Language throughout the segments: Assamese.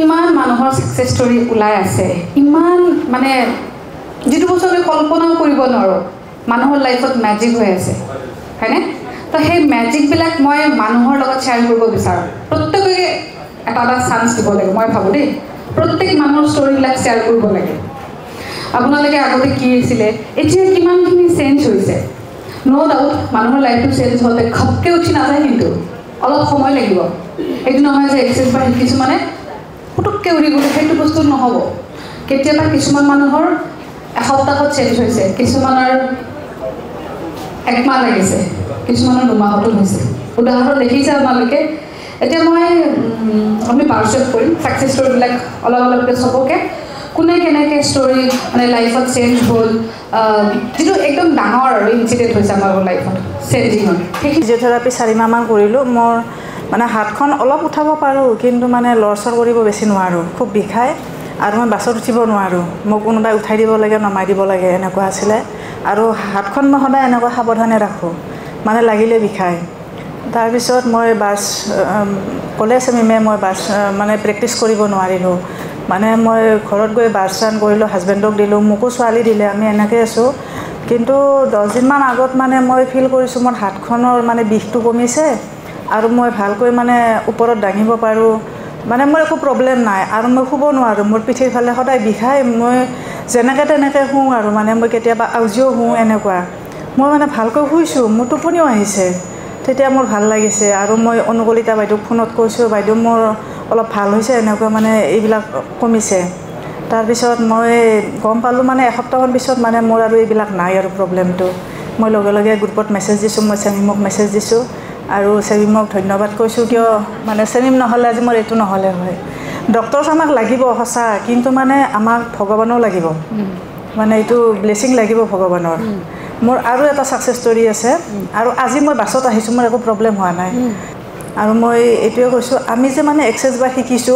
ইমান মানুহৰ সাকসেস ষ্টৰী ওলাই আছে ইমান মানে যেটো বস্তু আমি কল্পনা কৰিব নোৱাৰো মানুহৰ লাইফত ম্যাজিক হৈ আছে হয়নে তো সেই ম্যাজিক বিলাক মই মানুহৰ লগত শেয়াৰ কৰিব বিচাৰো প্ৰত্যেককে এটা চান্স দিব লাগে মই ভাবো দেই প্ৰত্যেক মানুহৰ ষ্টৰী বিলাক শেয়াৰ কৰিব লাগে আপোনালোকে আগতে কি আছিল এতিয়া কিমানখিনি চেঞ্জ হৈছে নো ডাউট মানুহৰ লাইফটো চেঞ্জ হতে খপকে উঠি নাযায় কিন্তু অলপ সময় লাগিব এইটো নহয় যে এক্সেস বা কিছু মানে পুটুককে উৰি গ'লে সেইটো বস্তু নহব কেতিয়াবা কিছুমান মানুহৰ এসপ্তাহত চেঞ্জ হৈছে কিছুমানৰ একমাহ লাগিছে কিছুমানৰ দুমাহতো হৈছে উদাহৰণ দেখিছে আপোনালোকে এতিয়া মই আমি পাৰ্চেল কৰিম সাকসেস ষ্টৰী বিলাক অলপ অলপকে সবকে কোনে কেনেকে ষ্টৰী মানে লাইফত চেঞ্জ হ'ল যেটো একদম ডাঙৰ আৰু ইনসিডেন্ট হৈছে আমাৰ লাইফত চেঞ্জিং হ'ল ফিজিঅথেৰাপি 4 মাহ মান কৰিলো মোৰ মানে হাতখন অলপ উঠাব পাৰো কিন্তু মানে লৰচৰ কৰিব বেছি নোৱাৰো খুব বিখায় আৰু মই বাছত উঠিব নোৱাৰো মোক কোনোবাই উঠাই দিব লাগে নমাই দিব লাগে এনেকুৱা আছিল আৰু হাতখন মই সদায় এনেকুৱা সাৱধানে ৰাখো মানে লাগিলে বিখায় তাৰ পিছত মই বাস কলেজ মিমে মই বাস মানে প্ৰেক্টিস কৰিব নোৱাৰিলো মানে মই ঘৰত গৈ বাসন কৰিলো হাজবেণ্ডক দিলো মোকো ছোৱালী দিলে আমি এনেকৈ আছো কিন্তু 10 দিন মান আগত মানে মই ফিল কৰিছো মোৰ হাতখনৰ মানে বিষটো কমিছে আৰু মই ভালকৈ মানে ওপৰত দাঙিব পাৰো মানে মোৰ একো প্ৰবলেম নাই আৰু মই শুব নোৱাৰো মোৰ পিঠিৰ ফালে সদায় বিষায় মই যেনেকৈ তেনেকৈ শুং আৰু মানে মই কেতিয়াবা আউজিও শুং এনেকুৱা মই মানে ভালকৈ শুইছো মোৰ টোপনিও আহিছে তেতিয়া মোৰ ভাল লাগিছে আৰু মই অনুকলিতা বাইদেউক ফোনত কৈছো বাইদেউ মোৰ অলপ ভাল হৈছে এনেকুৱা মানে এইবিলাক কমিছে তাৰ পিছত মই গম পালো মানে এসপ্তাহৰ পিছত মানে মোৰ আৰু এইবিলাক নাই আৰু প্ৰবলেমটো মই লগে লগে গ্ৰুপত মেছেজ দিছো মই চেমিমক মেছেজ দিছো আৰু চেমিমক ধন্যবাদ কৈছো কিয় মানে চেমিম নহলে আজি মোৰ এটো নহলে হয় ডক্টৰ আমাক লাগিব হসা কিন্তু মানে আমাক ভগৱানও লাগিব মানে এটো ব্লেসিং লাগিব ভগৱানৰ মোৰ আৰু এটা সাকসেস ষ্টৰী আছে আৰু আজি মই বাছত আহিছো মোৰ একো প্ৰবলেম হোৱা নাই আৰু মই এটোৱে কৈছো আমি যে মানে এক্সেস বা শিকিছো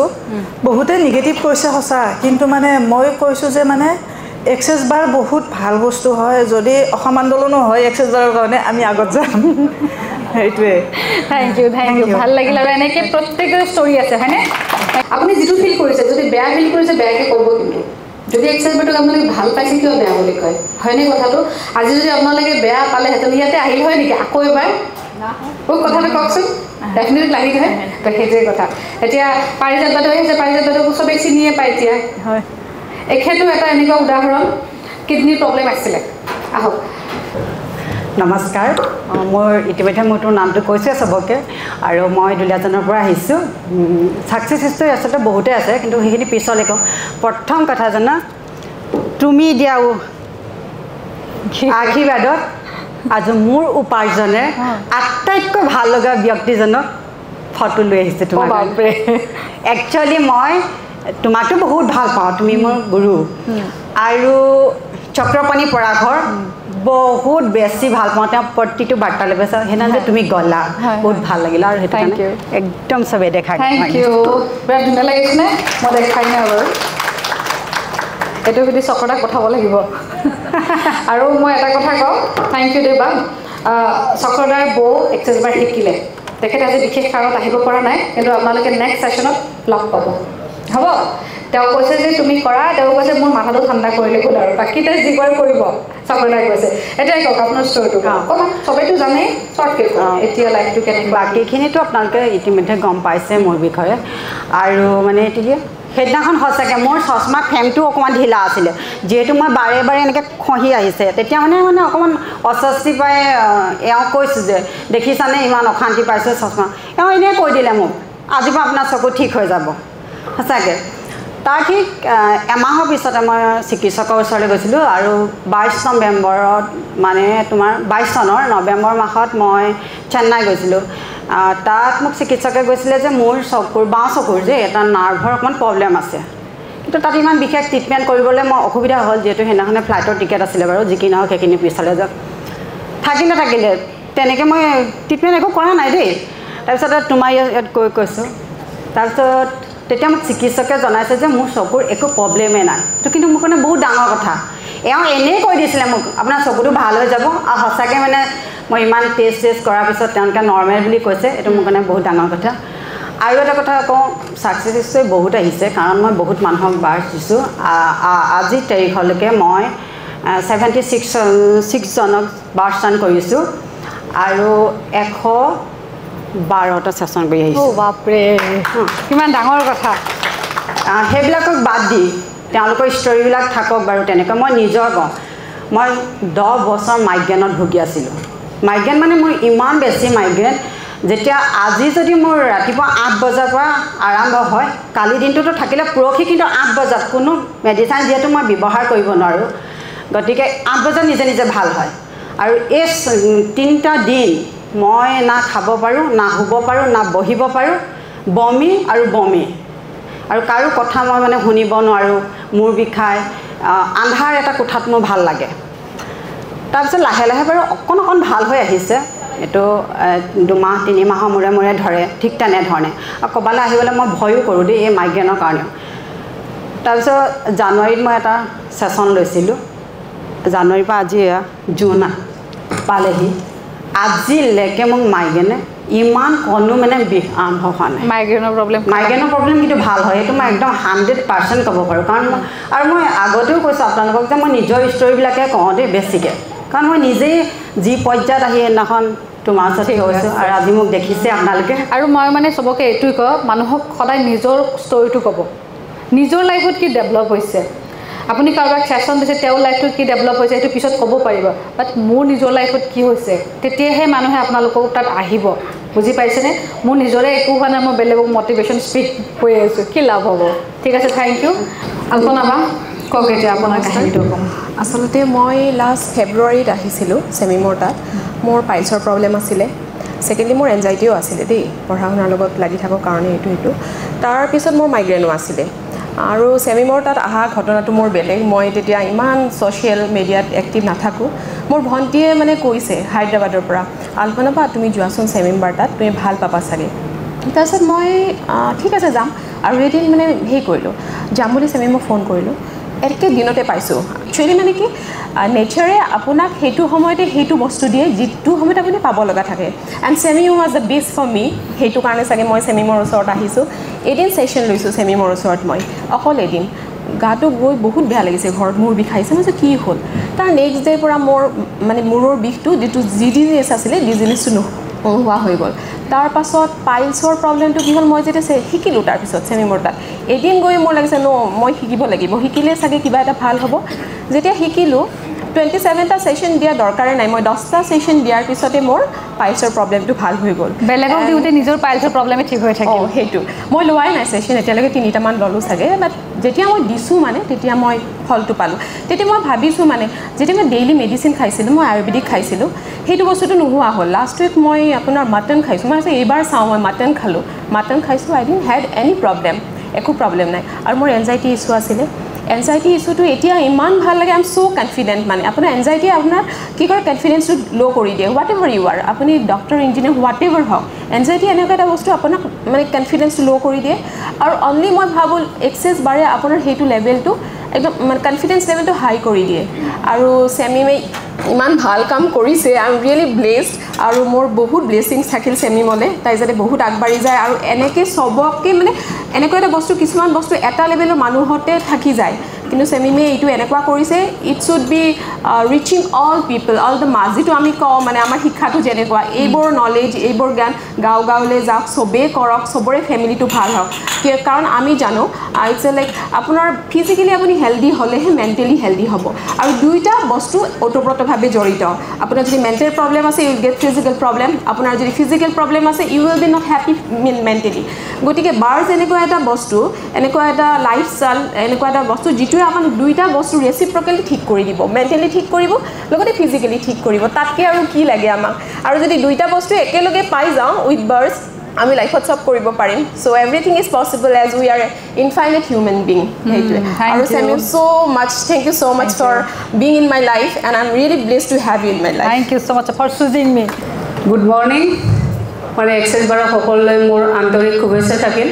বহুতে নেগেটিভ কৈছে হসা কিন্তু মানে মই কৈছো যে মানে এক্সেস বাৰ বহুত ভাল বস্তু হয় যদি অসম আন্দোলনো হয় এক্সেস বাৰৰ কাৰণে আমি আগত যাম এইটোৱে থ্যাংক ইউ ভাল লাগিল আৰু এনেকৈ প্ৰত্যেকৰ ষ্টৰী আছে হয়নে আপুনি যেটো ফিল কৰিছে যদি বেয়া ফিল কৰিছে বেয়াকে ক'ব কিন্তু যদি এক্সেস বাৰটো আপোনালোকে ভাল পাইছে কিয় বেয়া বুলি কয় হয়নে কথাটো আজি যদি আপোনালোকে বেয়া পালে হেতু ইয়াতে আহিল হয় নেকি আকৌ এবাৰ ও কথাটো কওকচোন ডেফিনেটলি লাগি গয় তো সেইটোৱে কথা এতিয়া পাৰিজাত বাইদেউ আহিছে পাৰিজাত বাইদেউক সবে চিনিয়ে পায় এতিয়া হয় এখেতো এটা এনেকুৱা উদাহৰণ কিডনি প্ৰবলেম আছিলে আহক নমস্কাৰ মোৰ ইতিমধ্যে মোৰ নামটো কৈছে সবকে আৰু মই দুলিয়াজনৰ পৰা আহিছো সাকসেস ষ্টৰী আসলে বহুতে আছে কিন্তু সেইখিনি পিছলে কম প্ৰথম কথা জানা তুমি দিয়াও আশীৰ্বাদত আজি মোৰ উপাৰ্জনে আটাইতকৈ ভাল লগা ব্যক্তিজনক ফটো লৈ আহিছে তোমাৰ বাপৰে একচুয়ালি মই তোমাকটো বহুত ভাল পাওঁ তুমি মোৰ গুৰু আৰু চক্ৰপাণী পৰাঘৰ বহুত বেছি ভাল পাওঁ তেওঁ প্ৰতিটো বাৰ্তা লেবেছা হেনা যে তুমি গলা বহুত ভাল লাগিল আৰু হেতু একদম সবে দেখা থ্যাংক ইউ বেয়া ধুনীয়া লাগিছে নে মই দেখাই নাই বাৰু এটো যদি চকৰটাক পঠাব লাগিব আৰু মই এটা কথা কওঁ থ্যাংক ইউ দেবা চকৰদাৰ বৌ এক্সেস বাৰ শিকিলে তেখেতে আজি বিশেষ কাৰণত আহিব পৰা নাই কিন্তু আপোনালোকে নেক্সট সেশনত লগ পাব হ'ব তেওঁ কৈছে যে তুমি কৰা তেওঁ কৈছে মোৰ মাথাটো ঠাণ্ডা কৰিলে হ'ল আৰু বাকিতে যি কৰে কৰিব চকৰদাই কৈছে এটাই কওক আপোনাৰ ষ্টৰীটো অকণমান সবেইটো জানে শৰ্টকে এতিয়া লাইফটো কেনেকৈ বাকীখিনিতো আপোনালোকে ইতিমধ্যে গম পাইছে মোৰ বিষয়ে আৰু মানে এটিকে সেইদিনাখন সঁচাকৈ মোৰ চশমা ফ্ৰেমটো অকণমান ঢিলা আছিলে যিহেতু মই বাৰে বাৰে এনেকৈ খহি আহিছে তেতিয়া মানে অকণমান অস্বস্তি পাই এওঁ কৈছোঁ যে দেখিছানে ইমান অশান্তি পাইছোঁ চশমা এওঁ এনেই কৈ দিলে মোক আজিৰ পৰা আপোনাৰ চকু ঠিক হৈ যাব সঁচাকৈ তাৰ ঠিক এমাহৰ পিছতে মই চিকিৎসকৰ ওচৰলৈ গৈছিলোঁ আৰু 22 নৱেম্বৰত মানে তোমাৰ 22 চনৰ নৱেম্বৰ মাহত মই চেন্নাই গৈছিলোঁ তাত মোক চিকিৎসকে কৈছিলে যে মোৰ চকুৰ বাওঁ চকুৰ যে এটা নাৰ্ভৰ অকণমান প্ৰব্লেম আছে কিন্তু তাত ইমান বিশেষ ট্ৰিটমেণ্ট কৰিবলৈ মই অসুবিধা হ'ল যিহেতু সেইদিনাখনে ফ্লাইটৰ টিকেট আছিলে বাৰু যিকি নহওক সেইখিনি পিছলৈ যাওক থাকিলে তেনেকৈ মই ট্ৰিটমেণ্ট একো কৰা নাই দেই তাৰপিছতে তোমাৰ ইয়াত কৈছোঁ তাৰপিছত তেতিয়া মোক চিকিৎসকে জনাইছে যে মোৰ চকুৰ একো প্ৰব্লেমে নাই তো কিন্তু মোৰ কাৰণে বহুত ডাঙৰ কথা এওঁ এনেই কৈ দিছিলে মোক আপোনাৰ চকুটো ভাল হৈ যাব আৰু সঁচাকৈ মানে মই ইমান টেষ্ট কৰাৰ পিছত তেওঁলোকে নৰ্মেল বুলি কৈছে এইটো মোৰ কাৰণে বহুত ডাঙৰ কথা আৰু এটা কথা কওঁ, ছাকচেছ বহুত আহিছে, কাৰণ মই বহুত মানুহক বাৰ্থ দিছোঁ। আজিৰ তাৰিখলৈকে মই 76 জনক বাৰ্থদান কৰিছোঁ আৰু 112টা ছেশ্যন কৰি আহিছোঁ। বাপৰে, কিমান ডাঙৰ কথা। সেইবিলাকক বাদ দি তেওঁলোকৰ ষ্টৰিবিলাক থাকক বাৰু, তেনেকৈ মই নিজৰ কওঁ, মই 10 বছৰ মাইগ্ৰেনত ভুগি আছিলোঁ। মাইগ্ৰেন মানে মোৰ ইমান বেছি মাইগ্ৰেন, যেতিয়া আজি যদি মোৰ ৰাতিপুৱা 8 বজাৰ পৰা আৰম্ভ হয়, কালি দিনটোতো থাকিলে পৰহি কিন্তু 8 বজাত কোনো মেডিচিন যিহেতু মই ব্যৱহাৰ কৰিব নোৱাৰোঁ, গতিকে 8 বজাত নিজে নিজে ভাল হয়। আৰু এই 3টা দিন মই না খাব পাৰোঁ, না শুব পাৰোঁ, না বহিব পাৰোঁ, বমি আৰু বমি, আৰু কাৰো কথা মই মানে শুনিব নোৱাৰোঁ, মূৰ বিষায়, আন্ধাৰ এটা কোঠাত মোৰ ভাল লাগে। তাৰপিছত লাহে লাহে বাৰু অকণ ভাল হৈ আহিছে, এইটো 2 মাহ 3 মাহৰ মূৰে মূৰে ধৰে, ঠিক তেনেধৰণে। আৰু ক'ৰবালৈ আহিবলৈ মই ভয়ো কৰোঁ দেই, এই মাইগ্ৰেনৰ কাৰণেও। তাৰপিছত জানুৱাৰীত মই এটা ছেশ্যন লৈছিলোঁ, জানুৱাৰীৰ পৰা আজি জুন পালেহি, আজিলৈকে মোক মাইগ্ৰেনে ইমান কোনো মানে বিষ আৰম্ভ হোৱা নাই। মাইগ্ৰেনৰ প্ৰব্লেম কিন্তু ভাল হয়, সেইটো মই একদম 100% ক'ব পাৰোঁ। কাৰণ আৰু মই আগতেও কৈছোঁ আপোনালোকক যে মই নিজৰ ষ্টৰিবিলাকে কওঁ দেই বেছিকৈ, কাৰণ মই নিজেই যি পৰ্যায়ত আহি সেইদিনাখন তোমাৰ ওচৰত হৈছোঁ, আৰু আজি মোক দেখিছে আপোনালোকে। আৰু মই মানে চবকে এইটোৱে কওঁ, মানুহক সদায় নিজৰ ষ্টৰিটো ক'ব, নিজৰ লাইফত কি ডেভেলপ হৈছে। আপুনি কাৰোবাক ছেশ্যন দিছে, তেওঁৰ লাইফটোত কি ডেভেলপ হৈছে সেইটো পিছত ক'ব পাৰিব, বাট মোৰ নিজৰ লাইফত কি হৈছে, তেতিয়াহে মানুহে আপোনালোকক তাত আহিব। বুজি পাইছেনে? মোৰ নিজৰে একো হোৱা নাই, মই বেলেগক মটিভেশ্যন স্পীক কৈ আছোঁ, কি লাভ হ'ব। ঠিক আছে, থেংক ইউ। আল্পনা বা কওক এতিয়া আপোনাৰ কাহিনীটো কম। আচলতে মই লাষ্ট ফেব্ৰুৱাৰীত আহিছিলোঁ চেমিমৰ তাত। মোৰ পাইলছৰ প্ৰব্লেম আছিলে, ছেকেণ্ডলি মোৰ এনজাইটিও আছিলে দেই, পঢ়া শুনাৰ লগত লাগি থাকৰ কাৰণে এইটো। তাৰপিছত মোৰ মাইগ্ৰেনো আছিলে। আৰু চেমিমৰ তাত অহা ঘটনাটো মোৰ বেলেগ। মই তেতিয়া ইমান ছ'চিয়েল মিডিয়াত এক্টিভ নাথাকোঁ। মোৰ ভণ্টিয়ে মানে কৈছে হায়দৰাবাদৰ পৰা, আল্পনা বা তুমি যোৱাচোন চেমিমাৰ তাত, তুমি ভাল পাবা চাগে। তাৰপিছত মই ঠিক আছে যাম, আৰু এদিন মানে হেৰি কৰিলোঁ, যাম বুলি চেমিমক ফোন কৰিলোঁ। একে দিনতে পাইছোঁ। একচুৱেলি মানে কি নেচাৰে আপোনাক সেইটো সময়তে সেইটো বস্তু দিয়ে যিটো সময়ত আপুনি পাব লগা থাকে। And Shamim was the best for me. সেইটো কাৰণে চাগে মই চেমিমৰ ওচৰত আহিছোঁ। এদিন ছেশ্যন লৈছোঁ চেমিমৰ ওচৰত, মই অকল এদিন। গাটো গৈ বহুত বেয়া লাগিছে, ঘৰত মূৰ বিষাইছে। মই কি হ'ল? তাৰ নেক্সট ডে'ৰ পৰা মোৰ মানে মূৰৰ বিষটো যিটো ডিজিনেছ আছিলে, ডিজিনেছটো নোহোৱা হৈ গ'ল। তাৰপাছত পাইলছৰ প্ৰব্লেমটো কি হ'ল, মই যেতিয়া শিকিলোঁ তাৰপিছত চেমিমৰ তাত, এদিন গৈ মোৰ লাগিছে মই শিকিব লাগিব, শিকিলে চাগে কিবা এটা ভাল হ'ব। যেতিয়া শিকিলোঁ 27টা ছেশ্যন দিয়া দৰকাৰে নাই, মই 10টা ছেশ্যন দিয়াৰ পিছতে মোৰ পাইলছৰ প্ৰব্লেমটো ভাল হৈ গ'ল। বেলেগক দিওঁতে নিজৰ পাইলছৰ প্ৰব্লেমে ঠিক হৈ থাকে। সেইটো মই লোৱাই নাই ছেশ্যন, এতিয়ালৈকে 3টামান ল'লোঁ চাগে। বাট যেতিয়া মই দিছোঁ মানে তেতিয়া মই ফলটো পালোঁ। তেতিয়া মই ভাবিছোঁ মানে যেতিয়া মই ডেইলি মেডিচিন খাইছিলোঁ, মই আয়ুৰ্বেদিক খাইছিলোঁ, সেইটো বস্তুটো নোহোৱা হ'ল। লাষ্ট উইক মই আপোনাৰ মাটন খাইছোঁ। মই এইবাৰ চাওঁ, মই মাটন খালোঁ, মাটন খাইছোঁ, আই ডিডণ্ট হেড এনি প্ৰব্লেম, একো প্ৰব্লেম নাই। আৰু মোৰ এনজাইটি ইছ্যু আছিলে, এনজাইটি ইছ্যুটো এতিয়া ইমান ভাল লাগে, আই এম ছ' কনফিডেণ্ট। মানে আপোনাৰ এনজাইটিয়ে আপোনাৰ কি কৰে, কনফিডেঞ্চটো ল' কৰি দিয়ে। হোৱাট এভাৰ ইউ আৰ, আপুনি ডক্টৰ, ইঞ্জিনিয়াৰ, হোৱাট এভাৰ হওক, এনজাইটি এনেকুৱা এটা বস্তু আপোনাক মানে কনফিডেঞ্চটো ল' কৰি দিয়ে। আৰু অনলি মই ভাবোঁ এক্সেছ বাৰে আপোনাৰ সেইটো লেভেলটো একদম মানে কনফিডেঞ্চ লেভেলটো হাই কৰি দিয়ে। আৰু চেমিমে ইমান ভাল কাম কৰিছে, আই এম ৰিয়েলি ব্লেছড। আৰু মোৰ বহুত ব্লেছিংছ থাকিল চেমিমলৈ, তাই যাতে বহুত আগবাঢ়ি যায়। আৰু এনেকৈ চবকে মানে এনেকুৱা এটা বস্তু, কিছুমান বস্তু এটা লেভেলৰ মানুহতে থাকি যায়, কিন্তু চেমিমে এইটো এনেকুৱা কৰিছে, it should be reaching all people, all the mass, যিটো আমি কওঁ মানে আমাৰ শিক্ষাটো যেনেকুৱা, এইবোৰ নলেজ, এইবোৰ জ্ঞান গাঁৱলৈ যাওক, চবেই কৰক, চবৰে ফেমিলিটো ভাল হওক। কাৰণ আমি জানো ইটছ লাইক আপোনাৰ ফিজিকেলি আপুনি হেল্ডি হ'লেহে মেণ্টেলি হেল্ডি হ'ব। আৰু দুইটা বস্তু ওতঃপ্ৰোতভাৱে জড়িত। আপোনাৰ যদি মেণ্টেল প্ৰব্লেম আছে, you will get physical problem. আপোনাৰ যদি ফিজিকেল প্ৰব্লেম আছে, you will be not happy mentally. গতিকে বাৰ্জ এনেকুৱা এটা বস্তু, এনেকুৱা এটা লাইফষ্টাইল, এনেকুৱা এটা বস্তু যিটোৱে আপোনাক দুইটা বস্তু ৰেচিপ্ৰকেলি ঠিক কৰি দিব, মেণ্টেলি ঠিক কৰিব, লগতে ফিজিকেলি ঠিক কৰিব। তাতকৈ আৰু কি লাগে আমাক? আৰু যদি দুইটা বস্তু একেলগে পাই যাওঁ উইথ বাৰ্জ, আমি লাইফত চব কৰিব পাৰিম। So' everything is possible as we are infinite human being. সেইটোৱে। আৰু Shamim so' much, thank you so' much for being in my life, and I am really blessed to have you in my life. Thank you so' much for choosing me. Good morning. মানে এক্সেছ বাৰৰ সকলোলৈ মোৰ আন্তৰিক শুভেচ্ছা থাকিল,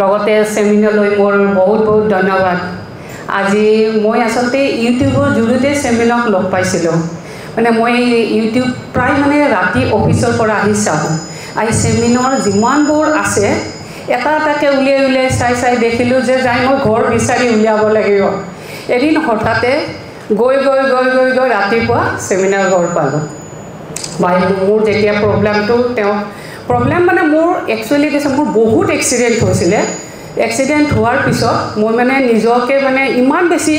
লগতে চেমিনাৰলৈ মোৰ বহুত বহুত ধন্যবাদ। আজি মই আচলতে ইউটিউবৰ জৰিয়তে চেমিনাৰক লগ পাইছিলোঁ। মানে মই ইউটিউব প্ৰায় মানে ৰাতি অফিচৰ পৰা আহি চাওঁ, আহি চেমিনাৰ যিমানবোৰ আছে এটা এটাকৈ উলিয়াই উলিয়াই চাই দেখিলোঁ যে যাই মই ঘৰ বিচাৰি উলিয়াব লাগিব। এদিন হঠাতে গৈ ৰাতিপুৱা ছেমিনাৰ ঘৰ পালোঁ। মোৰ যেতিয়া প্ৰব্লেমটো প্ৰব্লেম মানে মোৰ একচুৱেলি কৈছে মোৰ বহুত এক্সিডেণ্ট হৈছিলে। এক্সিডেণ্ট হোৱাৰ পিছত মই মানে নিজকে মানে ইমান বেছি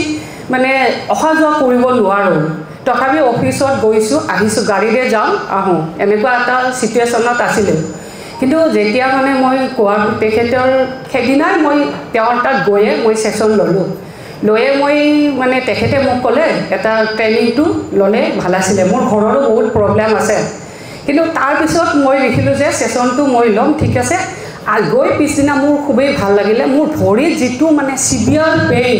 মানে অহা যোৱা কৰিব নোৱাৰোঁ। তথাপি অফিচত গৈছোঁ আহিছোঁ, গাড়ীৰে যাওঁ আহোঁ, এনেকুৱা এটা চিটুৱেশ্যনত আছিলোঁ। কিন্তু যেতিয়া মানে মই কোৱাৰ তেখেতৰ সেইদিনাই মই তেওঁৰ তাত গৈয়ে মই ছেশ্যন ল'লোঁ। লৈয়ে মই মানে তেখেতে মোক ক'লে এটা ট্ৰেইনিংটো ল'লে ভাল আছিলে, মোৰ ঘৰৰো বহুত প্ৰব্লেম আছে। কিন্তু তাৰপিছত মই দেখিলোঁ যে ছেশ্যনটো মই ল'ম, ঠিক আছে। গৈ পিছদিনা মোৰ খুবেই ভাল লাগিলে। মোৰ ভৰিত যিটো মানে চিভিয়াৰ পেইন,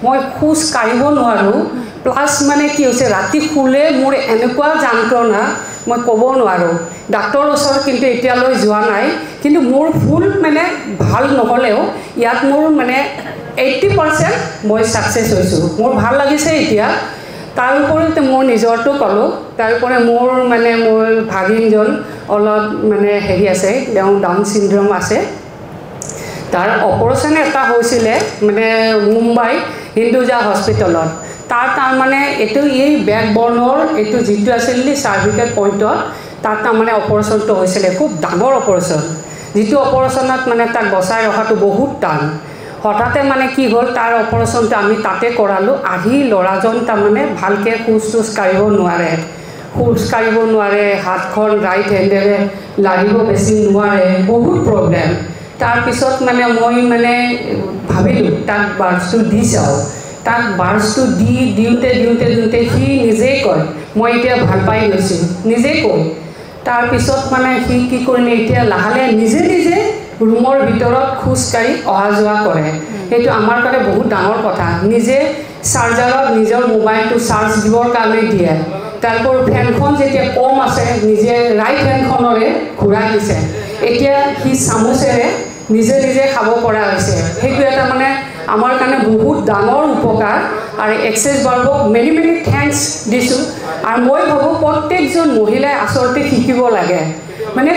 মই খোজ কাঢ়িব নোৱাৰোঁ, প্লাছ মানে কি হৈছে ৰাতি শুলে মোৰ এনেকুৱা যন্ত্ৰণা মই ক'ব নোৱাৰোঁ। ডাক্তৰৰ ওচৰত কিন্তু এতিয়ালৈ যোৱা নাই, কিন্তু মোৰ ফুল মানে ভাল নহ'লেও ইয়াত মোৰ মানে 80% মই ছাকচেছ হৈছোঁ, মোৰ ভাল লাগিছে এতিয়া। তাৰ উপৰিও মোৰ নিজৰটো ক'লোঁ, তাৰোপৰি মোৰ মানে মোৰ ভাগিনজন অলপ মানে হেৰি আছে, তেওঁ ডাউন চিণ্ড্ৰম আছে। তাৰ অপাৰেশ্যন এটা হৈছিলে মানে মুম্বাই হিন্দুজা হস্পিটেলত। তাৰমানে এইটো এই বেকবৰ্ণৰ এইটো যিটো আছিল চাৰ্ভিকেল পইণ্টত তাত তাৰমানে অপাৰেশ্যনটো হৈছিলে, খুব ডাঙৰ অপাৰেশ্যন। যিটো অপাৰেশ্যনত মানে তাক বচাই ৰখাটো বহুত টান। হঠাতে মানে কি হ'ল, তাৰ অপাৰেশ্যনটো আমি তাতে কৰালোঁ। আহি ল'ৰাজন তাৰমানে ভালকৈ খোজ কাঢ়িব নোৱাৰে, হাতখন ৰাইট হেণ্ডেৰে লাগিব বেছি নোৱাৰে, বহুত প্ৰব্লেম। তাৰপিছত মানে মই মানে ভাবিলোঁ তাক বাৰ্ছটো দি চাওঁ। তাক বাৰ্ছটো দিওঁতে সি নিজেই কয় মই এতিয়া ভাল পাই গৈছোঁ, নিজেই কয়। তাৰপিছত মানে সি কি কৰিলে, এতিয়া লাহে নিজে ৰুমৰ ভিতৰত খোজকাঢ়ি অহা যোৱা কৰে। সেইটো আমাৰ কাৰণে বহুত ডাঙৰ কথা। নিজে চাৰ্জাৰত নিজৰ মোবাইলটো চাৰ্জ দিবৰ কাৰণে দিয়ে। তাৰোপৰি ফেনখন যেতিয়া কম আছে নিজে ৰাইট হেণ্ডখনৰে ঘূৰাই দিছে। এতিয়া সি চামুচেৰে নিজে খাব পৰা হৈছে। সেইটো এটা মানে আমাৰ কাৰণে বহুত ডাঙৰ উপকাৰ। আৰু এক্সেছ বাৰ্বক মেনি থেংকছ দিছোঁ। আৰু মই ভাবোঁ প্ৰত্যেকজন মহিলাই আচলতে শিকিব লাগে। মানে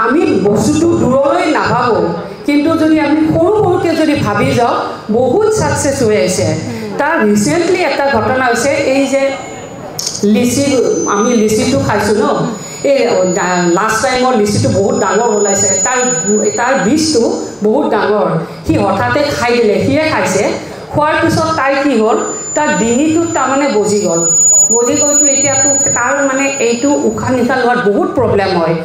আমি বস্তুটো দূৰলৈ নাভাবোঁ, কিন্তু যদি আমি সৰুকৈ যদি ভাবি যাওঁ বহুত ছাকচেছ হৈ আছে। তাৰ ৰিচেণ্টলি এটা ঘটনা হৈছে, এই যে আমি লিচিটো খাইছোঁ ন, এই লাষ্ট টাইমৰ লিচিটো বহুত ডাঙৰ ওলাইছে, তাৰ বীজটো বহুত ডাঙৰ। সি হঠাতে খাই দিলে, সিয়ে খাইছে। খোৱাৰ পিছত তাই কি হ'ল, তাৰ ডিঙিটোত তাৰমানে বজি গ'লতো এতিয়াতো তাৰ মানে এইটো উশাহ নিশাহ লোৱাত বহুত প্ৰব্লেম হয়।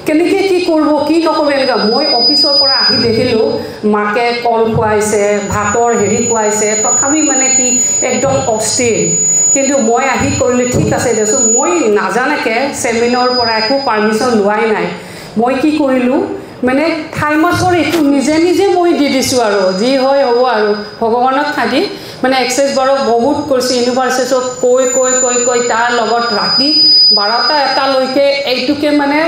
কেনেকৈ কি কৰিব কি নকৰিব এনেকুৱা। মই অফিচৰ পৰা আহি দেখিলোঁ মাকে কল খুৱাইছে, ভাতৰ হেৰি খুৱাইছে, তথাপি মানে কি একদম অস্থিৰ। কিন্তু মই আহি কৰিলোঁ ঠিক আছে দেচোন, মই নাজানাকৈ ছেমিনাৰৰ পৰা একো পাৰ্মিশ্যন লোৱাই নাই। মই কি কৰিলোঁ মানে থাইমাছৰ এইটো নিজে মই দি দিছোঁ আৰু যি হয় হ'ব আৰু ভগৱানক খাদি মানে এক্সেছ বাৰক বহুত কৰিছোঁ। ইউনিভাৰ্চিটিত কৈ তাৰ লগত ৰাতি 12-1লৈকে এইটোকে মানে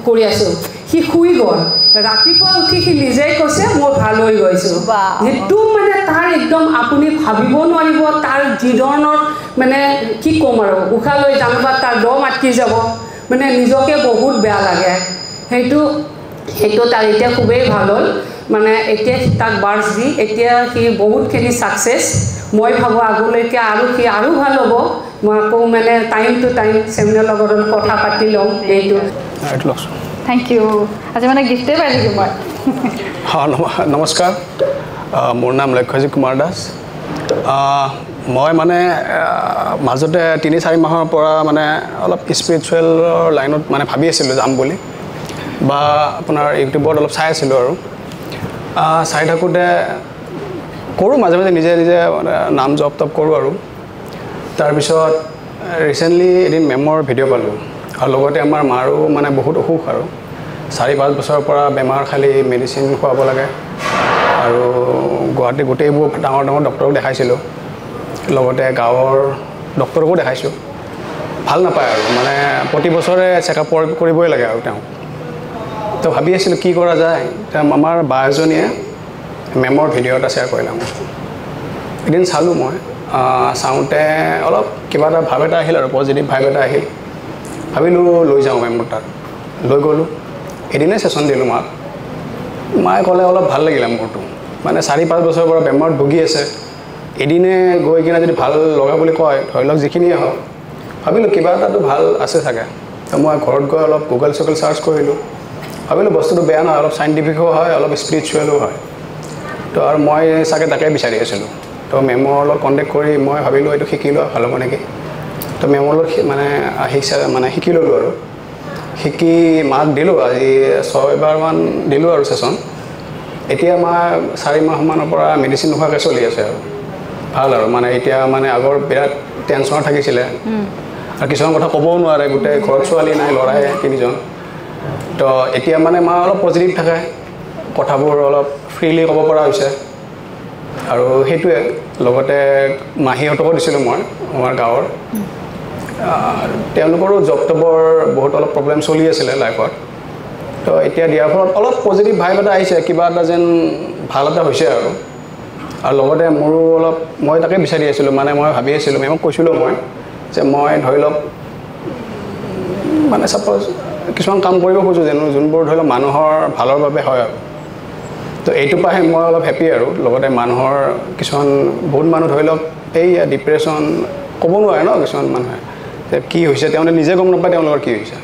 কৰি আছোঁ। সি শুই গ'ল, ৰাতিপুৱা উঠি সি নিজেই কৈছে মই ভাল হৈ গৈছোঁ। যিটো মানে তাৰ একদম আপুনি ভাবিব নোৱাৰিব, তাৰ যি ধৰণৰ মানে কি ক'ম আৰু উশাহ লৈ জানিবা তাৰ দম আটকি যাব, মানে নিজকে বহুত বেয়া লাগে। সেইটো তাৰ এতিয়া খুবেই ভাল হ'ল। মানে এতিয়া তাক বাৰ্ছ দি এতিয়া সি বহুতখিনি ছাকচেছ। মই ভাবোঁ আগলৈকে সি আৰু ভাল হ'ব। মই আকৌ মানে টাইম টু টাইম ছেমিনাৰৰ লগত কথা পাতি ল'ম। এইটো থেংক ইউ। আজি মানে গিফ্টেই পাই থাকিম মই। নমস্কাৰ, মোৰ নাম লক্ষ্যজিৎ কুমাৰ দাস। মই মানে মাজতে 3-4 মাহৰ পৰা মানে অলপ স্পিৰিচুৱেলৰ লাইনত মানে ভাবি আছিলোঁ যাম বুলি, বা আপোনাৰ ইউটিউবত অলপ চাই আছিলোঁ আৰু চাই থাকোঁতে কৰোঁ মাজে নিজে মানে নাম জপ তপ কৰোঁ আৰু। তাৰপিছত ৰিচেণ্টলি এদিন মেমৰ ভিডিঅ' পালোঁ, আৰু লগতে আমাৰ মাৰো মানে বহুত অসুখ আৰু 4-5 বছৰৰ পৰা বেমাৰ, খালি মেডিচিন খুৱাব লাগে। আৰু গুৱাহাটী গোটেইবোৰ ডাঙৰ ডক্টৰক দেখাইছিলোঁ, লগতে গাঁৱৰ ডক্টৰকো দেখাইছোঁ। ভাল নাপায় আৰু মানে প্ৰতি বছৰে চেকআপ কৰিবই লাগে আৰু তেওঁ। তো ভাবি আছিলোঁ কি কৰা যায়। আমাৰ বা এজনীয়ে মেমৰ ভিডিঅ' এটা শ্বেয়াৰ কৰিলে মোক। এদিন চালোঁ মই, চাওঁতে অলপ কিবা এটা ভাৱ এটা আহিল আৰু পজিটিভ ভাইব এটা আহিল। ভাবিলোঁ লৈ যাওঁ মেমৰ তাত, লৈ গ'লোঁ। এদিনে ছেশ্যন দিলোঁ মাক। মায়ে ক'লে অলপ ভাল লাগিলে মোৰটো মানে 4-5 বছৰৰ পৰা বেমাৰত ভুগি আছে এদিনে গৈ কিনে যদি ভাল লগা বুলি কয় ধৰি লওক যিখিনিয়ে হওক ভাবিলোঁ কিবা এটাতো ভাল আছে চাগে তো মই ঘৰত গৈ অলপ গুগল চাৰ্চ কৰিলোঁ ভাবিলোঁ বস্তুটো বেয়া নহয় অলপ চাইণ্টিফিকো হয় অলপ স্পিৰিচুৱেলো হয় তো আৰু মই চাগে তাকে বিচাৰি আছিলোঁ তো মেমৰ লগত কণ্টেক্ট কৰি মই ভাবিলোঁ এইটো শিকি লোৱা ভাল হ'ব নেকি তো মেমৰ লগত মানে শিকি ল'লোঁ আৰু শিকি মাক দিলোঁ আজি 6বাৰমান দিলোঁ আৰু ছেশ্যন এতিয়া মই 4 মাহমানৰ পৰা মেডিচিন নোখোৱাকৈ চলি আছে আৰু ভাল আৰু মানে এতিয়া মানে আগৰ বিৰাট টেনশ্যনত থাকিছিলে আৰু কিছুমান কথা ক'বও নোৱাৰে গোটেই ঘৰত ছোৱালী নাই ল'ৰাই 3জন তো এতিয়া মানে মা অলপ পজিটিভ থাকে কথাবোৰ অলপ ফ্ৰীলি ক'ব পৰা হৈছে আৰু সেইটোৱে লগতে মাহীহঁতকো দিছিলোঁ মই আমাৰ গাঁৱৰ তেওঁলোকৰো জবটবৰ বহুত অলপ প্ৰব্লেম চলি আছিলে লাইফত তো এতিয়া দিয়াৰ ফলত অলপ পজিটিভ ভাইব এটা আহিছে কিবা এটা যেন ভাল এটা হৈছে আৰু লগতে মোৰো অলপ মই তাকে বিচাৰি আছিলোঁ মানে মই ভাবি আছিলোঁ মেমক কৈছিলোঁ মই যে মই ধৰি লওক মানে ছাপ'জ কিছুমান কাম কৰিব খোজোঁ যেন যোনবোৰ ধৰি লওক মানুহৰ ভালৰ বাবে হয় আৰু তো এইটোৰ পৰাহে মই অলপ হেপী আৰু লগতে মানুহৰ কিছুমান বহুত মানুহ ধৰি লওক এই ডিপ্ৰেশ্যন ক'ব নোৱাৰে ন কিছুমান মানুহে যে কি হৈছে তেওঁলোকে নিজে গম নাপায় তেওঁলোকৰ কি হৈছে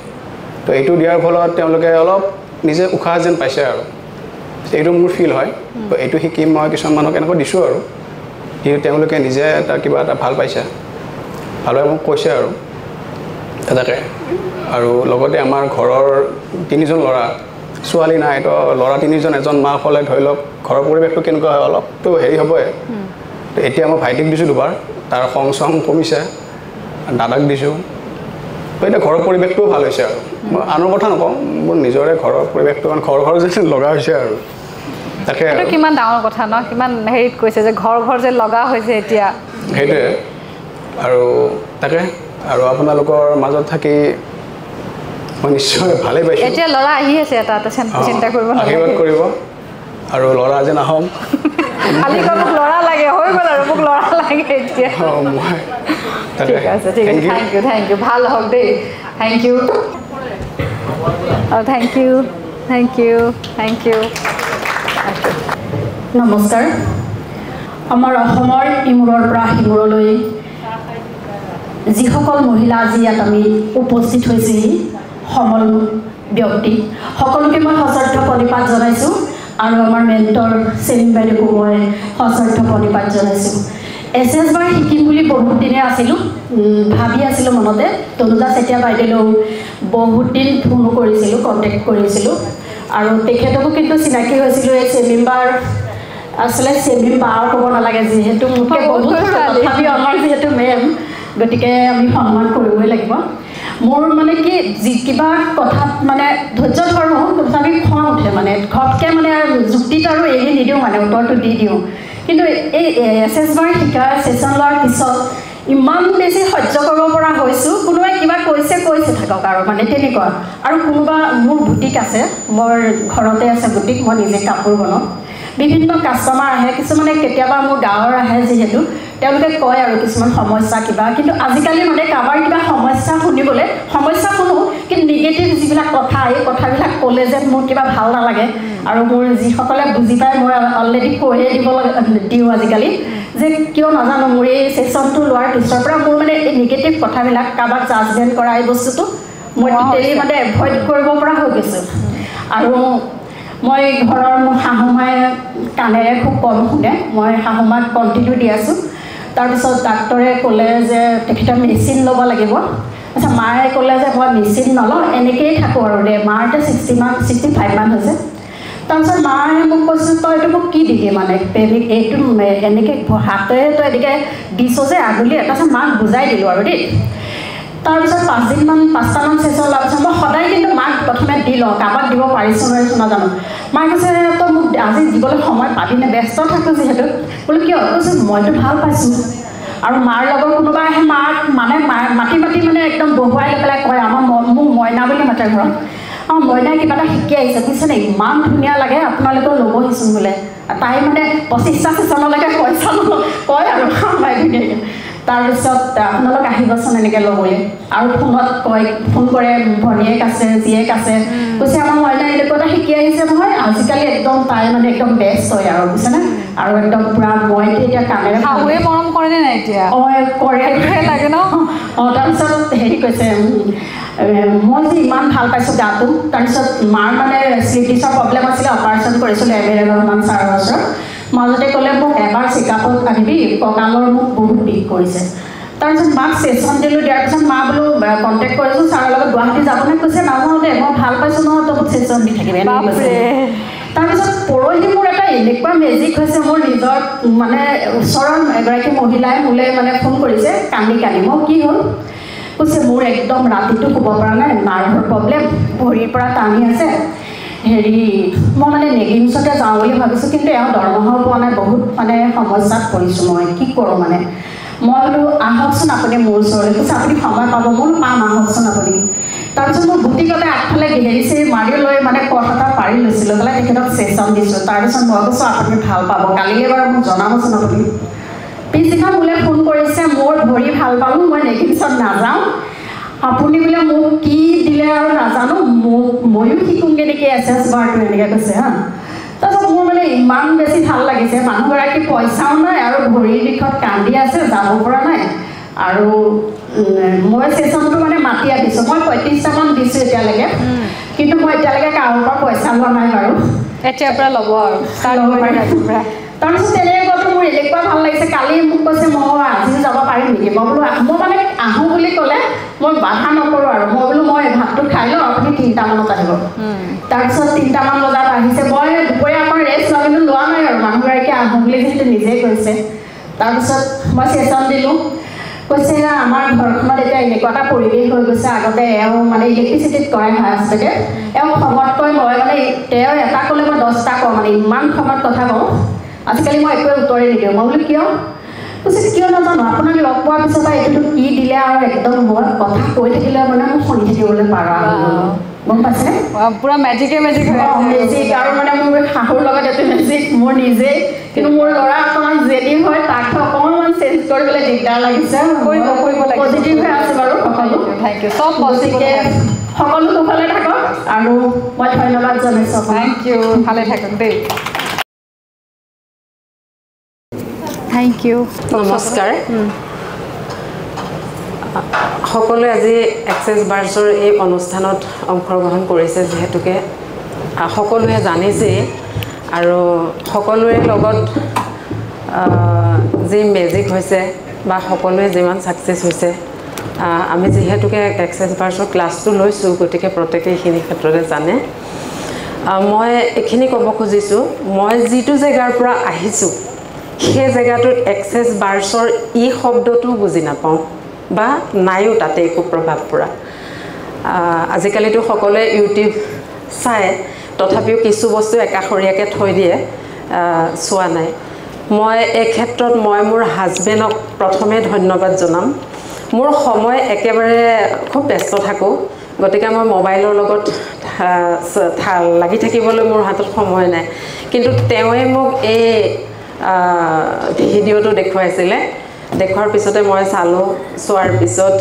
তো এইটো দিয়াৰ ফলত তেওঁলোকে অলপ নিজে উশাহ যেন পাইছে আৰু এইটো মোৰ ফিল হয় তো এইটো শিকি মই কিছুমান মানুহক এনেকৈ দিছোঁ আৰু তেওঁলোকে নিজে এটা কিবা এটা ভাল পাইছে ভালদৰে মোক কৈছে আৰু তাকে আৰু লগতে আমাৰ ঘৰৰ 3জন ল'ৰা ছোৱালী নাই তো ল'ৰা 3জন এজন মাক হ'লে ধৰি লওক ঘৰৰ পৰিৱেশটো কেনেকুৱা হয় অলপতো হেৰি হ'বই তো এতিয়া মই ভাইটিক দিছোঁ 2বাৰ তাৰ খং চং কমিছে দাদাক দিছোঁ তো এতিয়া ঘৰৰ পৰিৱেশটোও ভাল হৈছে আৰু মই আনৰ কথা নকওঁ মোৰ নিজৰে ঘৰৰ পৰিৱেশটো মানে ঘৰ যেন লগা হৈছে আৰু তাকে এইটো কিমান ডাঙৰ কথা ন কিমান হেৰিত কৈছে যে ঘৰ যে লগা হৈছে এতিয়া সেইটোৱে আৰু তাকে আৰু আপোনালোকৰ মাজত থাকি মই নিশ্চয় ভালেই পাইছোঁ এতিয়া ল'ৰা আহি আছে এটা চিন্তা কৰিব আশীৰ্বাদ কৰিব আৰু ল'ৰা যেন আহোঁ খালি মোক ল'ৰা লাগে হৈ গ'ল আৰু মোক ল'ৰা লাগে এতিয়া মই ঠিক আছে থেংক ইউ ভাল হওক দেই থেংক ইউ থেংক ইউ নমস্কাৰ আমাৰ অসমৰ ইমূৰৰ পৰা সিমূৰলৈ যিসকল মহিলা আজি ইয়াত আমি উপস্থিত হৈছেহি সমল ব্যক্তি সকলোকে মই সশ্ৰদ্ধ প্ৰণিপাত জনাইছোঁ আৰু আমাৰ মেণ্টৰ চেলিম বাইদেউকো মই সশ্ৰদ্ধ প্ৰণিপাত জনাইছোঁ SS বাৰ শিকিম বুলি বহুত দিনে আছিলোঁ ভাবি আছিলোঁ মনতে তনুজা চেতিয়া বাইদেউলৈও বহুত দিন ফোনো কৰিছিলোঁ কণ্টেক্ট কৰিছিলোঁ আৰু তেখেতকো কিন্তু চিনাকি হৈছিলোঁ এই চেলিম বাৰ আসলে চেলিম বাৰ ক'ব নালাগে যিহেতু মোতকৈ বহুত তথাপিও আমাৰ যিহেতু মেম গতিকে আমি সন্মান কৰিবই লাগিব মোৰ মানে কি কিবা কথাত মানে ধৈৰ্য ধৰোঁ তথাপি খং উঠে মানে ঘপকৈ মানে যুক্তিত আৰু এৰি নিদিওঁ মানে উত্তৰটো দি দিওঁ কিন্তু এই SS বাৰ শিকা ছেশ্যন লোৱাৰ পিছত ইমান বেছি সহ্য কৰিব পৰা হৈছোঁ কোনোবাই কিবা কৈছে থাকক আৰু মানে তেনেকুৱা আৰু কোনোবা মোৰ বুটিক আছে মোৰ ঘৰতে আছে বুটিক মই নিজে কাপোৰ বনাওঁ বিভিন্ন কাষ্টমাৰ আহে কিছুমানে কেতিয়াবা মোৰ গাঁৱৰ আহে যিহেতু তেওঁলোকে কয় আৰু কিছুমান সমস্যা কিবা কিন্তু আজিকালি মানে কাৰোবাৰ কিবা সমস্যা শুনিবলৈ সমস্যা শুনো কিন্তু নিগেটিভ যিবিলাক কথা এই কথাবিলাক ক'লে যেন মোৰ কিবা ভাল নালাগে আৰু মোৰ যিসকলে বুজি পায় মই অলৰেডি কৈয়ে দিওঁ আজিকালি যে কিয় নাজানো মোৰ এই ছেশ্যনটো লোৱাৰ পিছৰ পৰা মোৰ মানে এই নিগেটিভ কথাবিলাক কাৰোবাক জাজমেণ্ট কৰা এই বস্তুটো মই টোটেলি মানে এভইড কৰিব পৰা হৈ গৈছোঁ আৰু মই ঘৰৰ মোৰ শাহুমায়ে কাণেৰে খুব কম শুনে মই শাহুমাক কণ্টিনিউ দি আছোঁ তাৰপিছত ডাক্তৰে ক'লে যে তেখেতে মেচিন ল'ব লাগিব আচ্ছা মায়ে ক'লে যে মই মেচিন নলওঁ এনেকৈয়ে থাকোঁ আৰু দে মাৰ এতিয়া 65 মান হৈছে তাৰপিছত মায়ে মোক কৈছোঁ তই এইটো মোক কি দিবি মানে এইটো এনেকৈ হাতেৰে তই এনেকৈ দিছ যে আঙুলি তাৰপিছত মাক বুজাই দিলোঁ আৰু দেই তাৰপিছত 5টামান ছেশ্যন লোৱাৰ পিছত মই সদায় কিন্তু মাক প্ৰথমে দি লওঁ কাৰোবাক দিব পাৰিছোঁ নোৱাৰিছোঁ নাজানো মায়ে কৈছে তই মোক আজি দিবলৈ সময় পাবিনে ব্যস্ত থাকোঁ যিহেতু বোলো কিয় কৈছোঁ মইতো ভাল পাইছোঁ আৰু মাৰ লগৰ কোনোবা আহে মাক মানে মাতি মানে একদম বহুৱাই লৈ পেলাই কয় আমাৰ মোক মইনা বুলি মাতে ঘৰত অঁ মইনাই কিবা এটা শিকি আহিছে বুজিছেনে ইমান ধুনীয়া লাগে আপোনালোকেও ল'বহিচোন বোলে তাই মানে 25টা ছেশ্যনলৈকে পইচা কয় আৰু মায়ে ধুনীয়াকৈ তাৰপিছত আপোনালোক আহিবচোন এনেকৈ ল'বলৈ আৰু ফোনত কয় ফোন কৰে ভনীয়েক আছে জীয়েক আছে কৈছে আমাৰ মইনা এনেকুৱা এটা শিকি আহিছে নহয় আজিকালি একদম তাই মানে একদম বেষ্ট হয় আৰু বুজিছেনে আৰু একদম পূৰা মইতো এতিয়া কামেৰে শাহুৱে মৰম কৰেনে নাই এতিয়া কৰে লাগে ন তাৰপিছত হেৰি কৈছে মই যে ইমান ভাল পাইছোঁ গাটো তাৰপিছত মাৰ মানে স্লিপিছৰ প্ৰব্লেম আছিলে অপাৰেশ্যন কৰিছিলোঁ এভেইলেবলমান ছাৰৰ ওচৰত মাজতে ক'লে মোক এবাৰ চেকআপত আনিবি কঁকালৰ মোক বহুত বিষ কৰিছে তাৰপিছত মাক ছেশ্যন দিলোঁ দিয়াৰ পিছত মা বোলো কণ্টেক্ট কৰিছোঁ ছাৰৰ লগত গুৱাহাটী যাবনে কৈছে নাযাওঁ দে মই ভাল পাইছোঁ নহয় তই মোক ছেশ্যন দি থাকিবি তাৰপিছত পৰহি মোৰ এটা এনেকুৱা মেজিক হৈছে মোৰ নিজৰ মানে ওচৰৰ এগৰাকী মহিলাই মোলৈ মানে ফোন কৰিছে কান্দি মই কি হ'ল কৈছে মোৰ একদম ৰাতিটো শুব পৰা নাই নাৰ্ভৰ প্ৰব্লেম ভৰিৰ পৰা টানি আছে হেৰি মই মানে নেগিমছতে যাওঁ বুলি ভাবিছোঁ কিন্তু এওঁ দৰমহাও পোৱা নাই বহুত মানে সমস্যাত পৰিছোঁ মই কি কৰোঁ মানে মই বোলো আহকচোন আপুনি মোৰ ওচৰলৈ কৈছে আপুনি সময় পাব মই পাম আহকচোন আপুনি তাৰপিছত মই বুটিকতে আগফালে হেৰি মাৰি লৈ মানে কথা এটা পাৰি লৈছিলোঁ পেলাই তেখেতক ছেশ্যন দিছোঁ তাৰপিছত মই কৈছোঁ আপুনি ভাল পাব কালিলৈ বাৰু মোক জনাবচোন আপুনি পিছদিনা মোলৈ ফোন কৰিছে মোৰ ভৰি ভাল পালোঁ মই নেগিমছত নাযাওঁ আপুনি বোলে মোক কি দিলে আৰু নাজানো ময়ো শিকোঁগৈ নেকি এছ বাৰটো এনেকৈ কৈছে হা তাৰপিছত মোৰ মানে ইমান বেছি ভাল লাগিছে মানুহগৰাকী পইচাও নাই আৰু ভৰিৰ বিষত কান্দি আছে যাব পৰা নাই আৰু মই ছেশ্যনটো মানে মাতি আনিছোঁ মই 35টামান দিছোঁ এতিয়ালৈকে কিন্তু মই এতিয়ালৈকে কাৰোৰ পৰা পইচা লোৱা নাই বাৰু এতিয়াৰ পৰা ল'ব আৰু তাৰপিছত তেনেকুৱাটো মোৰ এনেকুৱা ভাল লাগিছে কালি মোক কৈছে মই আজি যাব পাৰিম নেকি মই বোলো মই মানে আহোঁ বুলি ক'লে মই বাধা নকৰোঁ আৰু মই বোলো মই ভাতটো খাই লওঁ আপুনি 3টামানত আহিব তাৰপিছত 3টামান বজাত আহিছে মই দুপৰীয়া অকণ ৰেষ্ট লোৱা কিন্তু লোৱা নাই আৰু মানুহগৰাকী আহোঁ বুলি যিহেতু নিজেই কৈছে তাৰপিছত মই ছেশ্যন দিলোঁ কৈছে আমাৰ ঘৰখনত এতিয়া এনেকুৱা এটা পৰিৱেশ হৈ গৈছে আগতে এওঁ মানে ইলেক্ট্ৰিচিটিত কৰে হাজবেণ্ডে এওঁ খঙত কয় মই মানে তেওঁ এটা ক'লে মই 10টা কওঁ মানে ইমান খঙত কথা কওঁ আজিকালি মই একোৱে উত্তৰে নিদিওঁ মই বোলো কিয় কৈছে কিয় নাজানো আপোনাক লগ পোৱাৰ পিছত এইটোতো কি দিলে আৰু একদম মই কথা কৈ থাকিলে মানে মোক শুনি থাকিবলৈ পাৰা গম পাইছেনে পুৰা মেজিকে মেজিক মেজিক আৰু মানে মোৰ শাহুৰ লগত এইটো মেজিক মোৰ নিজেই কিন্তু মোৰ ল'ৰা অকণমান জেদি হয় তাক অকণমান চেঞ্জ কৰিবলৈ দিগদাৰ লাগিছে পজিটিভ হৈ আছে বাৰু সকলো থেংক ইউ চব পজিটিভকে সকলো কুশলে থাকক আৰু মই ধন্যবাদ জনাইছোঁ থেংক ইউ ভালে থাকক দেই থেংক ইউ নমস্কাৰ সকলোৱে আজি এক্সেছ বাৰ্ছৰ এই অনুষ্ঠানত অংশগ্ৰহণ কৰিছে যিহেতুকে সকলোৱে জানিছেই আৰু সকলোৰে লগত যি মেজিক হৈছে বা সকলোৱে যিমান ছাকচেছ হৈছে আমি যিহেতুকে এক্সেছ বাৰ্ছৰ ক্লাছটো লৈছোঁ গতিকে প্ৰত্যেকেই এইখিনি ক্ষেত্ৰতে জানে মই এইখিনি ক'ব খুজিছোঁ মই যিটো জেগাৰ পৰা আহিছোঁ সেই জেগাটোত এক্সেছ বাৰ্ছৰ ই শব্দটো বুজি নাপাওঁ বা নাইও তাতে একো প্ৰভাৱ পৰা আজিকালিতো সকলোৱে ইউটিউব চায় তথাপিও কিছু বস্তু একাষৰীয়াকৈ থৈ দিয়ে চোৱা নাই মই এই ক্ষেত্ৰত মই মোৰ হাজবেণ্ডক প্ৰথমে ধন্যবাদ জনাম মোৰ সময় একেবাৰে খুব ব্যস্ত থাকোঁ গতিকে মই মোবাইলৰ লগত লাগি থাকিবলৈ মোৰ হাতত সময় নাই কিন্তু তেওঁৱে মোক এই ভিডিঅ'টো দেখুৱাইছিলে দেখুৱাৰ পিছতে মই চালোঁ চোৱাৰ পিছত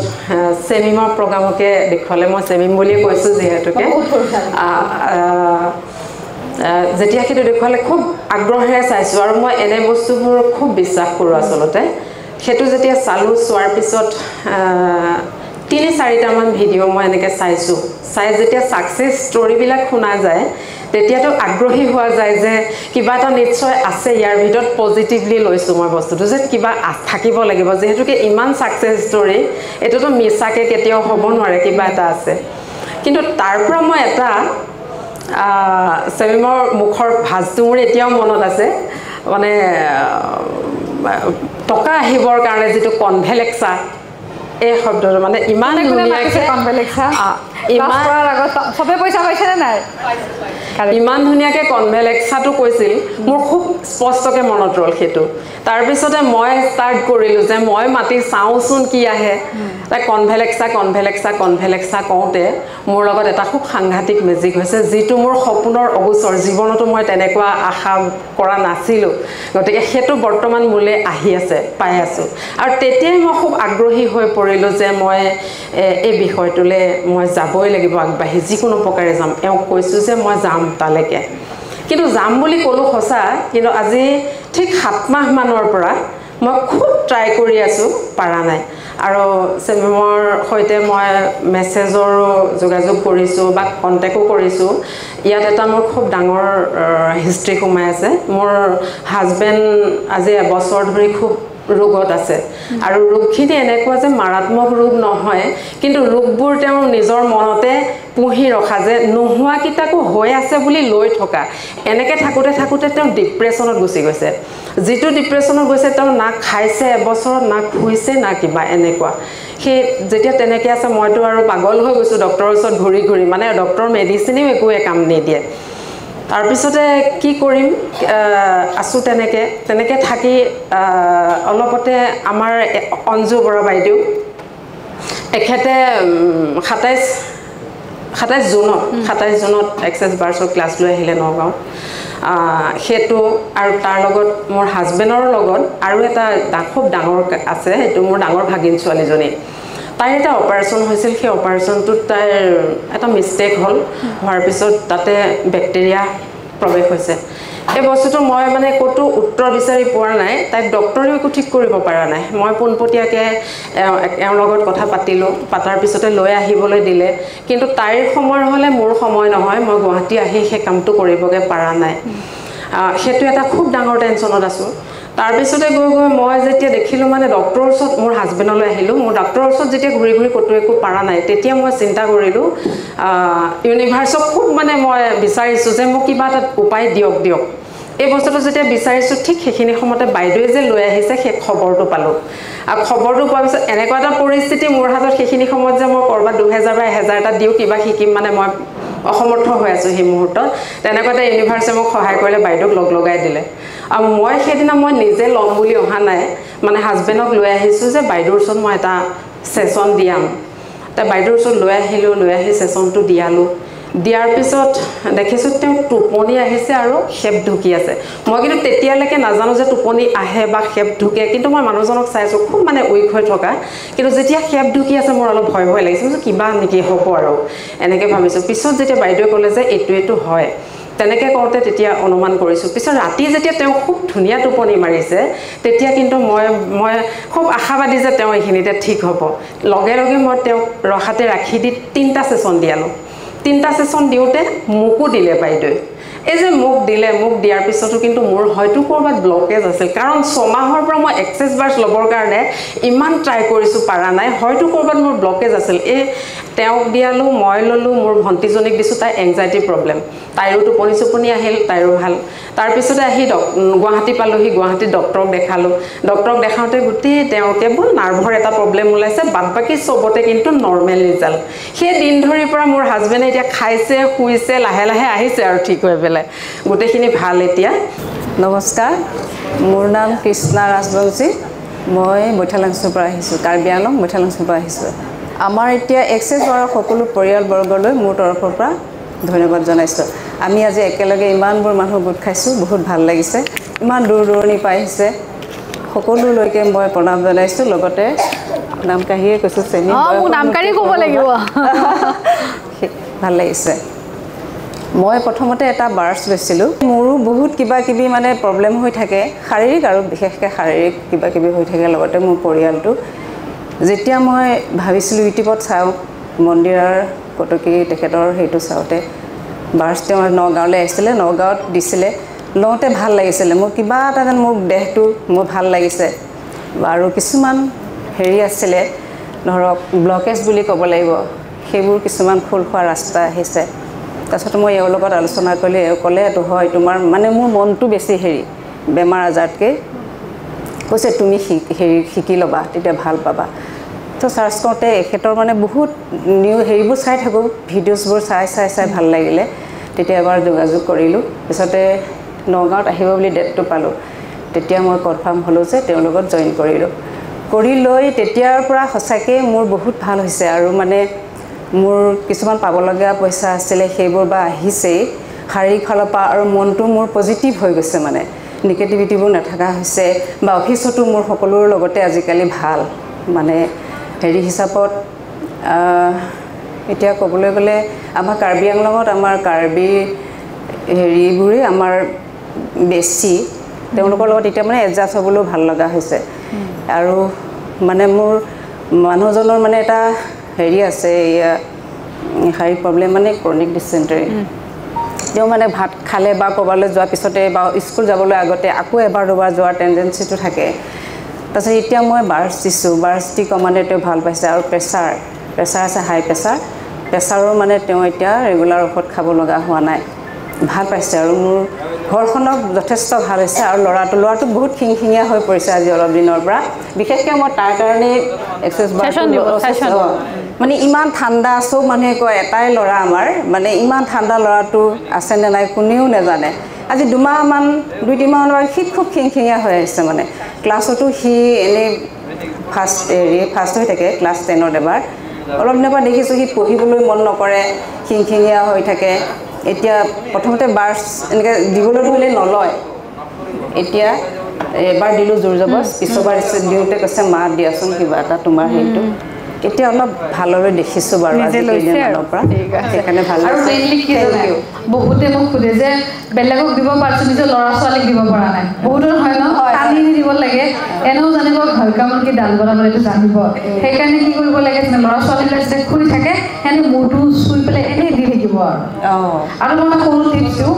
চেমিমৰ প্ৰগ্ৰামকে দেখুৱালে মই চেমিম বুলিয়ে কৈছোঁ যিহেতুকে যেতিয়া সেইটো দেখুৱালে খুব আগ্ৰহেৰে চাইছোঁ আৰু মই এনে বস্তুবোৰ খুব বিশ্বাস কৰোঁ আচলতে সেইটো যেতিয়া চালোঁ চোৱাৰ পিছত 3-4টামান ভিডিঅ' মই এনেকৈ চাইছোঁ চাই যেতিয়া ছাকচেছ ষ্টৰিবিলাক শুনা যায় তেতিয়াতো আগ্ৰহী হোৱা যায় যে কিবা এটা নিশ্চয় আছে ইয়াৰ ভিতৰত পজিটিভলি লৈছোঁ মই বস্তুটো যে কিবা থাকিব লাগিব যিহেতুকে ইমান ছাকচেছ ষ্টৰি এইটোতো মিছাকৈ কেতিয়াও হ'ব নোৱাৰে কিবা এটা আছে কিন্তু তাৰ পৰা মই এটা চেমিমৰ মুখৰ ভাজটো মোৰ এতিয়াও মনত আছে মানে টকা আহিবৰ কাৰণে যিটো কনভেলেক্সা এই শব্দটো মানে ইমান ধুনীয়াকৈ চবে পইচা পাইছেনে নাই ইমান ধুনীয়াকৈ কনভেলেক্সাটো কৈছিল মোৰ খুব স্পষ্টকৈ মনত ৰ'ল সেইটো তাৰপিছতে মই ষ্টাৰ্ট কৰিলোঁ যে মই মাতি চাওঁচোন কি আহে তাই কনভেলেক্সা কওঁতে মোৰ লগত এটা খুব সাংঘাতিক মেজিক হৈছে যিটো মোৰ সপোনৰ অগোচৰ জীৱনতো মই তেনেকুৱা আশা কৰা নাছিলোঁ গতিকে সেইটো বৰ্তমান মোলৈ আহি আছে পাই আছোঁ আৰু তেতিয়াই মই খুব আগ্ৰহী হৈ পৰিলোঁ যে মই এই বিষয়টোলৈ মই যাবই লাগিব আগবাঢ়ি যিকোনো প্ৰকাৰে যাম এওঁক কৈছোঁ যে মই যাম তালৈকে কিন্তু যাম বুলি ক'লোঁ সঁচা কিন্তু আজি ঠিক 7 মাহমানৰ পৰা মই খুব ট্ৰাই কৰি আছোঁ পাৰা নাই আৰু চেমিমৰ সৈতে মই মেছেজৰো যোগাযোগ কৰিছোঁ বা কণ্টেক্টো কৰিছোঁ ইয়াত এটা মোৰ খুব ডাঙৰ হিষ্ট্ৰী সোমাই আছে মোৰ হাজবেণ্ড আজি এবছৰ ধৰি খুব ৰোগত আছে আৰু ৰোগখিনি এনেকুৱা যে মাৰাত্মক ৰোগ নহয় কিন্তু ৰোগবোৰ তেওঁ নিজৰ মনতে পুহি ৰখা যে নোহোৱাকেইটাকো হৈ আছে বুলি লৈ থকা এনেকৈ থাকোঁতে তেওঁ ডিপ্ৰেশ্যনত গুচি গৈছে যিটো ডিপ্ৰেশ্যনত গৈছে তেওঁ না খাইছে এবছৰত না শুইছে না কিবা এনেকুৱা সেই যেতিয়া তেনেকৈ আছে মইতো আৰু পাগল হৈ গৈছোঁ ডক্টৰৰ ওচৰত ঘূৰি মানে ডক্টৰৰ মেডিচিনেও একোৱে কাম নিদিয়ে তাৰপিছতে কি কৰিম আছোঁ তেনেকৈ থাকি অলপতে আমাৰ অঞ্জু বৰা বাইদেউ এখেতে 27 জুনত এক্সেছ বাৰ্ছৰ ক্লাছ লৈ আহিলে নগাঁও সেইটো আৰু তাৰ লগত মোৰ হাজবেণ্ডৰ লগত আৰু এটা খুব ডাঙৰ আছে সেইটো মোৰ ডাঙৰ ভাগিন ছোৱালীজনী তাইৰ এটা অপাৰেশ্যন হৈছিল সেই অপাৰেশ্যনটোত তাইৰ এটা মিষ্টেক হ'ল হোৱাৰ পিছত তাতে বেক্টেৰিয়া প্ৰৱেশ হৈছে এই বস্তুটো মই মানে ক'তো উত্তৰ বিচাৰি পোৱা নাই তাইক ডক্টৰেও একো ঠিক কৰিব পৰা নাই মই পোনপটীয়াকৈ এওঁৰ লগত কথা পাতিলোঁ পাতাৰ পিছতে লৈ আহিবলৈ দিলে কিন্তু তাইৰ সময় হ'লে মোৰ সময় নহয় মই গুৱাহাটী আহি সেই কামটো কৰিবগৈ পৰা নাই সেইটো এটা খুব ডাঙৰ টেনশ্যনত আছোঁ তাৰপিছতে গৈ মই যেতিয়া দেখিলোঁ মানে ডক্টৰৰ ওচৰত মোৰ হাজবেণ্ডলৈ আহিলোঁ মোৰ ডক্টৰৰ ওচৰত যেতিয়া ঘূৰি ক'তো একো পৰা নাই তেতিয়া মই চিন্তা কৰিলোঁ ইউনিভাৰ্ছক খুব মানে মই বিচাৰিছোঁ যে মোক কিবা এটা উপায় দিয়ক এই বস্তুটো যেতিয়া বিচাৰিছোঁ ঠিক সেইখিনি সময়তে বাইদেৱে যে লৈ আহিছে সেই খবৰটো পালোঁ আৰু খবৰটো পোৱাৰ পিছত এনেকুৱা এটা পৰিস্থিতি মোৰ হাতত সেইখিনি সময়ত যে মই ক'ৰবাত 2000 বা 1000 এটা দিওঁ কিবা শিকিম মানে মই অসমৰ্থ হৈ আছোঁ সেই মুহূৰ্তত তেনেকুৱা এটা ইউনিভাৰ্ছে মোক সহায় কৰিলে বাইদেউক লগাই দিলে আৰু মই সেইদিনা মই নিজে ল'ম বুলি অহা নাই মানে হাজবেণ্ডক লৈ আহিছোঁ যে বাইদেউৰ ওচৰত মই এটা ছেশ্যন দিয়াম বাইদেউৰ ওচৰত লৈ আহি ছেশ্যনটো দিয়াৰ পিছত দেখিছোঁ তেওঁ টোপনি আহিছে আৰু খেপ ঢুকি আছে মই কিন্তু তেতিয়ালৈকে নাজানো যে টোপনি আহে বা খেপ ঢুকে কিন্তু মই মানুহজনক চাইছোঁ খুব মানে উইক হৈ থকা কিন্তু যেতিয়া খেপ ঢুকি আছে মোৰ অলপ ভয় লাগিছে যে কিবা নেকি হ'ব আৰু এনেকৈ ভাবিছোঁ পিছত যেতিয়া বাইদেৱে ক'লে যে এইটো হয় তেনেকৈ কওঁতে তেতিয়া অনুমান কৰিছোঁ পিছত ৰাতি যেতিয়া তেওঁ খুব ধুনীয়া টোপনি মাৰিছে তেতিয়া কিন্তু মই খুব আশাবাদী যে তেওঁ এইখিনিতে ঠিক হ'ব লগে মই তেওঁক ৰখাতে ৰাখি দি 3টা ছেশ্যন দিয়ালোঁ 3টা ছেশ্যন দিওঁতে মোকো দিলে বাইদেৱে এই যে মোক দিয়াৰ পিছতো কিন্তু মোৰ হয়তো ক'ৰবাত ব্লকেজ আছিল কাৰণ 6 মাহৰ পৰা মই এক্সেছ বাৰ্ছ ল'বৰ কাৰণে ইমান ট্ৰাই কৰিছোঁ পাৰা নাই হয়তো ক'ৰবাত মোৰ ব্লকেজ আছিল এই তেওঁক দিয়ালোঁ মই ল'লোঁ মোৰ ভণ্টিজনীক দিছোঁ তাই এংজাইটি প্ৰব্লেম তাইৰো টোপনি আহিল তাইৰো ভাল তাৰপিছতে আহি গুৱাহাটী পালোঁহি গুৱাহাটীত ডক্টৰক দেখাওঁতে গোটেই তেওঁ কেৱল নাৰ্ভৰ এটা প্ৰব্লেম ওলাইছে বাদ বাকী চবতে কিন্তু নৰ্মেল ৰিজাল্ট সেই দিন ধৰিৰ পৰা মোৰ হাজবেণ্ডে এতিয়া খাইছে শুইছে লাহে আহিছে আৰু ঠিক হৈ পেলাই গোটেইখিনি ভাল এতিয়া নমস্কাৰ মোৰ নাম কৃষ্ণা ৰাজবংশী মই মৈঠালাংছৰ পৰা আহিছোঁ কাৰ্বি আংলং মৈঠালাংছৰ পৰা আহিছোঁ আমাৰ এতিয়া এক্সেছ বাৰৰ সকলো পৰিয়ালবৰ্গলৈ মোৰ তৰফৰ পৰা ধন্যবাদ জনাইছোঁ আমি আজি একেলগে ইমানবোৰ মানুহ গোট খাইছোঁ বহুত ভাল লাগিছে ইমান দূৰণি পৰা আহিছে সকলোলৈকে মই প্ৰণাম জনাইছোঁ লগতে নাম কাঢ়িয়ে কৈছোঁ চেনি নাম কাঢ়ি ক'ব লাগিব ভাল লাগিছে মই প্ৰথমতে এটা বাৰ্ছ লৈছিলোঁ মোৰো বহুত কিবাকিবি মানে প্ৰব্লেম হৈ থাকে শাৰীৰিক আৰু বিশেষকৈ শাৰীৰিক কিবাকিবি হৈ থাকে লগতে মোৰ পৰিয়ালটো যেতিয়া মই ভাবিছিলোঁ ইউটিউবত চাওঁ মন্দিৰৰ কটকী তেখেতৰ সেইটো চাওঁতে বাৰ্ছ তেওঁ নগাঁৱলৈ আহিছিলে নগাঁৱত দিছিলে লওঁতে ভাল লাগিছিলে মোৰ কিবা এটা যেন মোৰ দেহটো মোৰ ভাল লাগিছে আৰু কিছুমান হেৰি আছিলে ধৰক ব্লকেজ বুলি ক'ব লাগিব সেইবোৰ কিছুমান খোল খোৱা ৰাস্তা আহিছে তাৰপিছত মই এওঁৰ লগত আলোচনা কৰিলোঁ এওঁ ক'লে এইটো হয় তোমাৰ মানে মোৰ মনটো বেছি বেমাৰ আজাৰতকৈ কৈছে তুমি শিকি ল'বা তেতিয়া ভাল পাবা তো চাৰ্চ কৰোঁতে এখেতৰ মানে বহুত নিউ হেৰিবোৰ চাই থাকোঁ ভিডিঅ'ছবোৰ চাই ভাল লাগিলে তেতিয়া এবাৰ যোগাযোগ কৰিলোঁ পিছতে নগাঁৱত আহিব বুলি ডেটটো পালোঁ তেতিয়া মই কনফাৰ্ম হ'লোঁ যে তেওঁৰ লগত জইন কৰিলোঁ কৰি লৈ তেতিয়াৰ পৰা সঁচাকৈ মোৰ বহুত ভাল হৈছে আৰু মানে মোৰ কিছুমান পাবলগীয়া পইচা আছিলে সেইবোৰ বা আহিছেই শাৰীৰিক ফালৰ পৰা আৰু মনটো মোৰ পজিটিভ হৈ গৈছে মানে নিগেটিভিটিবোৰ নাথাকা হৈছে বা অফিচতো মোৰ সকলোৰে লগতে আজিকালি ভাল মানে হেৰি হিচাপত এতিয়া ক'বলৈ গ'লে আমাৰ কাৰ্বি আংলঙত আমাৰ কাৰ্বি হেৰিবোৰে আমাৰ বেছি তেওঁলোকৰ লগত এতিয়া মানে এডজাষ্ট হ'বলৈও ভাল লগা হৈছে আৰু মানে মোৰ মানুহজনৰ মানে এটা হেৰি আছে এয়া শাৰীৰিক প্ৰব্লেম মানে ক্ৰনিক ডিচেণ্টাৰী তেওঁ মানে ভাত খালে বা ক'ৰবালৈ যোৱাৰ পিছতে বা স্কুল যাবলৈ আগতে আকৌ এবাৰ দুবাৰ যোৱাৰ টেণ্ডেঞ্চিটো থাকে তাৰপিছত এতিয়া মই বাৰ্ছ দিছোঁ বাৰ্ছ দি কমানে তেওঁ ভাল পাইছে আৰু প্ৰেছাৰ আছে হাই প্ৰেছাৰৰ মানে তেওঁ এতিয়া ৰেগুলাৰ ঔষধ খাব লগা হোৱা নাই ভাল পাইছে আৰু মোৰ ঘৰখনক যথেষ্ট ভাল হৈছে আৰু ল'ৰাটো বহুত খিংখিঙীয়া হৈ পৰিছে আজি অলপ দিনৰ পৰা বিশেষকৈ মই তাৰ কাৰণে এক্সাৰচাইজ মানে ইমান ঠাণ্ডা চব মানুহে কয় এটাই ল'ৰা আমাৰ মানে ইমান ঠাণ্ডা ল'ৰাটো আছেনে নাই কোনেও নাজানে আজি 2 মাহমান 2-3 মাহৰ সি খুব খিংখিঙীয়া হৈ আহিছে মানে ক্লাছতো সি এনেই ফাৰ্ষ্ট হৈ থাকে ক্লাছ 10ত এবাৰ অলপ দিনৰ পৰা দেখিছোঁ সি পঢ়িবলৈ মন নকৰে খিংখিঙীয়া হৈ থাকে এতিয়া প্ৰথমতে বাৰ্ছ এনেকৈ দিবলৈ ধৰিলে নলয় এতিয়া এবাৰ দিলোঁ জোৰ জবজ পিছৰবাৰ দিওঁতে কৈছে মা দিয়াচোন কিবা এটা তোমাৰ হেৰিটো এতিয়া অলপ ভাললৈ দেখিছোঁ বাৰু আজি কেইদিনমানৰ পৰা সেইকাৰণে ভাল আৰু মেইনলি কি জানে বহুতে মোক সোধে যে বেলেগক দিব পাৰিছোঁ নিজৰ ল'ৰা ছোৱালীক দিব পৰা নাই বহুতৰ হয় ন টানি দিব লাগে এনেও জানিব ঘৰ কামৰ কি ডাল বনাব এইটো জানিব সেইকাৰণে কি কৰিব লাগে ল'ৰা ছোৱালীবিলাক যে খুলি থাকে সেনে মূৰটো চুই পেলাই এনেই দি থাকিব আৰু মই সৰু টিপছ দিওঁ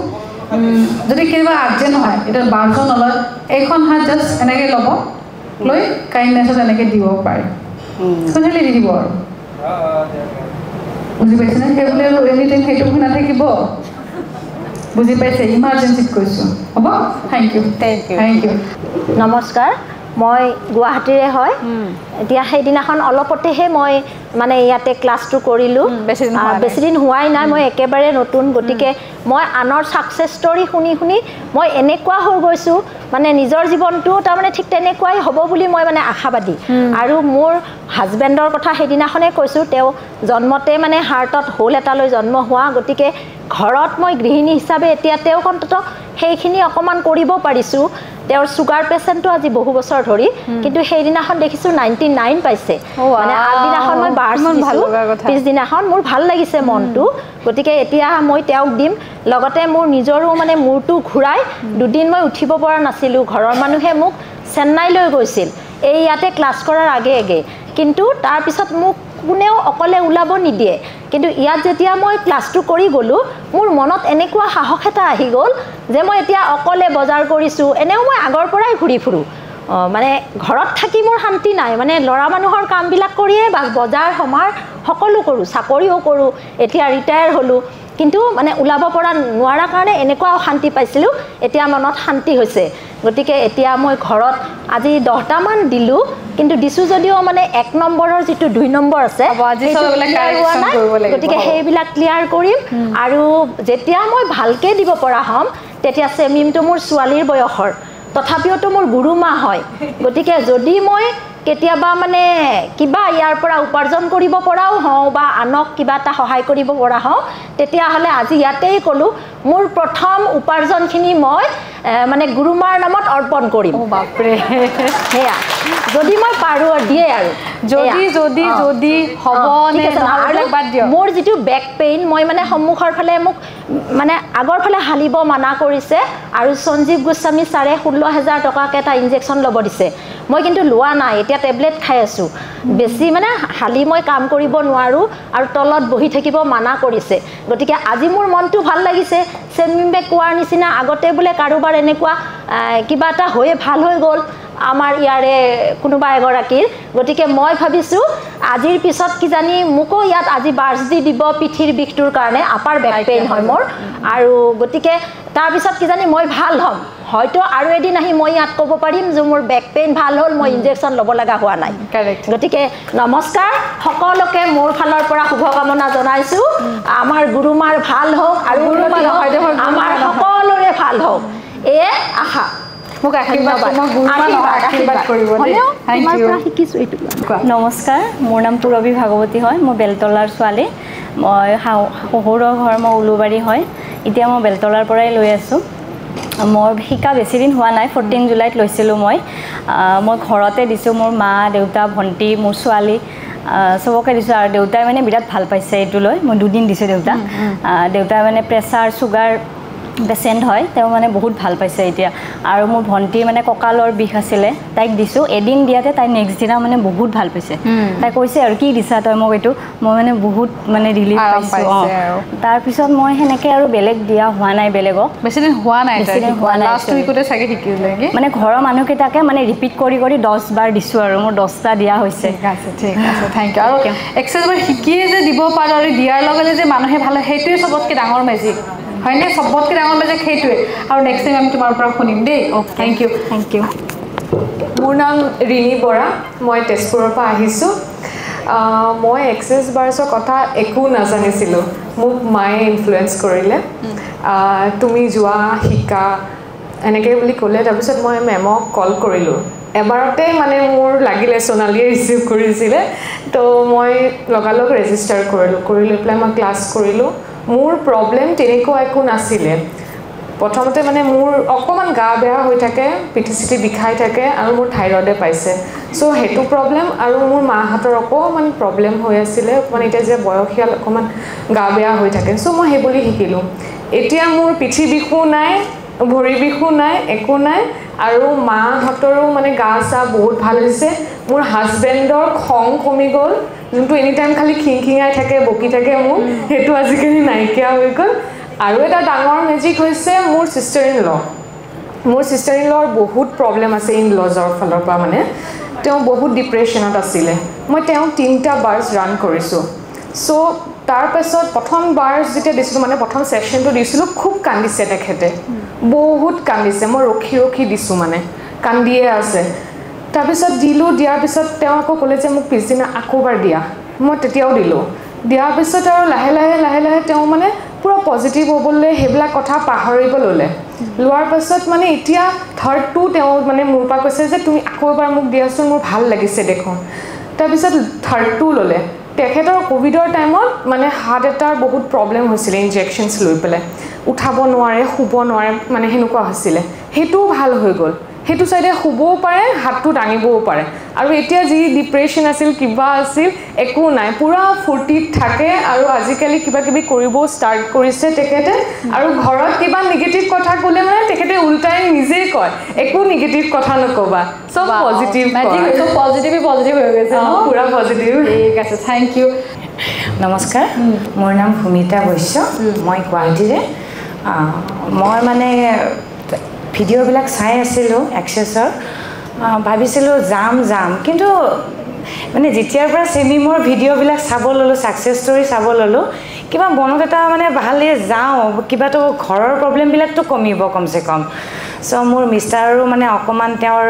যদি কেতিয়াবা আৰ্জেণ্ট হয় এতিয়া বাৰ্ছৰ নলয় এইখন হাত জাষ্ট এনেকৈ ল'ব লৈ কাইণ্ডনেছত এনেকৈ দিব পাৰে সোনকালে দি দিব আৰু বুজি পাইছেনে সেইবুলি আৰু এনিটাইম সেইটো নাথাকিব বুজি পাইছে ইমাৰ্জেঞ্চিত কৈছোঁ হ'ব থেংক ইউ নমস্কাৰ মই গুৱাহাটীৰে হয় এতিয়া সেইদিনাখন অলপতেহে মই মানে ইয়াতে ক্লাছটো কৰিলোঁ বেছি দিন হোৱাই নাই মই একেবাৰে নতুন গতিকে মই আনৰ ছাকচেছ ষ্টৰী শুনি মই এনেকুৱা হৈ গৈছোঁ মানে নিজৰ জীৱনটো তাৰমানে ঠিক তেনেকুৱাই হ'ব বুলি মই মানে আশাবাদী আৰু মোৰ হাজবেণ্ডৰ কথা সেইদিনাখনেই কৈছোঁ তেওঁ জন্মতে মানে হাৰ্টত হোল এটা লৈ জন্ম হোৱা গতিকে ঘৰত মই গৃহিণী হিচাপে এতিয়া তেওঁক অন্ততঃ সেইখিনি অকণমান কৰিব পাৰিছোঁ তেওঁৰ চুগাৰ পেচেণ্টটো আজি বহু বছৰ ধৰি কিন্তু সেইদিনাখন দেখিছোঁ 99 পাইছে মানে আগদিনাখন মই বাৰ্ছ দিছোঁ পিছদিনাখন মোৰ ভাল লাগিছে মনটো গতিকে এতিয়া মই তেওঁক দিম লগতে মোৰ নিজৰো মানে মূৰটো ঘূৰাই 2 দিন মই উঠিব পৰা নাছিলোঁ ঘৰৰ মানুহে মোক চেন্নাইলৈ গৈছিল এই ইয়াতে ক্লাছ কৰাৰ আগে কিন্তু তাৰপিছত মোক কোনেও অকলে ওলাব নিদিয়ে কিন্তু ইয়াত যেতিয়া মই ক্লাছটো কৰি গ'লোঁ মোৰ মনত এনেকুৱা সাহস এটা আহি গ'ল যে মই এতিয়া অকলে বজাৰ কৰিছোঁ এনেও মই আগৰ পৰাই ঘূৰি ফুৰোঁ মানে ঘৰত থাকি মোৰ শান্তি নাই মানে ল'ৰা মানুহৰ কামবিলাক কৰিয়ে বজাৰ সমাৰ সকলো কৰোঁ চাকৰিও কৰোঁ এতিয়া ৰিটায়াৰ হ'লোঁ কিন্তু মানে ওলাব পৰা নোৱাৰাৰ কাৰণে এনেকুৱা অশান্তি পাইছিলোঁ এতিয়া মনত শান্তি হৈছে গতিকে এতিয়া মই ঘৰত আজি 10টামান দিলোঁ কিন্তু দিছোঁ যদিও মানে 1 নম্বৰৰ যিটো 2 নম্বৰ আছে গতিকে সেইবিলাক ক্লিয়াৰ কৰিম আৰু যেতিয়া মই ভালকৈ দিব পৰা হ'ম তেতিয়া চেমিমটো মোৰ ছোৱালীৰ বয়সৰ তথাপিওতো মোৰ গুৰুমা হয় গতিকে যদি মই কেতিয়াবা মানে কিবা ইয়াৰ পৰা উপাৰ্জন কৰিব পৰাও হওঁ বা আনক কিবা এটা সহায় কৰিব পৰা হওঁ তেতিয়াহ'লে আজি ইয়াতেই ক'লোঁ মোৰ প্ৰথম উপাৰ্জনখিনি মই মানে গুৰুমাৰ নামত অৰ্পণ কৰিম বাপৰে সেয়া যদি মই পাৰোঁ দিয়ে আৰু যদি হ'ব মোৰ যিটো বেক পেইন মই মানে সন্মুখৰ ফালে মোক মানে আগৰ ফালে হালিব মানা কৰিছে আৰু সঞ্জীৱ গোস্বামী ছাৰে 16,000 টকাকৈ এটা ইনজেকশ্যন ল'ব দিছে মই কিন্তু লোৱা নাই এতিয়া টেবলেট খাই আছোঁ বেছি মানে হালি মই কাম কৰিব নোৱাৰোঁ আৰু তলত বহি থাকিব মানা কৰিছে গতিকে আজি মোৰ মনটো ভাল লাগিছে চেমিমে কোৱাৰ নিচিনা আগতে বোলে কাৰোবাৰ এনেকুৱা কিবা এটা হৈয়ে ভাল হৈ গ'ল আমাৰ ইয়াৰে কোনোবা এগৰাকীৰ গতিকে মই ভাবিছোঁ আজিৰ পিছত কিজানি মোকো ইয়াত আজি বাৰ্ছ দি দিব পিঠিৰ বিষটোৰ কাৰণে আপাৰ বেক পেইন হয় মোৰ আৰু গতিকে তাৰপিছত কিজানি মই ভাল হ'ম হয়তো আৰু এদিন আহি মই ইয়াত ক'ব পাৰিম যে মোৰ বেক পেইন ভাল হ'ল মই ইনজেকশ্যন ল'ব লগা হোৱা নাই গতিকে নমস্কাৰ সকলোকে মোৰ ফালৰ পৰা শুভকামনা জনাইছোঁ আমাৰ গুৰুমাৰ ভাল হওক আৰু আমাৰ সকলোৰে ভাল হওক এয়ে আশা মোক আশীৰ্বাদ কৰিব নমস্কাৰ মোৰ নাম পুৰবী ভাগৱতী হয় মই বেলতলাৰ ছোৱালী মই শহুৰৰ ঘৰ মই উলুবাৰী হয় এতিয়া মই বেলতলাৰ পৰাই লৈ আছোঁ মোৰ শিকা বেছি দিন হোৱা নাই 14 জুলাইত লৈছিলোঁ মই ঘৰতে দিছোঁ মোৰ মা দেউতা ভণ্টি মোৰ ছোৱালী চবকে দিছোঁ আৰু দেউতাই মানে বিৰাট ভাল পাইছে এইটো লৈ মই 2 দিন দিছোঁ দেউতাই মানে প্ৰেছাৰ চুগাৰ পেচেণ্ট হয় তেওঁ মানে বহুত ভাল পাইছে এতিয়া আৰু মোৰ ভণ্টি মানে কঁকালৰ বিষ আছিলে তাইক দিছোঁ এদিন দিয়াতে তাই নেক্সট দিনা মানে বহুত ভাল পাইছে তাই কৈছে আৰু কি দিছা তই মোক এইটো মই মানে বহুত মানে ৰিলিফ পাইছোঁ তাৰপিছত মই সেনেকৈ আৰু বেলেগ দিয়া হোৱা নাই বেলেগক বেছি দিন হোৱা নাই লাষ্ট উইকতে চাগে শিকিলে মানে ঘৰৰ মানুহকেইটাকে মানে ৰিপিট কৰি 10 বাৰ দিছোঁ আৰু মোৰ 10টা দিয়া হৈছে ঠিক আছে থেংক ইউ আৰু এক্সাৰচাইজ শিকিয়ে যে দিব পাৰোঁ আৰু দিয়াৰ লগে যে মানুহে ভাল সেইটোৱে চবতকৈ ডাঙৰ মেজিক হয়নে চবতকৈ ডাঙৰ মেজিক সেইটোৱে আৰু নেক্সট টাইম আমি তোমাৰ পৰা শুনিম দেই থেংক ইউ মোৰ নাম ৰিণী বৰা মই তেজপুৰৰ পৰা আহিছোঁ মই এক্সেছ বাৰ্ছৰ কথা একো নাজানিছিলোঁ মোক মায়ে ইনফ্লুৱেঞ্চ কৰিলে তুমি যোৱা শিকা এনেকৈ বুলি ক'লে তাৰপিছত মই মেমক কল কৰিলোঁ এবাৰতে মানে মোৰ লাগিলে সোণালীয়ে ৰিচিভ কৰিছিলে তো মই লগালগ ৰেজিষ্টাৰ কৰি লৈ পেলাই মই ক্লাছ কৰিলোঁ মোৰ প্ৰব্লেম তেনেকুৱা একো নাছিলে প্ৰথমতে মানে মোৰ অকণমান গা বেয়া হৈ থাকে পিঠি চিঠি বিষাই থাকে আৰু মোৰ থাইৰয়ডে পাইছে চ' সেইটো প্ৰব্লেম আৰু মোৰ মাহঁতৰ অকণমান প্ৰব্লেম হৈ আছিলে অকণমান এতিয়া যে বয়সীয়াল অকণমান গা বেয়া হৈ থাকে চ' মই সেই বুলি শিকিলোঁ এতিয়া মোৰ পিঠি বিষো নাই ভৰি বিষো নাই একো নাই আৰু মাহঁতৰো মানে গা চা বহুত ভাল হৈছে মোৰ হাজবেণ্ডৰ খং কমি গ'ল যোনটো এনি টাইম খালি খিংখিঙাই থাকে বকি থাকে মোৰ সেইটো আজিকালি নাইকিয়া হৈ গ'ল আৰু এটা ডাঙৰ মেজিক হৈছে মোৰ ছিষ্টাৰ ইন লৰ বহুত প্ৰব্লেম আছে ইন লজৰ ফালৰ পৰা মানে তেওঁ বহুত ডিপ্ৰেশ্যনত আছিলে মই তেওঁক 3টা বাৰ্ছ ৰান কৰিছোঁ চ' তাৰপাছত প্ৰথম বাৰ্ছ যেতিয়া দিছিলোঁ মানে প্ৰথম ছেশ্যনটো দিছিলোঁ খুব কান্দিছে তেখেতে বহুত কান্দিছে মই ৰখি দিছোঁ মানে কান্দিয়ে আছে তাৰপিছত দিয়াৰ পিছত তেওঁ আকৌ ক'লে যে মোক পিছদিনা আকৌ এবাৰ দিয়া মই তেতিয়াও দিলোঁ দিয়াৰ পিছত আৰু লাহে লাহে তেওঁ মানে পুৰা পজিটিভ হ'বলৈ সেইবিলাক কথা পাহৰিব লোৱাৰ পাছত মানে এতিয়া থাৰ্ডটো তেওঁ মানে মোৰ পৰা কৈছে যে তুমি আকৌ এবাৰ মোক দিয়াচোন মোৰ ভাল লাগিছে দেখোন তাৰপিছত থাৰ্ডটো ল'লে তেখেতৰ কোভিডৰ টাইমত মানে হাৰ্ট এটাৰ বহুত প্ৰব্লেম হৈছিলে ইনজেকশ্যনছ লৈ পেলাই উঠাব নোৱাৰে শুব নোৱাৰে মানে সেনেকুৱা হৈছিলে সেইটোও ভাল হৈ গ'ল সেইটো চাইডে শুবও পাৰে হাতটো দাঙিবও পাৰে আৰু এতিয়া যি ডিপ্ৰেশ্যন আছিল কিবা আছিল একো নাই পুৰা ফূৰ্তিত থাকে আৰু আজিকালি কিবা কিবি কৰিবও ষ্টাৰ্ট কৰিছে তেখেতে আৰু ঘৰত কিবা নিগেটিভ কথা ক'লে মানে তেখেতে উল্টাই নিজেই কয় একো নিগেটিভ কথা নক'বা চব পজিটিভ পজিটিভ হৈ গৈছে পুৰা পজিটিভ ঠিক আছে থেংক ইউ নমস্কাৰ মোৰ নাম ভূমিতা বৈশ্য মই গুৱাহাটীৰে মই মানে ভিডিঅ'বিলাক চাই আছিলোঁ এক্সেছৰ ভাবিছিলোঁ যাম কিন্তু মানে যেতিয়াৰ পৰা চেমিমৰ ভিডিঅ'বিলাক চাব ল'লোঁ ছাকচেছ ষ্টৰি চাব ল'লোঁ কিবা মনত এটা মানে ভালেই যাওঁ কিবাটো ঘৰৰ প্ৰব্লেমবিলাকতো কমিব কমচে কম চ' মোৰ মিষ্টাৰো মানে অকণমান তেওঁৰ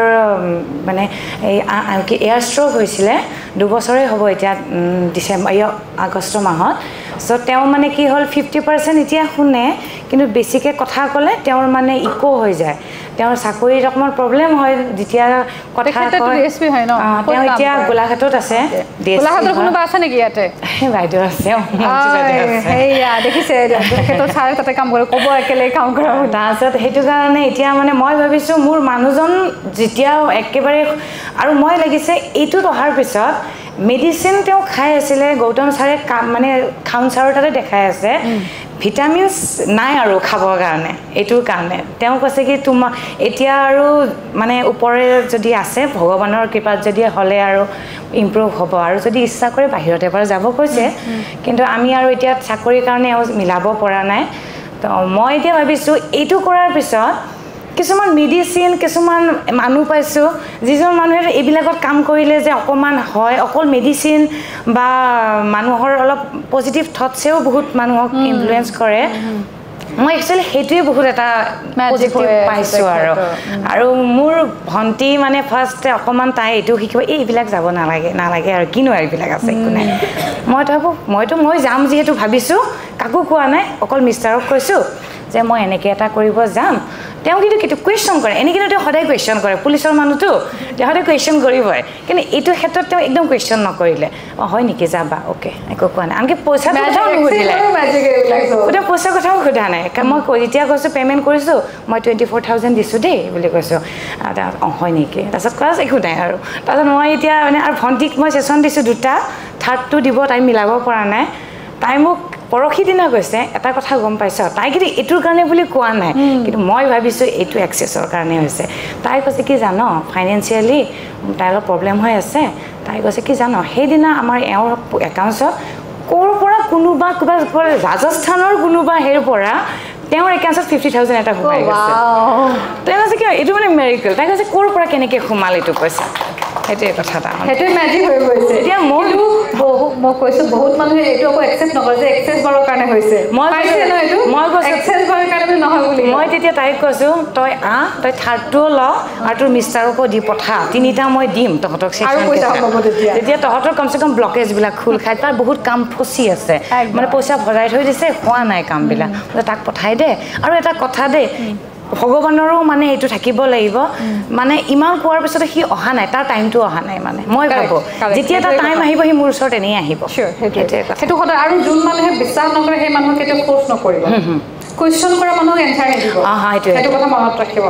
মানে এই এয়াৰ ষ্ট্ৰ'ক হৈছিলে 2 বছৰেই হ'ব এতিয়া আগষ্ট মাহত চ' তেওঁ মানে কি হ'ল 50% এতিয়া শুনে কিন্তু বেছিকৈ কথা ক'লে তেওঁৰ মানে ইকো হৈ যায় তেওঁৰ চাকৰিত অকণমান প্ৰব্লেম হয় যেতিয়া কথা তেওঁ এতিয়া গোলাঘাটত আছে গোলাঘাটৰ কোনোবা আছে নেকি ইয়াতে বাইদেউ আছে সেয়া দেখিছে তেখেতৰ ছাৰে তাতে কাম কৰে ক'ব একেলগে কাম কৰা তাৰপিছত সেইটো কাৰণে এতিয়া মানে মই ভাবিছোঁ মোৰ মানুহজন যেতিয়া একেবাৰে আৰু মই লাগিছে এইটোত অহাৰ পিছত মেডিচিন তেওঁ খাই আছিলে গৌতম ছাৰে মানে খাউন ছাৰৰ তাতে দেখাই আছে ভিটামিনছ নাই আৰু খাবৰ কাৰণে এইটোৰ কাৰণে তেওঁ কৈছে কি তোমাৰ এতিয়া আৰু মানে ওপৰে যদি আছে ভগৱানৰ কৃপাত যদি হ'লে আৰু ইম্প্ৰুভ হ'ব আৰু যদি ইচ্ছা কৰে বাহিৰত এবাৰ যাব কৈছে কিন্তু আমি আৰু এতিয়া চাকৰিৰ কাৰণে মিলাব পৰা নাই তো মই এতিয়া ভাবিছোঁ এইটো কৰাৰ পিছত কিছুমান মেডিচিন কিছুমান মানুহ পাইছোঁ যিজন মানুহে এইবিলাকত কাম কৰিলে যে অকণমান হয় অকল মেডিচিন বা মানুহৰ অলপ পজিটিভ থটছেও বহুত মানুহক ইনফ্লুৱেঞ্চ কৰে মই একচুৱেলি সেইটোৱে বহুত এটা পজিটিভ পাইছোঁ আৰু মোৰ ভণ্টি মানে ফাৰ্ষ্ট অকণমান তাই এইটো শিকিব এইবিলাক যাব নালাগে আৰু কিনো এইবিলাক আছে একো নাই মই যাম যিহেতু ভাবিছোঁ কাকো কোৱা নাই অকল মিষ্টাৰক কৈছোঁ যে মই এনেকৈ এটা কৰিব যাম তেওঁ কিন্তু কুৱেশ্যন কৰে এনেকৈ তেওঁ সদায় কুৱেশ্যন কৰে পুলিচৰ মানুহটো তেওঁ সদায় কুৱেশ্যন কৰিবই কিন্তু এইটো ক্ষেত্ৰত তেওঁ একদম কুৱেশ্যন নকৰিলে হয় নেকি যাবা অ'কে একো কোৱা নাই আনকি পইচাৰ কথাও নুসুধিলে গোটেই পইচাৰ কথাও সোধা নাই মই যেতিয়া কৈছোঁ পে'মেণ্ট কৰিছোঁ মই 24,000 দিছোঁ দেই বুলি কৈছোঁ হয় নেকি তাৰপিছত ক্লাছ একো নাই আৰু তাৰপিছত মই এতিয়া মানে আৰু ভণ্টিক মই ছেশ্যন দিছোঁ 2টা থাৰ্ডটো দিব তাই মিলাব পৰা নাই তাই মোক পৰহি দিনা কৈছে এটা কথা গম পাইছ তাই কিন্তু এইটোৰ কাৰণে বুলি কোৱা নাই কিন্তু মই ভাবিছোঁ এইটো এক্সেছৰ কাৰণে হৈছে তাই কৈছে কি জানো ফাইনেন্সিয়েলি তাইৰ অলপ প্ৰব্লেম হৈ আছে তাই কৈছে কি জানো সেইদিনা আমাৰ এওঁৰ একাউণ্টছত ক'ৰ পৰা কোনোবা কিবা ৰাজস্থানৰ কোনোবা হেৰিৰ পৰা তেওঁৰ একাউণ্টছত 50,000 এটা সোমাই গৈছে তাই কৈছে কি এইটো মানে মেৰিকেল তাই কৈছে ক'ৰ পৰা কেনেকৈ সোমাল এইটো পইচা সেইটোৱে কথা এটা সেইটোৱে মেজিক হৈ গৈছে এতিয়া মই কৈছোঁ বহুত মানুহে এইটো আকৌ একচেপ্ট নকৰে যে এক্সেছ বাৰৰ কাৰণে হৈছে মই কৈছোঁ এক্সেছ বাৰৰ কাৰণে নহয় বুলি মই তেতিয়া তাইক কৈছোঁ তই তই থাৰ্ডটোও ল আৰু তোৰ মিষ্টাৰকো দি পঠা 3টা মই দিম তহঁতক তেতিয়া তহঁতৰ কমচে কম ব্লকেজবিলাক খোল খাই তাৰ বহুত কাম ফচি আছে মানে পইচা ভৰাই থৈ দিছে হোৱা নাই কামবিলাক তাক পঠাই দে আৰু এটা কথা দেই ভগৱানৰো মানে এইটো থাকিব লাগিব মানে ইমান কোৱাৰ পিছতে সি অহা নাই তাৰ টাইমটো অহা নাই মানে মই ভাবোঁ যেতিয়া এটা টাইম আহিব সি মোৰ ওচৰত এনেই আহিব সেইটো কথা আৰু যোন মানুহে বিশ্বাস নকৰে সেই মানুহক কেতিয়াও ফ'ৰ্চ নকৰিব কুৱেশ্যন কৰা মানুহক এনচাৰ নিদিব সেইটো কথা মনত ৰাখিব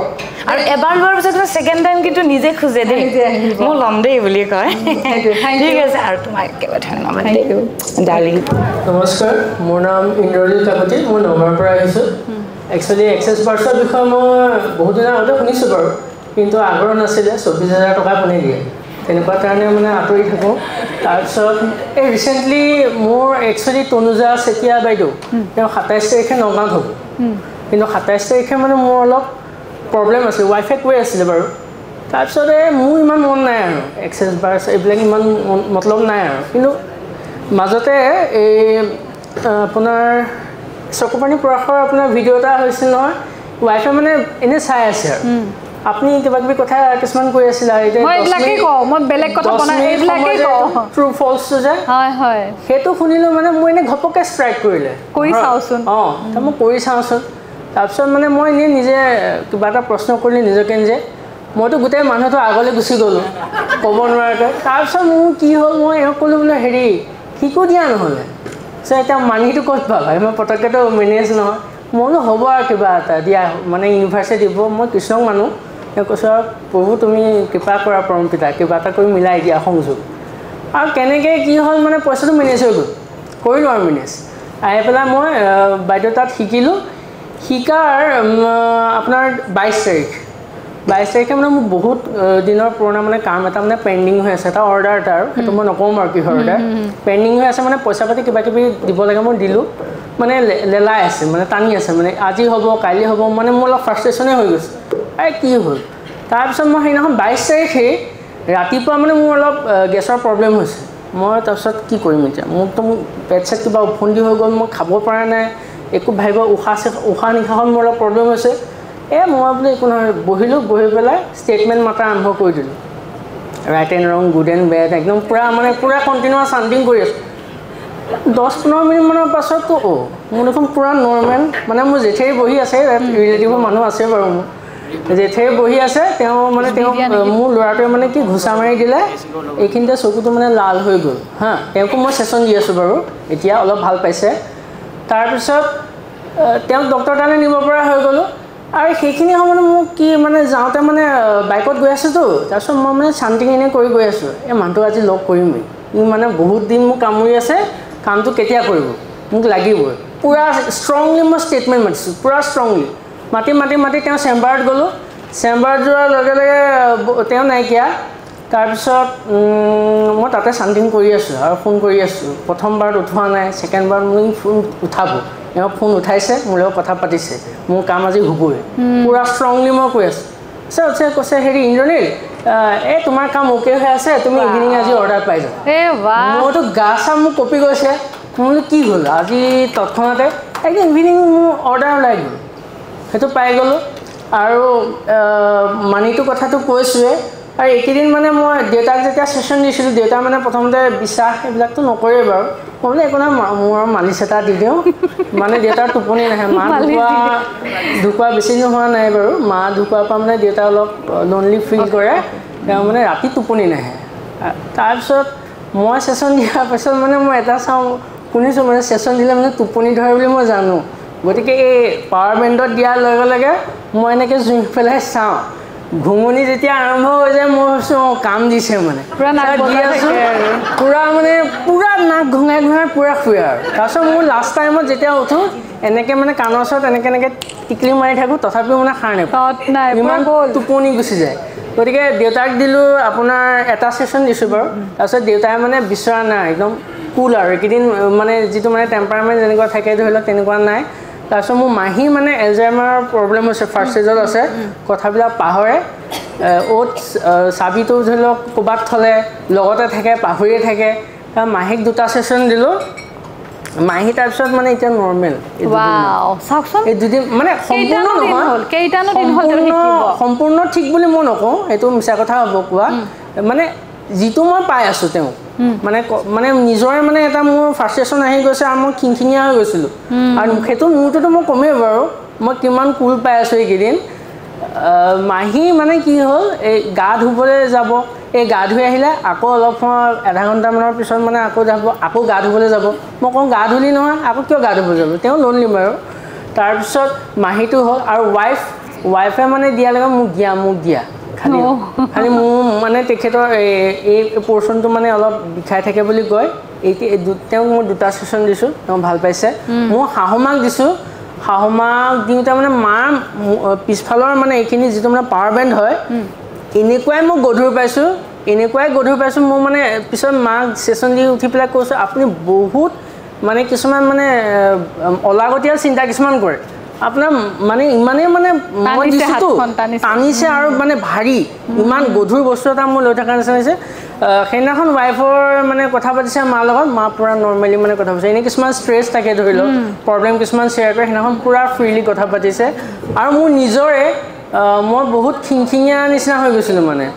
আৰু এবাৰ লোৱাৰ পিছত ছেকেণ্ড টাইম কিন্তু নিজে খোজে দেই মই ল'ম দেই বুলি কয় ঠিক আছে আৰু তোমাক একেবাৰে ধন্যবাদ ডাৰ্লিং নমস্কাৰ মোৰ নাম ইন্দ্ৰজিৎ কাকতি মই নগাঁৱৰ পৰা আহিছোঁ একচুৱেলি এক্সেছ বাৰ্ছৰ বিষয়ে মই বহুত দিনৰ আগতে শুনিছোঁ বাৰু কিন্তু আগ্ৰহ নাছিলে 24,000 টকা কোনে দিয়ে তেনেকুৱা কাৰণে মানে আঁতৰি থাকোঁ তাৰপিছত এই ৰিচেণ্টলি মোৰ একচুৱেলি তনুজা চেতিয়া বাইদেউ তেওঁ 27 তাৰিখে নগাঁৱত হ'ব কিন্তু 27 তাৰিখে মানে মোৰ অলপ প্ৰব্লেম আছিলে ৱাইফে কৈ আছিলে বাৰু তাৰপিছতে মোৰ ইমান মন নাই আৰু এক্সেছ বাৰ্ছ এইবিলাক ইমান মতলব নাই আৰু কিন্তু মাজতে এই আপোনাৰ চকুপানী পৰাশৰ আপোনাৰ ভিডিঅ' এটা হৈছিল নহয় ৱাইফে মানে এনেই চাই আছে আৰু আপুনি কিবা কিবি কথা কিছুমান কৈ আছিলে ট্ৰু ফল্ছটো যে সেইটো শুনিলোঁ মানে মই এনেই ঘপককৈ ষ্ট্ৰাইক কৰিলে কৰি চাওঁচোন মই কৰি চাওঁচোন তাৰপিছত মানে মই এনেই নিজে কিবা এটা প্ৰশ্ন কৰিলোঁ নিজকে নিজে মইতো গোটেই মানুহটো আগলৈ গুচি গ'লোঁ ক'ব নোৱাৰাকৈ তাৰপিছত মোৰ কি হ'ল মই এওঁক ক'লোঁ বোলে হেৰি শিকো দিয়া নহ'লে এতিয়া মানিটো ক'ত পাবা মই পটককৈতো মেনেজ নহয় মই বোলো হ'ব আৰু কিবা এটা দিয়া মানে ইউনিভাৰ্চিটি দিব মই কৃষ্ণক মানুহ তেওঁ কৈছোঁ আৰু প্ৰভু তুমি কৃপা কৰা পৰম পিতা কিবা এটা কৰি মিলাই দিয়া সংযোগ আৰু কেনেকৈ কি হ'ল মানে পইচাটো মেনেজ হৈ গ'ল কৰিলোঁ আৰু মেনেজ আহি পেলাই মই বাইদেউ তাত শিকিলোঁ শিকাৰ আপোনাৰ 22 তাৰিখে মানে মোৰ বহুত দিনৰ পুৰণা মানে কাম এটা মানে পেণ্ডিং হৈ আছে এটা অৰ্ডাৰ এটা আৰু সেইটো মই নকওঁ আৰু কিহৰ অৰ্ডাৰ পেণ্ডিং হৈ আছে মানে পইচা পাতি কিবা কিবি দিব লাগে মই দিলোঁ মানে লেলাই আছে মানে টানি আছে মানে আজি হ'ব কাইলৈ হ'ব মানে মোৰ অলপ ফ্ৰাষ্ট্ৰেশ্যনেই হৈ গৈছে কি হ'ল তাৰপিছত মই সেইদিনাখন 22 তাৰিখে ৰাতিপুৱা মানে মোৰ অলপ গেছৰ প্ৰব্লেম হৈছে মই তাৰপিছত কি কৰিম এতিয়া মোকতো মোৰ পেট চেট কিবা উফন্দি হৈ গ'ল মই খাব পৰা নাই একো ভাবিব উশাহ নিশাহত মোৰ অলপ প্ৰব্লেম হৈছে মই বোলে একো নহয় বহিলোঁ বহি পেলাই ষ্টেটমেণ্ট মাতা আৰম্ভ কৰি দিলোঁ ৰাইট এণ্ড ৰং গুড এণ্ড বেড একদম পুৰা কণ্টিনিউৱাছ চাউণ্ডিং কৰি আছোঁ 10-15 মিনিটমানৰ পাছততো মোৰ দেখোন পুৰা নৰ্মেল মানে মোৰ জেঠেই বহি আছে ৰিলেটিভৰ মানুহ আছে বাৰু মোৰ জেঠেই বহি আছে তেওঁ মোৰ ল'ৰাটোৱে মানে কি ঘোচা মাৰি দিলে এইখিনিতে চকুটো মানে লাল হৈ গ'ল তেওঁকো মই ছেশ্যন দি আছোঁ বাৰু এতিয়া অলপ ভাল পাইছে তাৰপিছত তেওঁক ডক্টৰ তালৈ নিব পৰা হৈ গ'লোঁ আৰু সেইখিনি সময়ত মোক কি মানে যাওঁতে মানে বাইকত গৈ আছোঁতো তাৰপিছত মই মানে শান্তি এনেই কৰি গৈ আছোঁ মানুহটো আজি লগ কৰিমেই ই মানে বহুত দিন মোক কামুৰি আছে কামটো কেতিয়া কৰিব মোক লাগিবই পুৰা ষ্ট্ৰংলি মই ষ্টেটমেণ্ট মাতিছোঁ পুৰা ষ্ট্ৰংলি মাতি তেওঁ চেম্বাৰত গ'লোঁ চেম্বাৰত যোৱাৰ লগে লগে তেওঁ নাইকিয়া তাৰপিছত মই তাতে চানডিং কৰি আছোঁ আৰু ফোন কৰি আছোঁ প্ৰথমবাৰত উঠোৱা নাই ছেকেণ্ডবাৰত মোক ফোন উঠাব এওঁ ফোন উঠাইছে মোৰ লগত কথা পাতিছে মোৰ কাম আজি হ'বই পুৰা ষ্ট্ৰংলি মই কৈ আছোঁ কৈছে হেৰি ইন্দ্ৰনীল তোমাৰ কাম অ'কে হৈ আছে তুমি ইভিনিং আজি অৰ্ডাৰ পাই যাবা মইতো গা চা মোক কঁপি গৈছে মই বোলো কি হ'ল আজি তৎক্ষণাতে একদিন ইভিনিং মোৰ অৰ্ডাৰ ওলাই গ'ল সেইটো পাই গ'লোঁ আৰু মানিটো কথাটো কৈছোঁৱে আৰু এইকেইদিন মানে মই দেউতাক যেতিয়া ছেশ্যন দিছিলোঁ দেউতা মানে প্ৰথমতে বিশ্বাস এইবিলাকতো নকৰে বাৰু মই বোলে একো নাই মোৰ মালিচ এটা দি দিওঁ মানে দেউতাৰ টোপনি নাহে মা ঢুকুৱা বেছি নোহোৱা নাই বাৰু মা ঢুকুৱাৰ পৰা মানে দেউতা অলপ লোনলি ফিল কৰে তেওঁ মানে ৰাতি টোপনি নাহে তাৰপিছত মই ছেশ্যন দিয়াৰ পাছত মানে মই এটা চাওঁ শুনিছোঁ মানে ছেশ্যন দিলে মানে টোপনি ধৰে বুলি মই জানো গতিকে এই পাৱাৰ বেণ্ডত দিয়াৰ লগে লগে মই এনেকৈ জুই পেলাই চাওঁ ঘুমনি যেতিয়া আৰম্ভ হৈ যায় মই ভাবিছোঁ কাম দিছে মানে পুৰা মানে পুৰা নাক ঘঙাই ঘঙাই পুৰা শুৱে আৰু তাৰপিছত মোৰ লাষ্ট টাইমত যেতিয়া উঠোঁ এনেকৈ মানে কাণৰ ওচৰত এনেকৈ টিকলি মাৰি থাকোঁ তথাপিও মানে সাৰ নাপাওঁ ইমান টোপনি গুচি যায় গতিকে দেউতাক দিলোঁ আপোনাৰ এটা ছেশ্যন দিছোঁ বাৰু তাৰপিছত দেউতাই মানে বিচৰা নাই একদম কুল আৰু এইকেইদিন মানে যিটো মানে টেম্পাৰমেণ্ট যেনেকুৱা থাকে ধৰি লওক তেনেকুৱা নাই তাৰপিছত মোৰ মাহী মানে এলজাইমাৰৰ প্ৰব্লেম হৈছে ফাৰ্ষ্ট ষ্টেজত আছে কথাবিলাক পাহৰে অ'ত চাবিটো ধৰি লওক ক'ৰবাত থ'লে লগতে থাকে পাহৰিয়ে থাকে মাহীক 2টা ছেশ্যন দিলোঁ মাহী তাৰপিছত মানে এতিয়া নৰ্মেল এই দুদিন মানে সম্পূৰ্ণ ঠিক বুলি মই নকওঁ এইটো মিছা কথা হ'ব কোৱা মানে যিটো মই পাই আছোঁ তেওঁক মানে নিজৰে মানে এটা মোৰ ফাৰ্ষ্ট্ৰেশ্যন আহি গৈছে আৰু মই খিংখিঙীয়া হৈ গৈছিলোঁ আৰু সেইটো মোৰটোতো মই কমেই বাৰু মই কিমান কুল পাই আছোঁ এইকেইদিন মাহী মানে কি হ'ল এই গা ধুবলৈ যাব এই গা ধুই আহিলে আকৌ অলপ সময় আধা ঘণ্টামানৰ পিছত মানে আকৌ যাব আকৌ গা ধুবলৈ যাব মই কওঁ গা ধুলি নহয় আকৌ কিয় গা ধুবলৈ যাব তেওঁ লোন লিম আৰু তাৰপিছত মাহীটো হ'ল আৰু ৱাইফে মানে দিয়াৰ লগে মোক দিয়া খালি মোৰ মানে তেখেতৰ এই পৰ্চনটো মানে অলপ বিষাই থাকে বুলি কয় তেওঁক মই 2টা ছেশ্যন দিছোঁ তেওঁ ভাল পাইছে মই শাহুমাক দিছোঁ শাহুমাক দিওঁতে মানে মাৰ পিছফালৰ মানে এইখিনি যিটো মানে পাৱাৰ বেণ্ড হয় এনেকুৱাই মই গধুৰ পাইছোঁ মোৰ মানে পিছত মাক ছেশ্যন দি উঠি পেলাই কৈছোঁ আপুনি বহুত মানে কিছুমান মানে অলাগতীয়াল চিন্তা কিছুমান কৰে আপোনাৰ মানে ইমানেই মানে মই দিছোঁতো টানিছে আৰু মানে ভাৰী ইমান গধুৰ বস্তু এটা মই লৈ থকাৰ নিচিনা হৈছে সেইদিনাখন ৱাইফৰ মানে কথা পাতিছে মাৰ লগত মা পূৰা নৰ্মেলি মানে কথা পাতিছে এনেই কিছুমান ষ্ট্ৰেছ থাকে ধৰি লওক প্ৰব্লেম কিছুমান শ্বেয়াৰ কৰে সেইদিনাখন পূৰা ফ্ৰীলি কথা পাতিছে আৰু মোৰ নিজৰে মই বহুত খিংখিঙীয়া নিচিনা হৈ গৈছিলোঁ মানে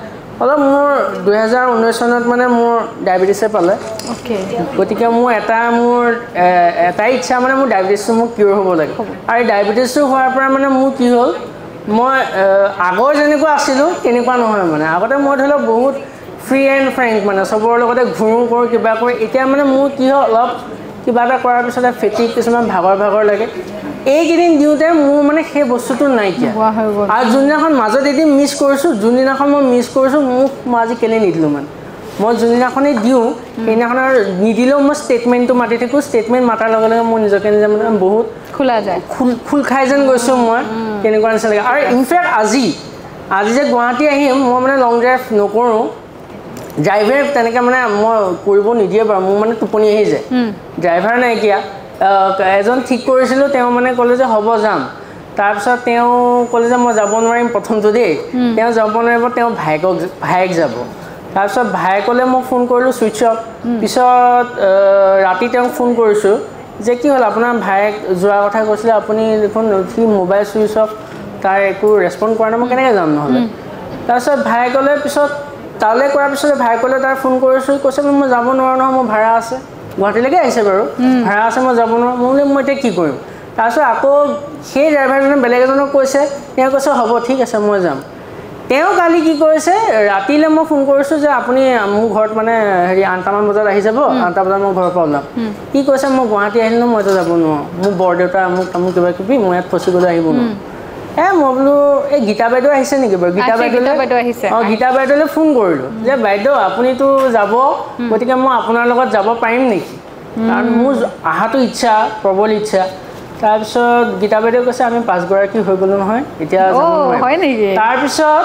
অলপ মোৰ 2019 চনত মানে মোৰ ডায়েবেটিছে পালে গতিকে মোৰ এটাই ইচ্ছা মানে মোৰ ডায়েবেটিছটো মোৰ কিয়ৰ হ'ব লাগে আৰু এই ডায়েবেটিছটো হোৱাৰ পৰা মানে মোৰ কি হ'ল মই আগৰ যেনেকুৱা আছিলোঁ তেনেকুৱা নহয় মানে আগতে মই ধৰি লওক বহুত ফ্ৰী এণ্ড ফ্ৰেংক মানে চবৰ লগতে ঘূৰোঁ কৰোঁ কিবা কৰোঁ এতিয়া মানে মোৰ কি হয় অলপ কিবা এটা কৰাৰ পিছতে ফেটিক কিছুমান ভাগৰ লাগে এইকেইদিন দিওঁতে মোৰ মানে সেই বস্তুটো নাইকিয়া আৰু যোনদিনাখন মাজত এদিন মিছ কৰিছোঁ যোনদিনাখন মই মিছ কৰিছোঁ মই আজি কেলৈ নিদিলোঁ মানে মই যোনদিনাখনেই দিওঁ সেইদিনাখন আৰু নিদিলেও মই ষ্টেটমেণ্টটো মাতি থাকোঁ ষ্টেটমেণ্ট মাতাৰ লগে লগে মোৰ নিজকে নিজে মানে বহুত খোলা যায় খোল খাই যেন গৈছোঁ মই তেনেকুৱা নিচিনা লাগে আৰু ইনফেক্ট আজি যে গুৱাহাটী আহিম মই মানে লং ড্ৰাইভ নকৰোঁ ড্ৰাইভাৰে তেনেকৈ মানে মই কৰিব নিদিয়ে বাৰু মোৰ মানে টোপনি আহি যায় ড্ৰাইভাৰ নাইকিয়া এজন ঠিক কৰিছিলোঁ তেওঁ মানে ক'লে যে হ'ব যাম তাৰপিছত তেওঁ ক'লে যে মই যাব নোৱাৰিম প্ৰথমটো দেই তেওঁ যাব নোৱাৰিব তেওঁ ভায়েক যাব তাৰপিছত ভায়েকলৈ মই ফোন কৰিলোঁ ছুইচ অফ পিছত ৰাতি তেওঁক ফোন কৰিছোঁ যে কি হ'ল আপোনাৰ ভায়েক যোৱাৰ কথা কৈছিলে আপুনি দেখোন সি মোবাইল ছুইচ অফ তাৰ একো ৰেছপণ্ড কৰা নাই মই কেনেকৈ যাম নহ'লে তাৰপিছত ভায়েকলৈ পিছত তালৈ কৰাৰ পিছতে ভায়েকলৈ তাৰ ফোন কৰিছোঁ কৈছে মই যাব নোৱাৰোঁ নহয় মোৰ ভাড়া আছে গুৱাহাটীলৈকে আহিছে বাৰু ভাড়া আছে মই যাব নোৱাৰোঁ মই বোলে মই এতিয়া কি কৰিম তাৰপিছত আকৌ সেই ড্ৰাইভাৰজনে বেলেগ এজনক কৈছে তেওঁ কৈছে হ'ব ঠিক আছে মই যাম তেওঁ কালি কি কৰিছে ৰাতিলৈ মই ফোন কৰিছোঁ যে আপুনি মোৰ ঘৰত মানে হেৰি 8টামান বজাত আহি যাব 8টা বজাত মই ঘৰৰ পৰা ওলাম কি কৈছে মই গুৱাহাটী আহিলোঁ মইতো যাব নোৱাৰোঁ মোৰ বৰদেউতা মোক কিবা কিবি মই ইয়াত ফচি গ'লে আহিব নোৱাৰোঁ মই বোলো এই গীতা বাইদেউ আহিছে নেকি বাৰু গীতা বাইদেউলৈ ফোন কৰিলোঁ যে বাইদেউ আপুনিতো যাব গতিকে মই আপোনাৰ লগত যাব পাৰিম নেকি কাৰণ মোৰ অহাটো ইচ্ছা প্ৰবল ইচ্ছা তাৰপিছত গীতা বাইদেউ কৈছে আমি 5গৰাকী হৈ গ'লোঁ নহয় এতিয়া তাৰপিছত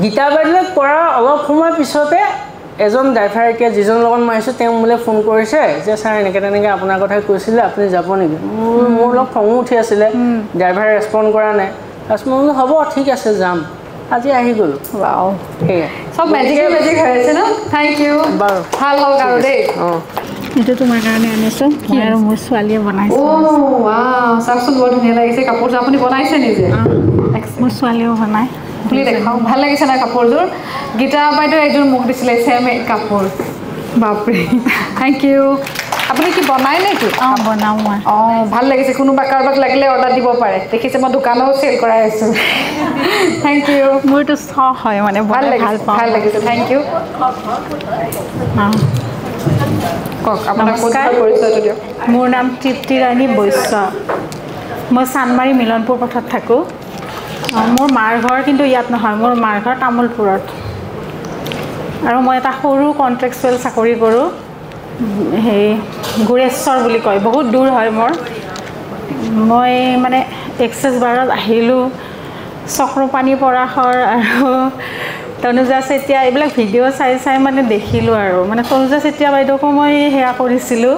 গীতা বাইদেউলৈ কৰাৰ অলপ সময় পিছতে এজন ড্ৰাইভাৰ এতিয়া যিজনৰ লগত মই আহিছোঁ তেওঁ মোলৈ ফোন কৰিছে যে ছাৰ এনেকৈ তেনেকৈ আপোনাৰ কথাই কৈছিলে আপুনি যাব নেকি মোৰ অলপ খঙো উঠি আছিলে ড্ৰাইভাৰে ৰেছপণ্ড কৰা নাই তাৰপিছত মই বোলো হ'ব ঠিক আছে যাম আজি আহি গ'লোঁ চব মেজিক হৈ আছে ন থেংক ইউ বাৰু ভাল হওক আৰু দেই এইটো তোমাৰ কাৰণে আনিছোঁ মই আৰু মোৰ ছোৱালীয়ে বনাইছোঁ চাওকচোন বৰ ধুনীয়া লাগিছে কাপোৰযোৰ আপুনি বনাইছে নিজে মোৰ ছোৱালীয়েও বনায় খুলি দেখাওঁ ভাল লাগিছে নাই কাপোৰযোৰ গীতা বাইদেউ এযোৰ মোক দিছিলে ছেম কাপোৰ বাপৰে থেংক ইউ আপুনি কি বনাই নেকি বনাওঁ মই ভাল লাগিছে কোনোবা কাৰোবাক লাগিলে অৰ্ডাৰ দিব পাৰে দেখিছে মই দোকানো চেল কৰাই আছোঁ থেংক ইউ মোৰতো চখ হয় মানে ভাল লাগিছে থেংক ইউ কওক আপোনাৰ পৰিচয়টো দিয়ক মোৰ নাম তৃপ্তি ৰাণী বৈশ্য মই চানমাৰী মিলনপুৰ পথত থাকোঁ মোৰ মাৰ ঘৰ কিন্তু ইয়াত নহয় মোৰ মাৰ ঘৰ তামোলপুৰত আৰু মই এটা সৰু কণ্ট্ৰেকচুৱেল চাকৰি কৰোঁ সেই গুৰেশ্বৰ বুলি কয় বহুত দূৰ হয় মোৰ মই মানে এক্সেছ বাৰত আহিলোঁ চক্ৰপাণী পৰাশৰ আৰু তনুজা চেতিয়া এইবিলাক ভিডিঅ' চাই মানে দেখিলোঁ আৰু মানে তনুজা চেতিয়া বাইদেউকো মই সেয়া কৰিছিলোঁ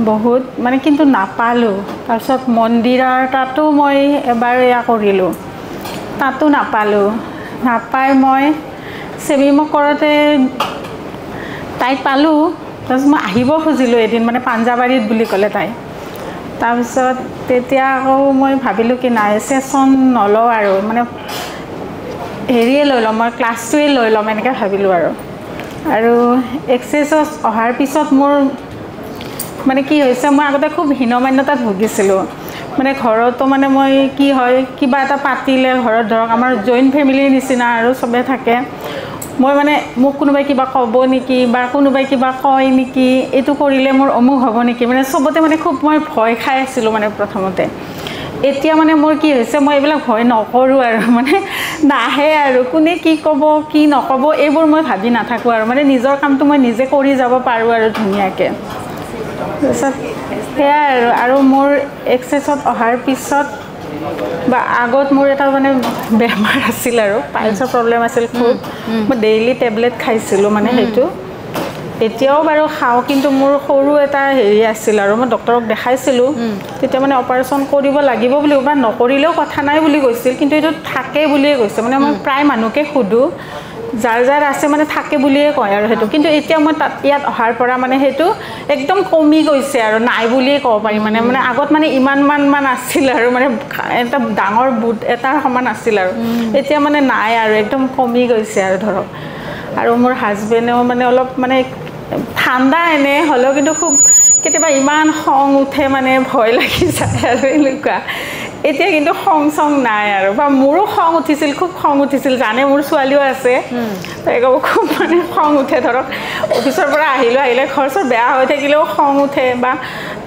বহুত মানে কিন্তু নাপালোঁ তাৰপিছত মন্দিৰৰ তাতো মই এবাৰ এয়া কৰিলোঁ তাতো নাপাই মই চেমিমক কৰোঁতে তাইক পালোঁ তাৰপিছত মই আহিব খুজিলোঁ এদিন মানে পাঞ্জাবাৰীত বুলি ক'লে তাই তাৰপিছত তেতিয়া আকৌ মই ভাবিলোঁ কি নাই চেচন নলওঁ আৰু মানে হেৰিয়ে লৈ ল'ম মই ক্লাছটোৱে লৈ ল'ম এনেকৈ ভাবিলোঁ আৰু এক্সেছত অহাৰ পিছত মোৰ মানে কি হৈছে মই আগতে খুব হীনমান্যতাত ভুগিছিলোঁ মানে ঘৰতো মানে মই কি হয় কিবা এটা পাতিলে ঘৰত ধৰক আমাৰ জইণ্ট ফেমিলিৰ নিচিনা আৰু চবে থাকে মই মানে মোক কোনোবাই কিবা ক'ব নেকি বা কোনোবাই কিবা কয় নেকি এইটো কৰিলে মোৰ অমুক হ'ব নেকি মানে চবতে মানে খুব মই ভয় খাই আছিলোঁ মানে প্ৰথমতে এতিয়া মানে মোৰ কি হৈছে মই এইবিলাক ভয় নকৰোঁ আৰু মানে নাহে আৰু কোনে কি ক'ব কি নক'ব এইবোৰ মই ভাবি নাথাকোঁ আৰু মানে নিজৰ কামটো মই নিজে কৰি যাব পাৰোঁ আৰু ধুনীয়াকৈ তাৰপিছত সেয়াই আৰু মোৰ এক্সেছত অহাৰ পিছত বা আগত মোৰ এটা মানে বেমাৰ আছিল আৰু পাইলছৰ প্ৰব্লেম আছিল খুব মই ডেইলি টেবলেট খাইছিলোঁ মানে সেইটো এতিয়াও বাৰু খাওঁ কিন্তু মোৰ সৰু এটা হেৰি আছিল আৰু মই ডক্টৰক দেখাইছিলোঁ তেতিয়া মানে অপাৰেশ্যন কৰিব লাগিব বুলি বা নকৰিলেও কথা নাই বুলি কৈছিল কিন্তু এইটো থাকে বুলিয়ে কৈছে মানে মই প্ৰায় মানুহকে সোধোঁ যাৰ আছে মানে থাকে বুলিয়ে কয় আৰু সেইটো কিন্তু এতিয়া মই তাত ইয়াত অহাৰ পৰা মানে সেইটো একদম কমি গৈছে আৰু নাই বুলিয়ে ক'ব পাৰি মানে আগত মানে ইমানমান আছিল আৰু মানে এটা ডাঙৰ বুট এটাৰ সমান আছিল আৰু এতিয়া মানে নাই আৰু একদম কমি গৈছে আৰু ধৰক আৰু মোৰ হাজবেণ্ডেও মানে অলপ মানে ঠাণ্ডা এনে হ'লেও কিন্তু খুব কেতিয়াবা ইমান খং উঠে মানে ভয় লাগি যায় আৰু এনেকুৱা এতিয়া কিন্তু খং চং নাই আৰু বা মোৰো খং উঠিছিল খুব খং উঠিছিল জানে মোৰ ছোৱালীও আছে খুব মানে খং উঠে ধৰক অফিচৰ পৰা আহিলে ঘৰ চৰ বেয়া হৈ থাকিলেও খং উঠে বা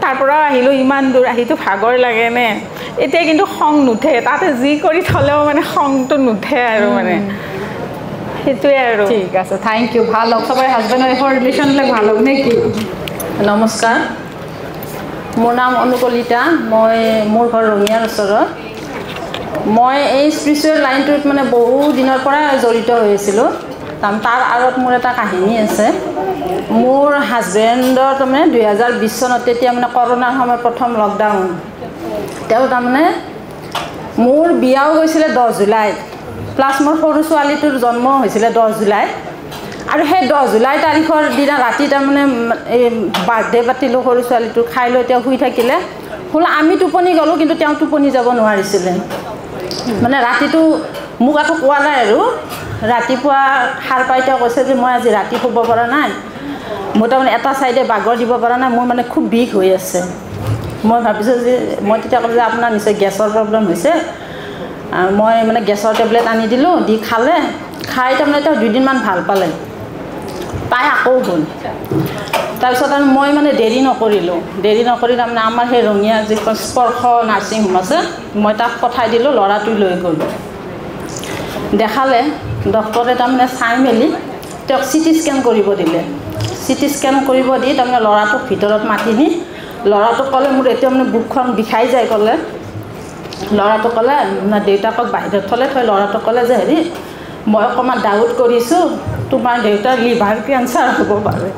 তাৰ পৰাও আহিলোঁ ইমান দূৰ আহিতো ভাগৰ লাগেনে এতিয়া কিন্তু খং নুঠে তাতে যি কৰি থ'লেও মানে খংটো নুঠে আৰু মানে সেইটোৱে আৰু ঠিক আছে থেংক ইউ ভাল হওক চবৰে হাজবেণ্ড ৱাইফৰ ৰিলেশ্যনবিলাক ভাল হওক নে কি নমস্কাৰ মোৰ নাম অনুকলিতা মই মোৰ ঘৰ ৰঙিয়াৰ ওচৰত মই এই স্পিৰিচুৱেল লাইনটোত মানে বহু দিনৰ পৰা জড়িত হৈ আছিলোঁ তাৰ আঁৰত মোৰ এটা কাহিনী আছে মোৰ হাজবেণ্ডৰ তাৰমানে 2020 চনত তেতিয়া মানে কৰোণাৰ সময়ত প্ৰথম লকডাউন তেওঁ তাৰমানে মোৰ বিয়াও গৈছিলে 10 জুলাইত প্লাছ মোৰ সৰু ছোৱালীটোৰ জন্ম হৈছিলে 10 জুলাইত আৰু সেই 10 জুলাই তাৰিখৰ দিনা ৰাতি তাৰমানে এই বাৰ্থডে পাতিলোঁ সৰু ছোৱালীটো খাই লৈ তেওঁ শুই থাকিলে হ'ল আমি টোপনি গ'লোঁ কিন্তু তেওঁ টোপনি যাব নোৱাৰিছিলে মানে ৰাতিটো মোক আকৌ কোৱা নাই আৰু ৰাতিপুৱা সাৰ পাই তেওঁ কৈছে যে মই আজি ৰাতি শুব পৰা নাই মই তাৰমানে এটা ছাইডে বাগৰ দিব পৰা নাই মোৰ মানে খুব বিষ হৈ আছে মই ভাবিছোঁ যে মই তেতিয়া ক'লোঁ যে আপোনাৰ নিশ্চয় গেছৰ প্ৰব্লেম হৈছে মই মানে গেছৰ টেবলেট আনি দিলোঁ দি খালে খাই তাৰমানে তেওঁ 2 দিনমান ভাল পালে পাই আকৌ হ'ল তাৰপিছত আৰু মই মানে দেৰি নকৰি তাৰমানে আমাৰ সেই ৰঙিয়া যিখন স্পৰ্শ নাৰ্ছিং হোম আছে মই তাক পঠাই দিলোঁ ল'ৰাটোৱে লৈ গ'ল দেখালে ডক্টৰে তাৰমানে চাই মেলি তেওঁক চিটি স্কেন কৰিব দিলে চিটি স্কেন কৰিব দি তাৰমানে ল'ৰাটোক ভিতৰত মাতি নি ল'ৰাটোক ক'লে মোৰ এতিয়া মানে বুকখন বিষাই যায় ক'লে ল'ৰাটোক ক'লে দেউতাকক বাহিৰত থ'লে থৈ ল'ৰাটোক ক'লে যে হেৰি মই অকণমান ডাউট কৰিছোঁ তোমাৰ দেউতাৰ লিভাৰ কেঞ্চাৰ হ'ব পাৰে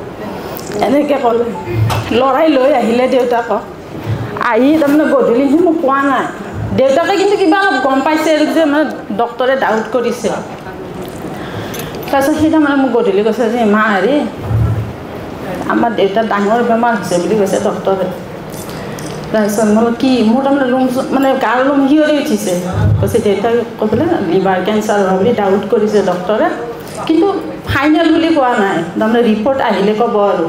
এনেকৈ ক'লে ল'ৰাই লৈ আহিলে দেউতাকক আহি তাৰমানে গধূলি সি মোক কোৱা নাই দেউতাকে কিন্তু কিবা অলপ গম পাইছে যে মানে ডক্টৰে ডাউট কৰিছে তাৰপিছত সি তাৰমানে মোক গধূলি কৈছে যে মা হেৰি আমাৰ দেউতাৰ ডাঙৰ বেমাৰ হৈছে বুলি কৈছে ডক্টৰে তাৰপিছত মই কি মোৰ তাৰমানে লোম মানে গাৰ লোম শিয়ৰি উঠিছে কৈছে দেউতাই ক'বলৈ লিভাৰ কেঞ্চাৰ হোৱা বুলি ডাউট কৰিছে ডক্টৰে কিন্তু ফাইনেল বুলি কোৱা নাই তাৰমানে ৰিপৰ্ট আহিলে ক'ব আৰু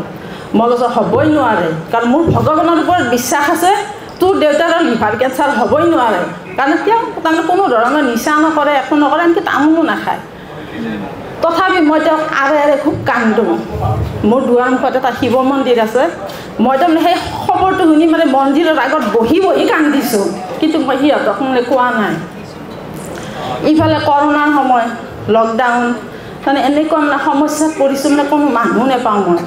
মই কৈছোঁ হ'বই নোৱাৰে কাৰণ মোৰ ভগৱানৰ ওপৰত বিশ্বাস আছে তোৰ দেউতাৰ লিভাৰ কেঞ্চাৰ হ'বই নোৱাৰে কাৰণ তেওঁ তাৰমানে কোনো ধৰণৰ নিচা নকৰে একো নকৰে আনকি তামোলো নাখায় তথাপি মই তেওঁক আৰে খুব কান্দো মোৰ দুৱাৰ মুখত এটা শিৱ মন্দিৰ আছে মই তাৰমানে সেই খবৰটো শুনি মানে মন্দিৰৰ আগত বহি কান্দিছোঁ কিন্তু মই সিহঁতক মানে কোৱা নাই ইফালে কৰোণাৰ সময় লকডাউন মানে এনেকুৱা মানে সমস্যাত পৰিছোঁ মানে কোনো মানুহ নাপাওঁ মই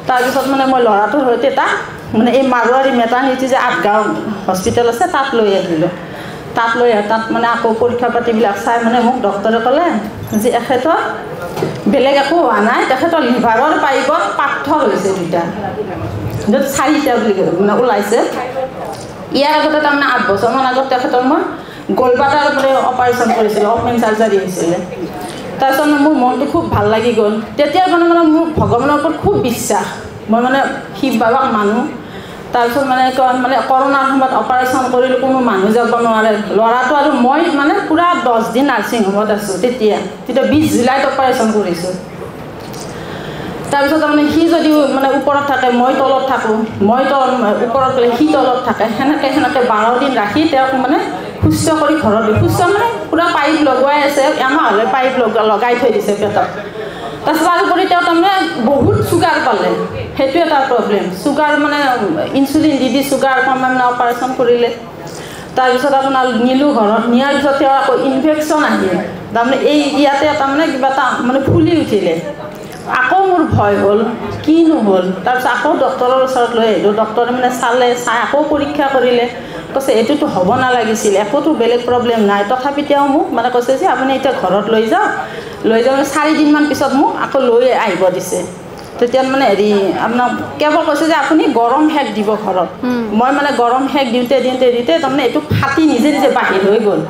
তাৰপিছত মানে মই ল'ৰাটোৰ সৈতে তাক মানে এই মাৰোৱাৰী মেটাৰনিটি যে আঠগাঁও হস্পিটেল আছে তাত লৈ আহিলোঁ তাত লৈ তাত মানে আকৌ পৰীক্ষা পাতিবিলাক চাই মানে মোক ডক্টৰে ক'লে যে এখেতৰ বেলেগ একো হোৱা নাই তেখেতৰ লিভাৰৰ পাইপত পাথৰ হৈছে দুটা য'ত 4টা বুলি মানে ওলাইছে ইয়াৰ আগতে তাৰমানে 8 বছৰমান আগত তেখেতৰ মই গলবাটাৰ মানে অপাৰেশ্যন কৰিছিলোঁ অপেন চাৰ্জাৰী হৈছিলে তাৰপিছত মোৰ মনটো খুব ভাল লাগি গ'ল তেতিয়া মানে মোৰ ভগৱানৰ ওপৰত খুব বিশ্বাস মই মানে শিৱ বাবাক মানুহ তাৰপিছত মানে কৰোণাৰ সময়ত অপাৰেশ্যন কৰিলোঁ কোনো মানুহ যাব নোৱাৰে ল'ৰাটো আৰু মই মানে পূৰা 10 দিন নাৰ্ছিং হোমত আছোঁ তেতিয়া 20 জুলাইত অপাৰেশ্যন কৰিছোঁ তাৰপিছত তাৰমানে সি যদি মানে ওপৰত থাকে মই তলত থাকোঁ মই ওপৰত গ'লে সি তলত থাকে সেনেকৈ 12 দিন ৰাখি তেওঁক মানে সুস্থ কৰি ঘৰত সুস্থ মানে পূৰা পাইপ লগোৱাই আছে আমাৰ হ'লে পাইপ লগাই থৈ দিছে পেটত তাৰপিছত তাৰোপৰি তেওঁ তাৰমানে বহুত চুগাৰ পালে সেইটো এটা প্ৰব্লেম চুগাৰ মানে ইনচুলিন দি চুগাৰ কমাই মানে অপাৰেশ্যন কৰিলে তাৰপিছত আপোনাৰ নিলোঁ ঘৰত নিয়াৰ পিছত তেওঁ আকৌ ইনফেকশ্যন আহিল তাৰমানে এই ইয়াতে তাৰমানে কিবা এটা মানে ফুলি উঠিলে আকৌ মোৰ ভয় হ'ল কিনো হ'ল তাৰপিছত আকৌ ডক্টৰৰ ওচৰত লৈ আহিলোঁ ডক্টৰে মানে চালে চাই আকৌ পৰীক্ষা কৰিলে কৈছে এইটোতো হ'ব নালাগিছিল একোতো বেলেগ প্ৰব্লেম নাই তথাপি তেওঁ মোক মানে কৈছে যে আপুনি এতিয়া ঘৰত লৈ যাওক 4 দিনমান পিছত মোক আকৌ লৈ আহিব দিছে তেতিয়া মানে আপোনাক কেৱল কৈছে যে আপুনি গৰম সেক দিব ঘৰত মই মানে গৰম সেক দিওঁতে তাৰমানে এইটো ফাটি নিজে বাহিৰ হৈ গ'ল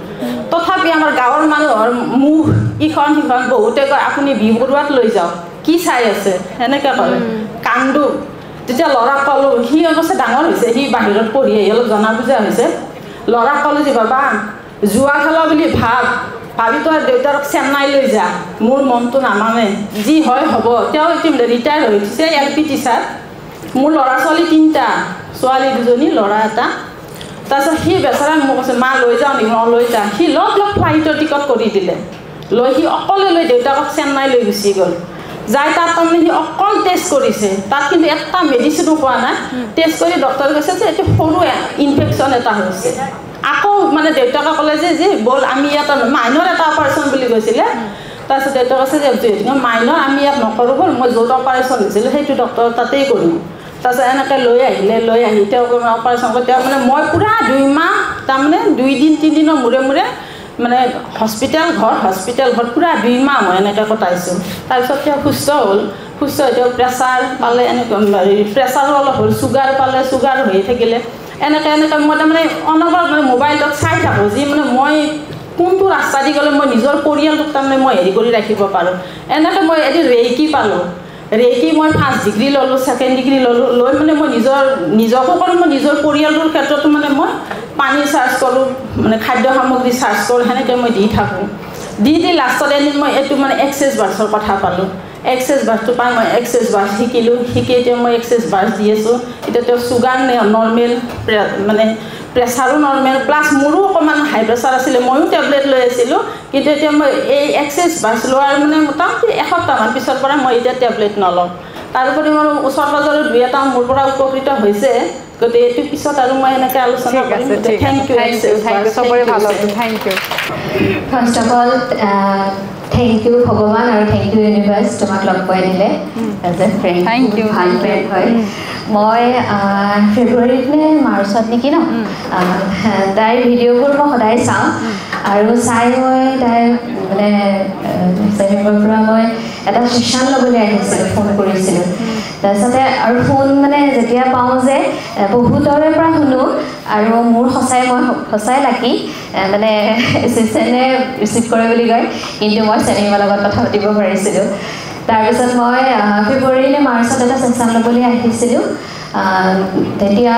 তথাপি আমাৰ গাঁৱৰ মানুহৰ মুখ ইখন সিখন বহুতে কয় আপুনি বি বৰুৱাত লৈ যাওক কি চাই আছে সেনেকৈ ক'লে কান্দো তেতিয়া ল'ৰাক ক'লোঁ সি অৱশ্যে ডাঙৰ হৈছে সি বাহিৰত পঢ়ি আহি অলপ জনা বুজা হৈছে ল'ৰাক ক'লোঁ যে বাবা জুৱা খেলা বুলি ভাবি তই দেউতাক চেন্নাই লৈ যা মোৰ মনটো নামানে যি হয় হ'ব তেওঁ ইতিমধ্যে ৰিটায়াৰ হৈ উঠিছে LP টিচাৰ মোৰ ল'ৰা ছোৱালী 3টা ছোৱালী 2জনী ল'ৰা এটা তাৰপিছত সি বেচাৰা মোক কৈছে মা লৈ যাওঁ নেকি মই লৈ যাওঁ সি লগ ফ্লাইটৰ টিকট কৰি দিলে লৈ সি অকলে লৈ দেউতাকক চেন্নাই লৈ গুচি গ'ল যাই তাত তাৰমানে সি অকল টেষ্ট কৰিছে তাত কিন্তু এটা মেডিচিনো পোৱা নাই টেষ্ট কৰি ডক্টৰে কৈছে যে এইটো সৰু ইনফেকশ্যন এটা হৈছে আকৌ মানে দেউতাকে ক'লে যে ব'ল আমি ইয়াত মাইনৰ এটা অপাৰেশ্যন বুলি কৈছিলে তাৰপিছত দেউতাক কৈছে যে মাইনৰ আমি ইয়াত নকৰোঁ ব'ল মই য'ত অপাৰেশ্যন হৈছিলোঁ সেইটো ডক্টৰৰ তাতেই কৰিম তাৰপিছত এনেকৈ লৈ আহি তেওঁক অপাৰেশ্যন কৰি তেওঁ মানে মই পূৰা 2 মাহ তাৰমানে 2 দিন 3 দিনৰ মূৰে মানে হস্পিটেল ঘৰ পূৰা 2 মাহ মই এনেকৈ কটাইছোঁ তাৰপিছত তেওঁ সুস্থ হ'ল তেওঁ প্ৰেছাৰ পালে এনেকৈ প্ৰেছাৰো অলপ হ'ল চুগাৰ পালে চুগাৰ হৈ থাকিলে এনেকৈ মই তাৰমানে অনবৰত মানে মোবাইলত চাই থাকোঁ যি মানে মই কোনটো ৰাস্তা দি গ'লে মই নিজৰ পৰিয়ালটোক তাৰমানে মই কৰি ৰাখিব পাৰোঁ এনেকৈ মই এদিন ৰেইকি পালোঁ ৰেইকি মই 1st ডিগ্ৰী ল'লোঁ 2nd ডিগ্ৰী ল'লোঁ লৈ মানে মই নিজকো কৰোঁ মই নিজৰ পৰিয়ালটোৰ ক্ষেত্ৰতো মানে মই পানী চাৰ্জ কৰোঁ মানে খাদ্য সামগ্ৰী চাৰ্জ কৰোঁ সেনেকৈ মই দি থাকোঁ দি লাষ্টত এদিন মই এইটো মানে এক্সেছ বাৰ্ছৰ কথা পালোঁ এক্সেছ বাৰ্ছটো পাই মই এক্সেছ বাৰ্ছ শিকিলোঁ এতিয়া মই এক্সেছ বাৰ্ছ দি আছোঁ এতিয়া তেওঁ চুগাৰ নৰ্মেল মানে প্ৰেছাৰো নৰ্মেল প্লাছ মোৰো অকণমান হাই প্ৰেছাৰ আছিলে ময়ো টেবলেট লৈ আছিলোঁ কিন্তু এতিয়া মই এই এক্সেছ বাৰ্ছ লোৱাৰ মানে মোটামুটি এসপ্তাহমান পিছৰ পৰা মই এতিয়া টেবলেট নলওঁ তাৰোপৰি মোৰ ওচৰ পাজৰৰ 2-এটা মোৰ পৰা উপকৃত হৈছে গতিকে এইটো পিছত আৰু মই এনেকৈ আলোচনা কৰিম থেংক ইউ চবৰে ভাল হ'ব thank you first of all thank you ভগৱান আৰু থেংক ইউ ইউনিভাৰ্ছ তোমাক লগ পাই দিলে as a friend thank you ভাল ফ্ৰেণ্ড হয় মই ফেব্ৰুৱাৰীত নে মাৰ্চত নেকি ন তাইৰ ভিডিঅ'বোৰ মই সদায় চাওঁ আৰু চাই মই তাইৰ মানে চেমিনাৰৰ পৰা মই এটা ছেশ্যন ল'বলৈ আহিছিলোঁ ফোন কৰিছিলোঁ তাৰপিছতে আৰু ফোন মানে যেতিয়া পাওঁ যে বহুতৰে পৰা শুনো আৰু মোৰ সঁচাই লাকি মানে এছিষ্টেণ্টে ৰিচিভ কৰে বুলি কয় কিন্তু মই চেমিনাৰৰ লগত কথা পাতিব পাৰিছিলোঁ তাৰপিছত মই ফেব্ৰুৱাৰী নে মাৰ্চত এটা চেশ্যন ল'বলৈ আহিছিলোঁ তেতিয়া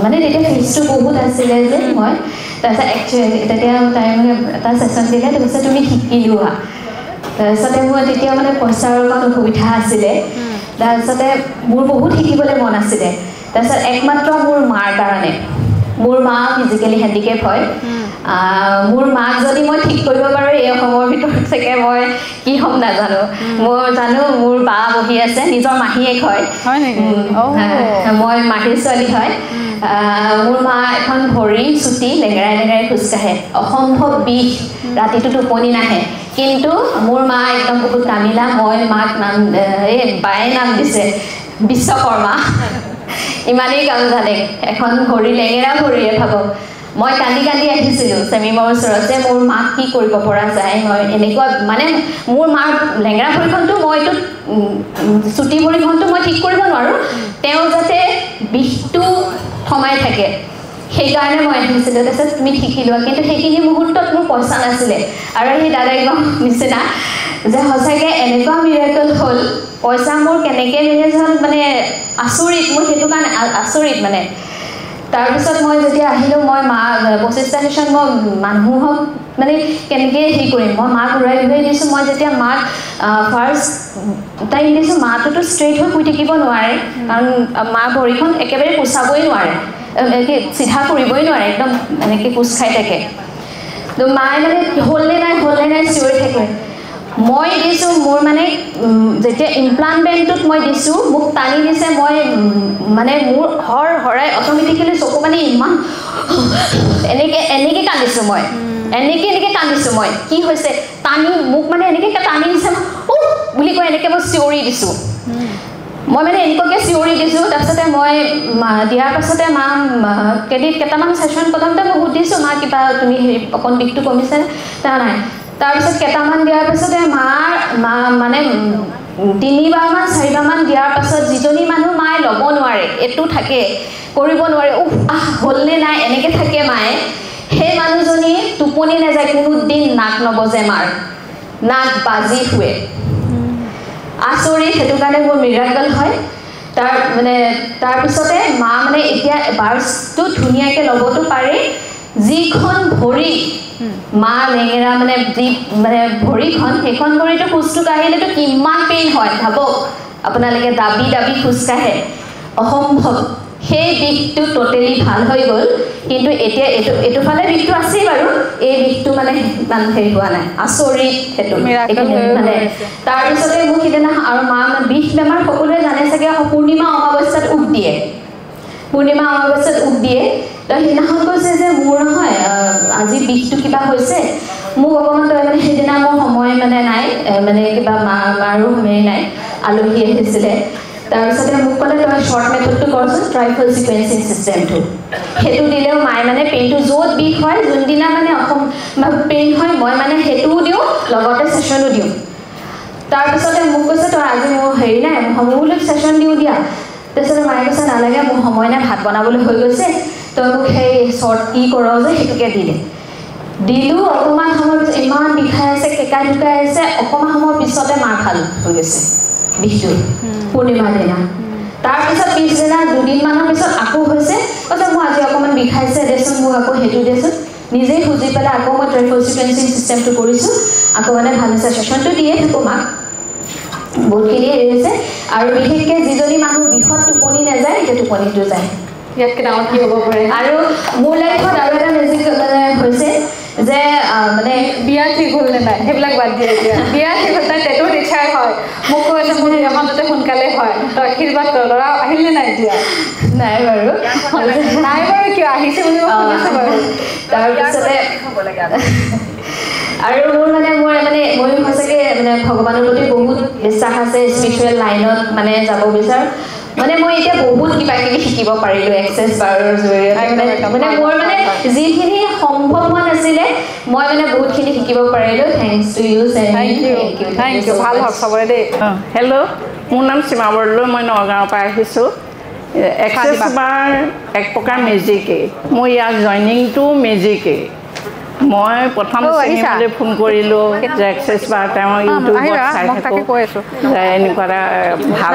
মানে তেতিয়া ফিজটো বহুত আছিলে যে মই তাৰপিছত একচুৱেলি তেতিয়া তাই মানে এটা চেশ্যন দিলে তাৰপিছত তুমি শিকি লোৱা তাৰপিছতে মই তেতিয়া মানে পইচাৰ অকণ অসুবিধা আছিলে তাৰপিছতে মোৰ বহুত শিকিবলৈ মন আছিলে তাৰপিছত একমাত্ৰ মোৰ মাৰ কাৰণে মোৰ মা ফিজিকেলি হেণ্ডিকেপ হয় মোৰ মাক যদি মই ঠিক কৰিব পাৰোঁ এই অসমৰ ভিতৰত চাগে মই কি হ'ম নাজানো মই জানো মোৰ বা বহি আছে নিজৰ মাহীয়েক হয় মই মাহীৰ ছোৱালী হয় মোৰ মা এখন ভৰি চুটি লেঙেৰাই লেঙেৰাই খোজকাঢ়ে অসম্ভৱ বিষ ৰাতিটো টোপনি নাহে কিন্তু মোৰ মা একদম বহুত কামিলা মই মাক নাম এই বায়ে নাম দিছে বিশ্বকৰ্মা ইমানেই কাম জানে এখন ভৰি লেঙেৰা ভৰিয়ে ভাবক মই কান্দি কান্দি আহিছিলোঁ চেমিমৰ ওচৰত যে মোৰ মাক কি কৰিব পৰা যায় মই এনেকুৱা মানে মোৰ মাৰ লেঙেৰা ভৰিখনটো মইতো চুটি ভৰিখনটো মই ঠিক কৰিব নোৱাৰোঁ তেওঁ যাতে বিষটো থমাই থাকে সেইকাৰণে মই আহিছিলোঁ তাৰপিছত তুমি শিকি লোৱা কিন্তু সেইখিনি মুহূৰ্তত মোৰ পইচা নাছিলে আৰু সেই দাদাইকৰ নিচিনা যে সঁচাকৈ এনেকুৱা মিৰাকল হ'ল পইচা মোৰ কেনেকৈ মেনেজ হ'ল মানে আচৰিত মোৰ সেইটো কাৰণে আচৰিত মানে তাৰপিছত মই যেতিয়া আহিলোঁ মই মা 25টা সেশ্যন মই মানুহক মানে কেনেকৈ হেৰি কৰিম মই মাক ঘূৰাই ঘূৰাই দিছোঁ মই যেতিয়া মাক ফাৰ্ষ্ট টাইম দিছোঁ মাটোতো ষ্ট্ৰেইট হৈ শুই থাকিব নোৱাৰে কাৰণ মা ভৰিখন একেবাৰে কোচাবই নোৱাৰে এনেকৈ চিধা কৰিবই নোৱাৰে একদম এনেকৈ কোচ খাই থাকে তো মায়ে মানে হ'লনে নাই চিঞৰি থাকে মই দিছোঁ মোৰ মানে যেতিয়া ইমপ্লাণ্ট বেণ্ডটোত মই দিছোঁ মোক টানি দিছে মই মানে মোৰ হৰাই অট'মেটিকেলি চকু মানে ইমান এনেকৈ কান্দিছোঁ মই এনেকৈ কান্দিছোঁ মই কি হৈছে টানি মোক মানে এনেকৈ টানি দিছে বুলি কৈ এনেকৈ মই চিঞৰি দিছোঁ মই মানে এনেকুৱাকৈ চিঞৰি দিছোঁ তাৰপিছতে মই দিয়াৰ পাছতে মা কেইটামান ছেশ্যন প্ৰথমতে মই সুধিছোঁ মা কিবা তুমি হেৰি অকণ বিষটো কমিছে নাই তাৰপিছত কেইটামান দিয়াৰ পাছতে মাৰ মানে 3বাৰমান 4বাৰমান দিয়াৰ পাছত যিজনী মানুহ মায়ে ল'ব নোৱাৰে এইটো থাকে কৰিব নোৱাৰে হ'লনে নাই এনেকৈ থাকে মায়ে সেই মানুহজনী টোপনি নাযায় কোনোদিন নাক নবজে মাৰ নাক বাজি শুৱে আচৰিত সেইটো কাৰণে মোৰ মিৰাকল হয় তাৰপিছতে মা মানে এতিয়া বাৰ্চটো ধুনীয়াকৈ ল'বতো পাৰে যিখন ভৰি মা লেঙেৰা মানে যি মানে ভৰিখন সেইখন ভৰিটো খোজটো কাঢ়িলেতো কিমান পেইন হয় ভাবক আপোনালোকে দাবি দাবি খোজকাঢ়ে অসম্ভৱ সেই বিষটো টোটেলি ভাল হৈ গ'ল কিন্তু এতিয়া এইটো ফালে বিষটো আছেই বাৰু এই বিষটো মানে ইমান হেৰি হোৱা নাই আচৰিত সেইটো মানে তাৰপিছতে মোক সিদিনা আৰু মা বিষ বেমাৰ সকলোৱে জানে চাগে পূৰ্ণিমা অমাৱস্যাত উক দিয়ে তো সেইদিনাখন কৈছে যে মোৰ নহয় আজি বিষটো কিবা হৈছে মোক অকণমান তই মানে সেইদিনা মোৰ সময় মানে নাই মানে কিবা মাৰো হেৰি নাই আলহী আহিছিলে তাৰপিছতে মোক ক'লে তই শ্বৰ্ট মেথডটো কৰচোন ট্ৰাইফল ছিকুৱেঞ্চিং চিষ্টেমটো সেইটো দিলেও মায়ে মানে পেইনটো য'ত বিষ হয় যোনদিনা মানে পেইন হয় মই মানে সেইটোও দিওঁ লগতে ছেশ্যনো দিওঁ তাৰপিছতে মোক কৈছে তই আজি মোৰ হেৰি নাই সমূহলৈ ছেশ্যন দিওঁ দিয়া তাৰপিছতে মায়ে কৈছে নালাগে মোৰ সময় নাই ভাত বনাবলৈ হৈ গৈছে তই মোক সেই শ্বৰ্ট কি কৰ যে সেইটোকে দিলোঁ অকণমান সময়ৰ পিছত ইমান বিষাই আছে কেঁকাই ঢুকাই আছে অকণমান সময়ৰ পিছতে মাৰ ভাল হৈ গৈছে বিষটো পূৰ্ণিমাৰ দিনা তাৰপিছত পিছদিনা 2 দিনমানৰ পিছত আকৌ হৈছে কৈছে মোৰ আজি অকণমান বিষাইছে দেচোন মোক আকৌ সেইটো দেচোন নিজেই খুজি পেলাই আকৌ মই ট্ৰাইফল ছিকুৱেঞ্চিং চিষ্টেমটো কৰিছোঁ আকৌ মানে ভাল হৈছে ছেশ্যনটো দিয়ে থাকোঁ মাক বহুতখিনি হেৰি হৈছে আৰু বিশেষকৈ যিজনী মানুহ বিষত টোপনি নাযায় এতিয়া টোপনিটো যায় ইয়াতকৈ ডাঙৰ কি হ'ব পাৰে আৰু মোৰ লাইফত আৰু এটা মেজিক মানে হৈছে যে মানে বিয়া ঠিক হ'লনে নাই সেইবিলাক বাদ দিয়ে এতিয়া বিয়া ঠিক হ'ল তাই টেটু টিচাৰ হয় মোক কৈছে মোৰ এখন যাতে সোনকালে হয় তই আশীৰ্বাদ কৰ ল'ৰা আহিলে নাই এতিয়া নাই বাৰু কিয় আহিছে বুলি মই শুনিছোঁ বাৰু তাৰপিছতে আৰু মোৰ মানে মই সঁচাকৈ মানে ভগৱানৰ প্ৰতি বহুত বিশ্বাস আছে স্পিৰিচুৱেল লাইনত মানে যাব বিচাৰোঁ মানে মই এতিয়া বহুত কিবা কিবি শিকিব পাৰিলোঁ এক্সেছ বাৰৰ জৰিয়তে মানে মোৰ মানে যিখিনি সম্ভৱ হোৱা নাছিলে মই মানে বহুতখিনি শিকিব পাৰিলোঁ thanks to you thank you ভাল হওক চবৰে দেই হেল্ল' মোৰ নাম সীমা বৰদলৈ মই নগাঁৱৰ পৰা আহিছোঁ এক্সেছ বাৰ এক প্ৰকাৰ মেজিকেই মোৰ ইয়াৰ জইনিংটো মেজিকেই মই প্ৰথম চেমিনাৰলৈ ফোন কৰিলোঁ যে এক্সেছ বাৰ তেওঁ ইউটিউবত চাই থাকোঁ এনেকুৱা এটা ভাল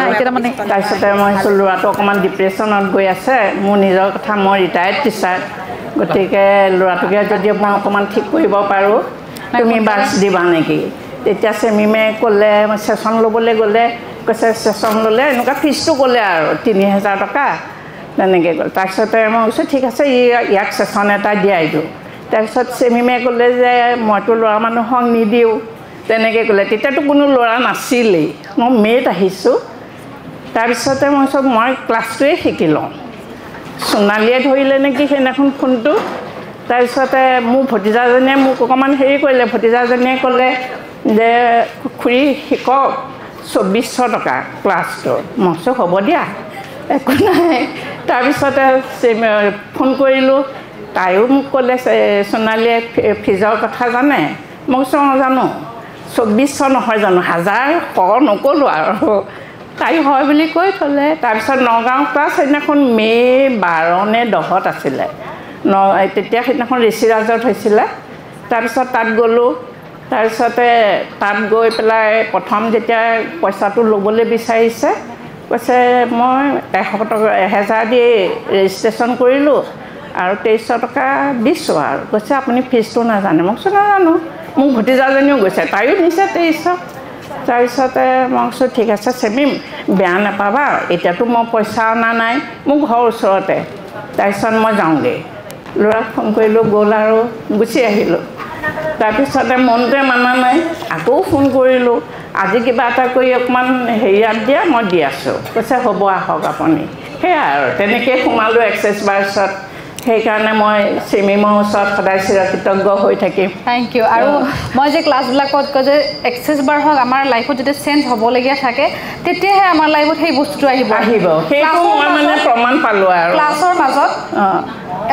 তাৰপিছতে মই ভাবিছোঁ ল'ৰাটো অকণমান ডিপ্ৰেশ্যনত গৈ আছে মোৰ নিজৰ কথা মই ৰিটায়াৰ্ড টিচাৰ গতিকে ল'ৰাটোকে যদি মই অকণমান ঠিক কৰিব পাৰোঁ তুমি বাছ দিবা নেকি তেতিয়া চেমিমে ক'লে ছেশ্যন ল'বলৈ গ'লে কৈছে ছেশ্যন ল'লে এনেকুৱা ফিজটো ক'লে আৰু ৩,০০০ টকা তেনেকৈ গ'ল তাৰপিছতে মই কৈছোঁ ঠিক আছে ইয়াক ছেশ্যন এটা দিয়াই দিওঁ তাৰপিছত চেমিমে ক'লে যে মইতো ল'ৰা মানুহক নিদিওঁ তেনেকৈ ক'লে তেতিয়াতো কোনো ল'ৰা নাছিলেই মই মে'ত আহিছোঁ তাৰপিছতে মই চব মই ক্লাছটোৱে শিকি লওঁ সোণালীয়ে ধৰিলে নেকি সেইদিনাখন ফোনটো তাৰপিছতে মোৰ ভতিজাজনীয়ে মোক অকণমান হেৰি কৰিলে ভতিজাজনীয়ে ক'লে যে খুৰী শিকক ২৪০০ টকা ক্লাছটো মই কৈছোঁ হ'ব দিয়া একো নাই তাৰপিছতে ফোন কৰিলোঁ তাইও মোক ক'লে সোণালীয়ে ফিজৰ কথা জানে মই কৈছোঁ জানো ২৪০০ নহয় জানো ১০০০ নক'লোঁ আৰু তাই হয় বুলি কৈ থ'লে তাৰপিছত নগাঁও ক্লাছ সেইদিনাখন মে' ১২ নে ১০ আছিলে তেতিয়া সেইদিনাখন ঋষিৰাজত হৈছিলে তাৰপিছত তাত গ'লোঁ তাৰপিছতে তাত গৈ পেলাই প্ৰথম যেতিয়া পইচাটো ল'বলৈ বিচাৰিছে কৈছে মই ১,০০০ দি ৰেজিষ্ট্ৰেশ্যন কৰিলোঁ আৰু ২৩০০ টকা দিছোঁ আৰু কৈছে আপুনি ফিজটো নাজানে মই কৈছোঁ নাজানো মোক ভতিজাজনীও গৈছে তাইও নিছে ২৩০০ তাৰপিছতে মই কৈছোঁ ঠিক আছে চেমিম বেয়া নাপাবা এতিয়াতো মই পইচা অনা নাই মোৰ ঘৰৰ ওচৰতে তাৰপিছত মই যাওঁগৈ ল'ৰাক ফোন কৰিলোঁ গ'ল আৰু গুচি আহিলোঁ তাৰপিছতে মনটোৱে মানা নাই আকৌ ফোন কৰিলোঁ আজি কিবা এটা কৰি অকণমান হেৰিয়াত দিয়া মই দি আছোঁ কৈছে হ'ব আহক আপুনি সেয়াই আৰু তেনেকৈ সোমালোঁ এক্সেছ বাৰ্ছত সেইকাৰণে মই চেমিমৰ ওচৰত সদায় চিৰকৃতজ্ঞ হৈ থাকিম থেংক ইউ আৰু মই যে ক্লাছবিলাকত কয় যে এক্সেছ বাৰ হওক আমাৰ লাইফত যেতিয়া চেঞ্জ হ'বলগীয়া থাকে তেতিয়াহে আমাৰ লাইফত সেই বস্তুটো আহিব সেইটো মই মানে প্ৰমাণ পালোঁ আৰু ক্লাছৰ মাজত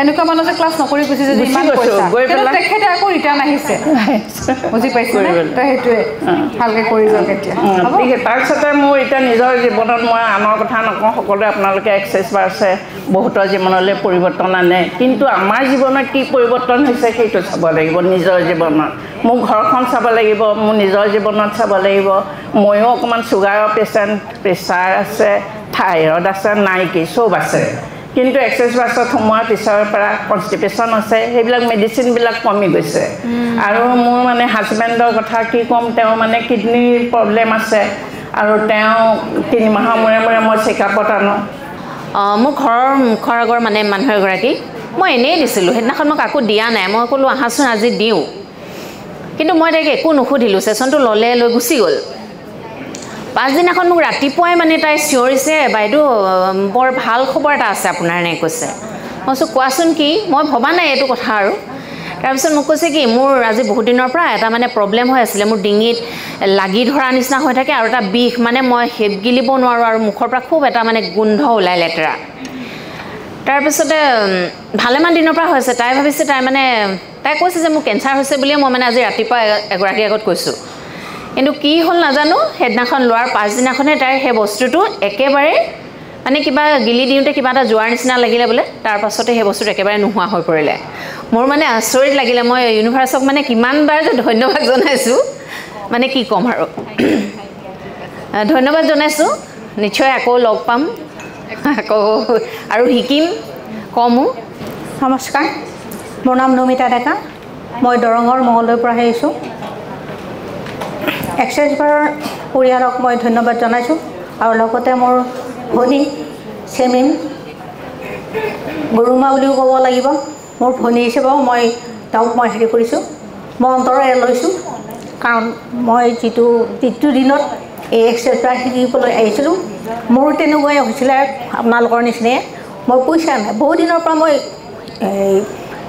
এনেকুৱা মানুহ যে ক্লাছ নকৰি গুচি যে ইমান পইচা তেখেতে আকৌ ৰিটাৰ্ণ আহিছে বুজি পাইছেনে তো সেইটোৱে ভালকৈ কৰি যাওক এতিয়া তাৰপিছতে মোৰ এতিয়া নিজৰ জীৱনত মই আনৰ কথা নকওঁ সকলোৱে আপোনালোকে এক্সেছ বাৰ্ছে বহুতৰ জীৱনলৈ পৰিৱৰ্তন আনে কিন্তু আমাৰ জীৱনত কি পৰিৱৰ্তন হৈছে সেইটো চাব লাগিব নিজৰ জীৱনত মোৰ ঘৰখন চাব লাগিব মোৰ নিজৰ জীৱনত চাব লাগিব ময়ো অকণমান চুগাৰৰ পেচেণ্ট প্ৰেছাৰ আছে থাইৰয়ড আছে নাইকি চব আছে কিন্তু এক্সেছ বাছত সোমোৱাৰ পিছৰ পৰা কনষ্টিপেশ্যন আছে সেইবিলাক মেডিচিনবিলাক কমি গৈছে আৰু মোৰ মানে হাজবেণ্ডৰ কথা কি ক'ম তেওঁ মানে কিডনীৰ প্ৰব্লেম আছে আৰু তেওঁ 3 মাহৰ মূৰে মূৰে মই চেকআপত আনো মোৰ ঘৰৰ মুখৰ আগৰ মানে মানুহ এগৰাকী মই এনেই দিছিলোঁ সেইদিনাখন মই কাকো দিয়া নাই মই ক'লোঁ আহাচোন আজি দিওঁ কিন্তু মই তাইক একো নুসুধিলোঁ ছেশ্যনটো ল'লে লৈ গুচি গ'ল পাছদিনাখন মোক ৰাতিপুৱাই মানে তাই চিঞৰিছে বাইদেউ বৰ ভাল খবৰ এটা আছে আপোনাৰ এনেকৈ কৈছে মই কৈছোঁ কোৱাচোন কি মই ভবা নাই এইটো কথা আৰু তাৰপিছত মোক কৈছে কি মোৰ আজি বহুত দিনৰ পৰা এটা মানে প্ৰব্লেম হৈ আছিলে মোৰ ডিঙিত লাগি ধৰা নিচিনা হৈ থাকে আৰু এটা বিষ মানে মই হেপ গিলিব নোৱাৰোঁ আৰু মুখৰ পৰা খুব এটা মানে গোন্ধ ওলাই লেতেৰা তাৰপিছতে ভালেমান দিনৰ পৰা হৈছে তাই ভাবিছে তাই কৈছে যে মোৰ কেঞ্চাৰ হৈছে বুলিয়ে মই মানে আজি ৰাতিপুৱা এগৰাকীৰ আগত কৈছোঁ কিন্তু কি হ'ল নাজানো সেইদিনাখন লোৱাৰ পাছদিনাখনে তাইৰ সেই বস্তুটো একেবাৰে মানে কিবা গিলি দিওঁতে কিবা এটা যোৱাৰ নিচিনা লাগিলে বোলে তাৰ পাছতে সেই বস্তুটো একেবাৰে নোহোৱা হৈ পৰিলে মোৰ মানে আচৰিত লাগিলে মই ইউনিভাৰ্চক মানে কিমানবাৰ যে ধন্যবাদ জনাইছোঁ মানে কি ক'ম আৰু ধন্যবাদ জনাইছোঁ নিশ্চয় আকৌ লগ পাম আকৌ আৰু শিকিম কমো নমস্কাৰ মোৰ নাম নমিতা ডেকা মই দৰঙৰ মঙলদৈৰ পৰা আহিছোঁ এক্সেছ বাৰৰ পৰিয়ালক মই ধন্যবাদ জনাইছোঁ আৰু লগতে মোৰ ভনী চেমিম গৰুমা বুলিও ক'ব লাগিব মোৰ ভনী হিচাপেও মই তেওঁক মই হেৰি কৰিছোঁ মই অন্তৰেৰে লৈছোঁ কাৰণ মই যিটো দিনত এই এক্সেছ বাৰ শিকিবলৈ আহিছিলোঁ মোৰ তেনেকুৱাই হৈছিলে আপোনালোকৰ নিচিনাই মই পইচা নাই বহু দিনৰ পৰা মই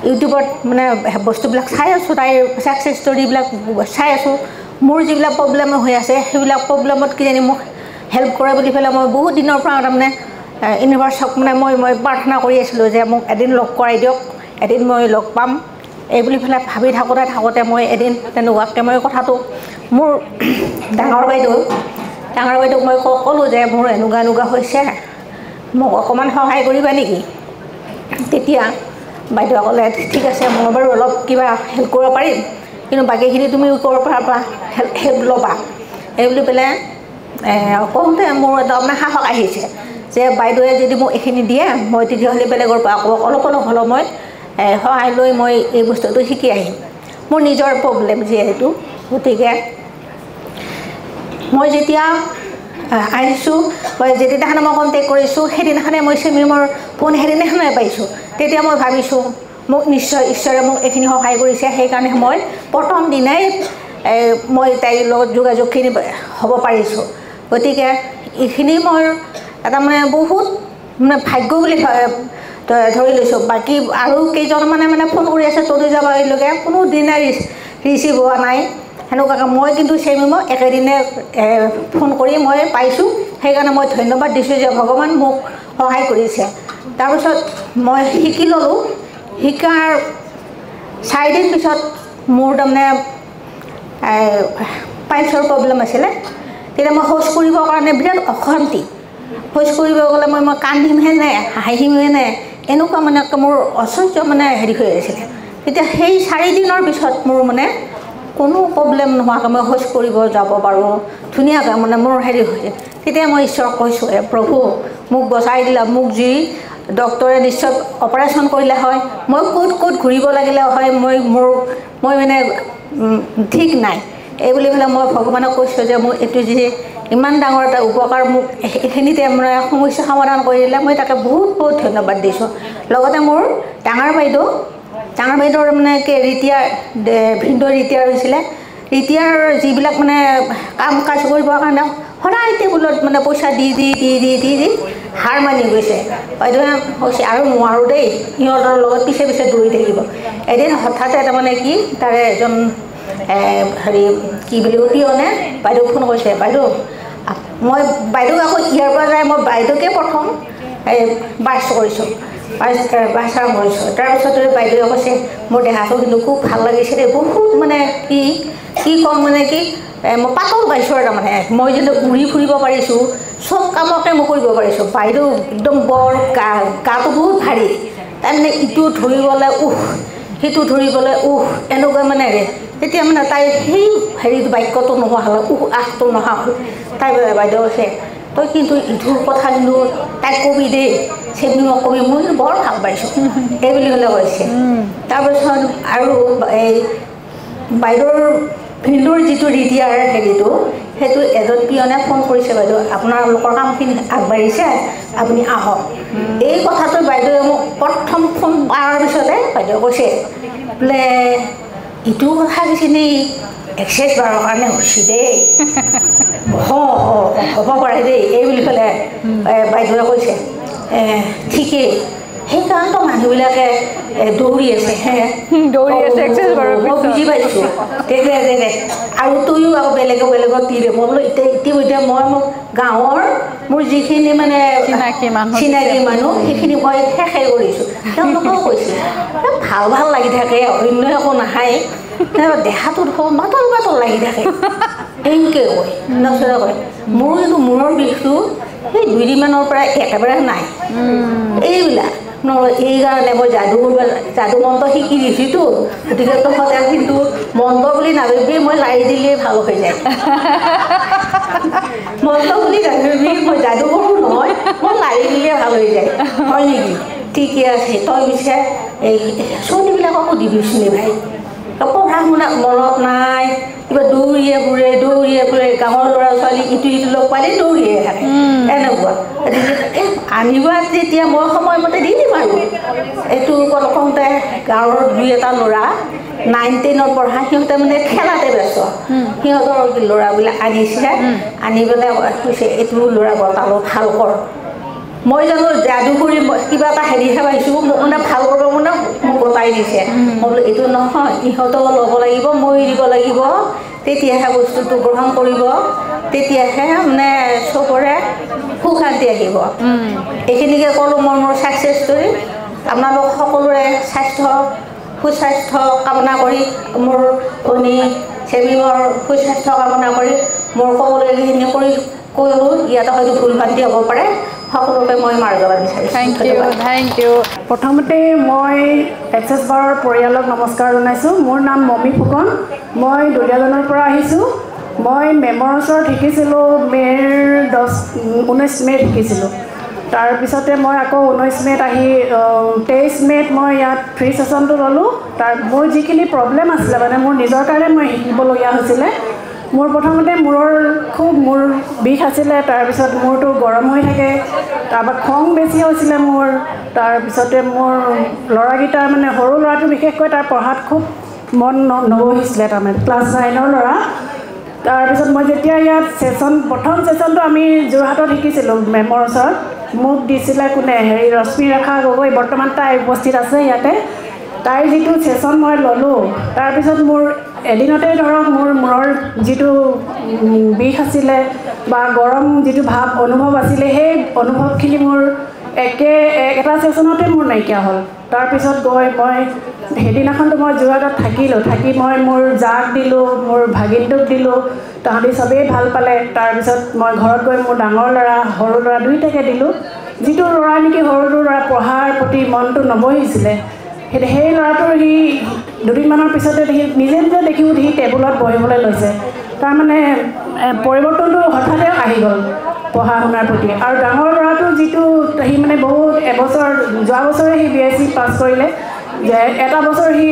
ইউটিউবত মানে বস্তুবিলাক চাই আছোঁ তাইৰ ছাকচেছ ষ্টৰিবিলাক চাই আছোঁ মোৰ যিবিলাক প্ৰব্লেম হৈ আছে সেইবিলাক প্ৰব্লেমত কিজানি মোক হেল্প কৰে বুলি পেলাই মই বহুত দিনৰ পৰা তাৰমানে ইউনিভাৰ্চক মানে মই প্ৰাৰ্থনা কৰি আছিলোঁ যে মোক এদিন লগ কৰাই দিয়ক এদিন মই লগ পাম এই বুলি পেলাই ভাবি থাকোঁতে মই এদিন তেনেকুৱাকৈ মই কথাটো মোৰ ডাঙৰ বাইদেউক মই ক'লোঁ যে মোৰ এনেকুৱা হৈছে মোক অকণমান সহায় কৰিবা নেকি তেতিয়া বাইদেৱে ক'লে ঠিক আছে মই বাৰু অলপ কিবা হেল্প কৰিব পাৰিম কিন্তু বাকীখিনি তুমি ওপৰৰ পৰা হেল্প ল'বা এই বুলি পেলাই কওঁতে মোৰ এটা মানে সাহস আহিছে যে বাইদেৱে যদি মোক এইখিনি দিয়ে মই তেতিয়াহ'লে বেলেগৰ পৰা আকৌ অলপ হ'লেও মই সহায় লৈ মই এই বস্তুটো শিকি আহিম মোৰ নিজৰ প্ৰব্লেম যিহেতু গতিকে মই যেতিয়া আহিছোঁ মই যেতিয়াদিনাখনে মই কণ্টেক্ট কৰিছোঁ সেইদিনাখনে মই চেমিমৰ ফোন সেইদিনাখনে পাইছোঁ তেতিয়া মই ভাবিছোঁ মোক নিশ্চয় ঈশ্বৰে মোক এইখিনি সহায় কৰিছে সেইকাৰণে মই প্ৰথম দিনাই মই তাইৰ লগত যোগাযোগখিনি হ'ব পাৰিছোঁ গতিকে এইখিনি মোৰ এটা মানে বহুত মানে ভাগ্য বুলি ধৰি লৈছোঁ বাকী আৰু কেইজনমানে মানে ফোন কৰি আছে তলি যাবলৈকে কোনো দিনে ৰিচিভ হোৱা নাই সেনেকুৱাকৈ মই কিন্তু চেমিমক একেদিনে ফোন কৰি মই পাইছোঁ সেইকাৰণে মই ধন্যবাদ দিছোঁ যে ভগৱান মোক সহায় কৰিছে তাৰপিছত মই শিকি ল'লোঁ শিকাৰ 4 দিন পিছত মোৰ তাৰমানে পাইলছৰ প্ৰব্লেম আছিলে তেতিয়া মই শৌচ কৰিবৰ কাৰণে বিৰাট অশান্তি শৌচ কৰিব গ'লে মই কান্দিমহে নে হাঁহিমহে নে এনেকুৱা মানে মোৰ অসহ্য মানে হেৰি হৈ আছিলে তেতিয়া সেই 4 দিনৰ পিছত মোৰ মানে কোনো প্ৰব্লেম নোহোৱাকৈ মই শৌচ কৰিব যাব পাৰোঁ ধুনীয়াকৈ মানে মোৰ হেৰি হৈছে তেতিয়া মই ঈশ্বৰক কৈছোঁ প্ৰভু মোক বচাই দিলা মোক যি ডক্টৰে নিশ্চয় অপাৰেশ্যন কৰিলে হয় মই ক'ত ঘূৰিব লাগিলে হয় মই মানে ঠিক নাই এই বুলি পেলাই মই ভগৱানক কৈছোঁ যে মোক এইটো যি ইমান ডাঙৰ এটা উপকাৰ মোক এইখিনিতে মানে সমস্যা সমাধান কৰি দিলে মই তাকে বহুত ধন্যবাদ দিছোঁ লগতে মোৰ ডাঙৰ বাইদেউৰ মানে কি ৰিটায়াৰ ভিনদেউ ৰিটায়াৰ হৈছিলে ৰিটায়াৰ যিবিলাক মানে কাম কাজ কৰিবৰ কাৰণে সদায় টেবুলত মানে পইচা দি হাৰ মানি গৈছে বাইদেৱে কৈছে আৰু নোৱাৰোঁ দেই সিহঁতৰ লগত পিছে দৌৰি থাকিব এদিন হঠাৎ এটা মানে কি তাৰে এজন হেৰি কি বুলি পিয়নে বাইদেউক ফোন কৰিছে বাইদেউ মই বাইদেউক আকৌ ইয়াৰ পৰা যায় মই বাইদেউকে প্ৰথম বাছ কৰিছোঁ বাছ আৰম্ভ কৰিছোঁ তাৰপিছতে বাইদেৱে কৈছে মোৰ দেহাটো কিন্তু খুব ভাল লাগিছে দেই বহুত মানে কি ক'ম মানে কি মই পাতল পাইছোঁ আৰু তাৰমানে মই যেনে ঘূৰি ফুৰিব পাৰিছোঁ চব কামকে মই কৰিব পাৰিছোঁ বাইদেউ একদম বৰ গাটো বহুত ভাৰী তাৰমানে ইটো ধৰিবলৈ সিটো ধৰিবলৈ এনেকুৱা মানে তেতিয়া মানে তাই সেই হেৰিটো বাক্যটো নোহোৱা হ'ল আহটো নোহোৱা হ'ল তাই বাইদেউ কৈছে তই কিন্তু ইটোৰ কথা কিন্তু তাইক কবি দেই চেমিমক কবি মই কিন্তু বৰ ভাল পাইছোঁ এই বুলি হ'লে কৈছে তাৰপিছত আৰু এই বাইদেউৰ ভিনদেউৰ যিটো ৰিটায়াৰ হেৰিটো সেইটো এজন পিয়নে ফোন কৰিছে বাইদেউ আপোনালোকৰ কামখিনি আগবাঢ়িছে আপুনি আহক এই কথাটো বাইদেৱে মোক প্ৰথম ফোন কৰাৰ পিছতে বাইদেৱে কৈছে বোলে ইটো কথা কিছিনি এক্সেছ বাৰৰ কাৰণে হৈছে দেই হ'ব পাৰে দেই এই বুলি পেলাই বাইদেৱে কৈছে ঠিকেই সেইকাৰণেতো মানুহবিলাকে দৌৰি আছে মই বুজি পাইছোঁ দে আৰু তইও আকৌ বেলেগক দি দে মই বোলো ইতিমধ্যে মই মোক গাঁৱৰ মোৰ যিখিনি মানে চিনাকি মানুহ সেইখিনি মই শেষেই কৰিছোঁ তেওঁলোকেও কৈছে ভাল লাগি থাকে অন্য একো নাখায় দেহাটো বাতল লাগি থাকে এনেকৈ কয় নচৰা কয় মোৰ কিন্তু মূৰৰ বিষটো সেই 2 দিনমানৰ পৰা একেবাৰে নাই এইবিলাক এইকাৰণে মই যাদু মন্ত্ৰ শিকি দিছোঁতো গতিকে তহঁতে কিন্তু মন্ত্ৰ বুলি নাভাবি মই লাৰি দিলেই ভাল হৈ যায় মন্ত্ৰ বুলি নাভাবি মই যাদু কৰোঁ নহয় মই লাৰি দিলেই ভাল হৈ যায় হয় নেকি ঠিকে আছে তই পিছে এই ছোৱালীবিলাককো দিবিচোন ভাই পঢ়া শুনা মনত নাই কিবা দৌৰিয়ে ফুৰে গাঁৱৰ ল'ৰা ছোৱালী ইটো লগ পালে দৌৰিয়ে থাকে এনেকুৱা আনিবা তেতিয়া মই সময়মতে দি দিম আৰু এইটো কওঁতে গাঁৱৰ 2-এটা ল'ৰা 9-10ত পঢ়া সিহঁতে মানে খেলাতে ব্যস্ত সিহঁতৰ ল'ৰাবিলাক আনিছে আনি পেলাই কৈছে এইটো ল'ৰা বটালো ভাল কৰ মই জানো যাদু কৰি কিবা এটা হেৰিহে পাইছোঁ মোক মানে ভাল কৰিব মানে মোক বটাই দিছে মই বোলো এইটো নহয় ইহঁতক ল'ব লাগিব মই দিব লাগিব তেতিয়াহে বস্তুটো গ্ৰহণ কৰিব তেতিয়াহে মানে চবৰে সুখ শান্তি আহিব এইখিনিকে ক'লোঁ মই মোৰ ছাকচেছ ষ্টৰী আপোনালোক সকলোৰে সুস্বাস্থ্য কামনা কৰি মোৰ ভনী চেমিমৰ সুস্বাস্থ্য কামনা কৰি মোৰ ক'বলগীয়াখিনি ক'লোঁ ইয়াতে হয়তো ভুল ভ্ৰান্তি হ'ব পাৰে সকলোকে মই মাৰ যাব বিচাৰিছোঁ থেংক ইউ প্ৰথমতে মই এক্সেছ বাৰৰ পৰিয়ালক নমস্কাৰ জনাইছোঁ মোৰ নাম মমি ফুকন মই দুলীয়াজানৰ পৰা আহিছোঁ মই মেমৰ ওচৰত শিকিছিলোঁ মে'ৰ 19 মে'ত শিকিছিলোঁ তাৰপিছতে মই আকৌ 19 মে'ত আহি 23 মে'ত মই ইয়াত ফ্ৰী ছেশ্যনটো ল'লোঁ মোৰ যিখিনি প্ৰব্লেম আছিলে মানে মোৰ নিজৰ কাৰণে মই শিকিবলগীয়া হৈছিলে মোৰ প্ৰথমতে মূৰৰ খুব মূৰ বিষ আছিলে তাৰপিছত মূৰটো গৰম হৈ থাকে তাৰপৰা খং বেছি হৈছিলে মোৰ তাৰপিছতে মোৰ ল'ৰাকেইটাৰ মানে সৰু ল'ৰাটো বিশেষকৈ তাৰ পঢ়াত খুব মন নবহিছিলে তাৰমানে ক্লাছ 9ৰ ল'ৰা তাৰপিছত মই যেতিয়া ইয়াত প্ৰথম ছেশ্যনটো আমি যোৰহাটত শিকিছিলোঁ মেমৰ ওচৰত মোক দিছিলে কোনে ৰশ্মি ৰেখা গগৈ বৰ্তমান তাই উপস্থিত আছে ইয়াতে তাইৰ যিটো ছেশ্যন মই ল'লোঁ তাৰপিছত মোৰ এদিনতে ধৰক মোৰ মূৰৰ যিটো বিষ আছিলে বা গৰম যিটো ভাৱ অনুভৱ আছিলে সেই অনুভৱখিনি মোৰ এটা ছেশ্যনতে মোৰ নাইকিয়া হ'ল তাৰপিছত গৈ মই সেইদিনাখনতো মই যোৰহাটত থাকি মই মোৰ জাক দিলোঁ মোৰ ভাগিনটোক দিলোঁ তাহাঁতি চবেই ভাল পালে তাৰপিছত মই ঘৰত গৈ মোৰ ডাঙৰ ল'ৰা সৰু ল'ৰা দুয়োটাকে দিলোঁ যিটো ল'ৰা নেকি সৰুটো ল'ৰা পঢ়াৰ প্ৰতি মনটো নবহিছিলে সেই ল'ৰাটোৰ সি দুদিনমানৰ পিছতে নিজে দেখিও সি টেবুলত বহিবলৈ লৈছে তাৰমানে পৰিৱৰ্তনটো হঠাতে আহি গ'ল পঢ়া শুনাৰ প্ৰতি আৰু ডাঙৰ ল'ৰাটো যিটো সি মানে বহুত এবছৰ যোৱা বছৰে সি BSc পাছ কৰিলে যে এটা বছৰ সি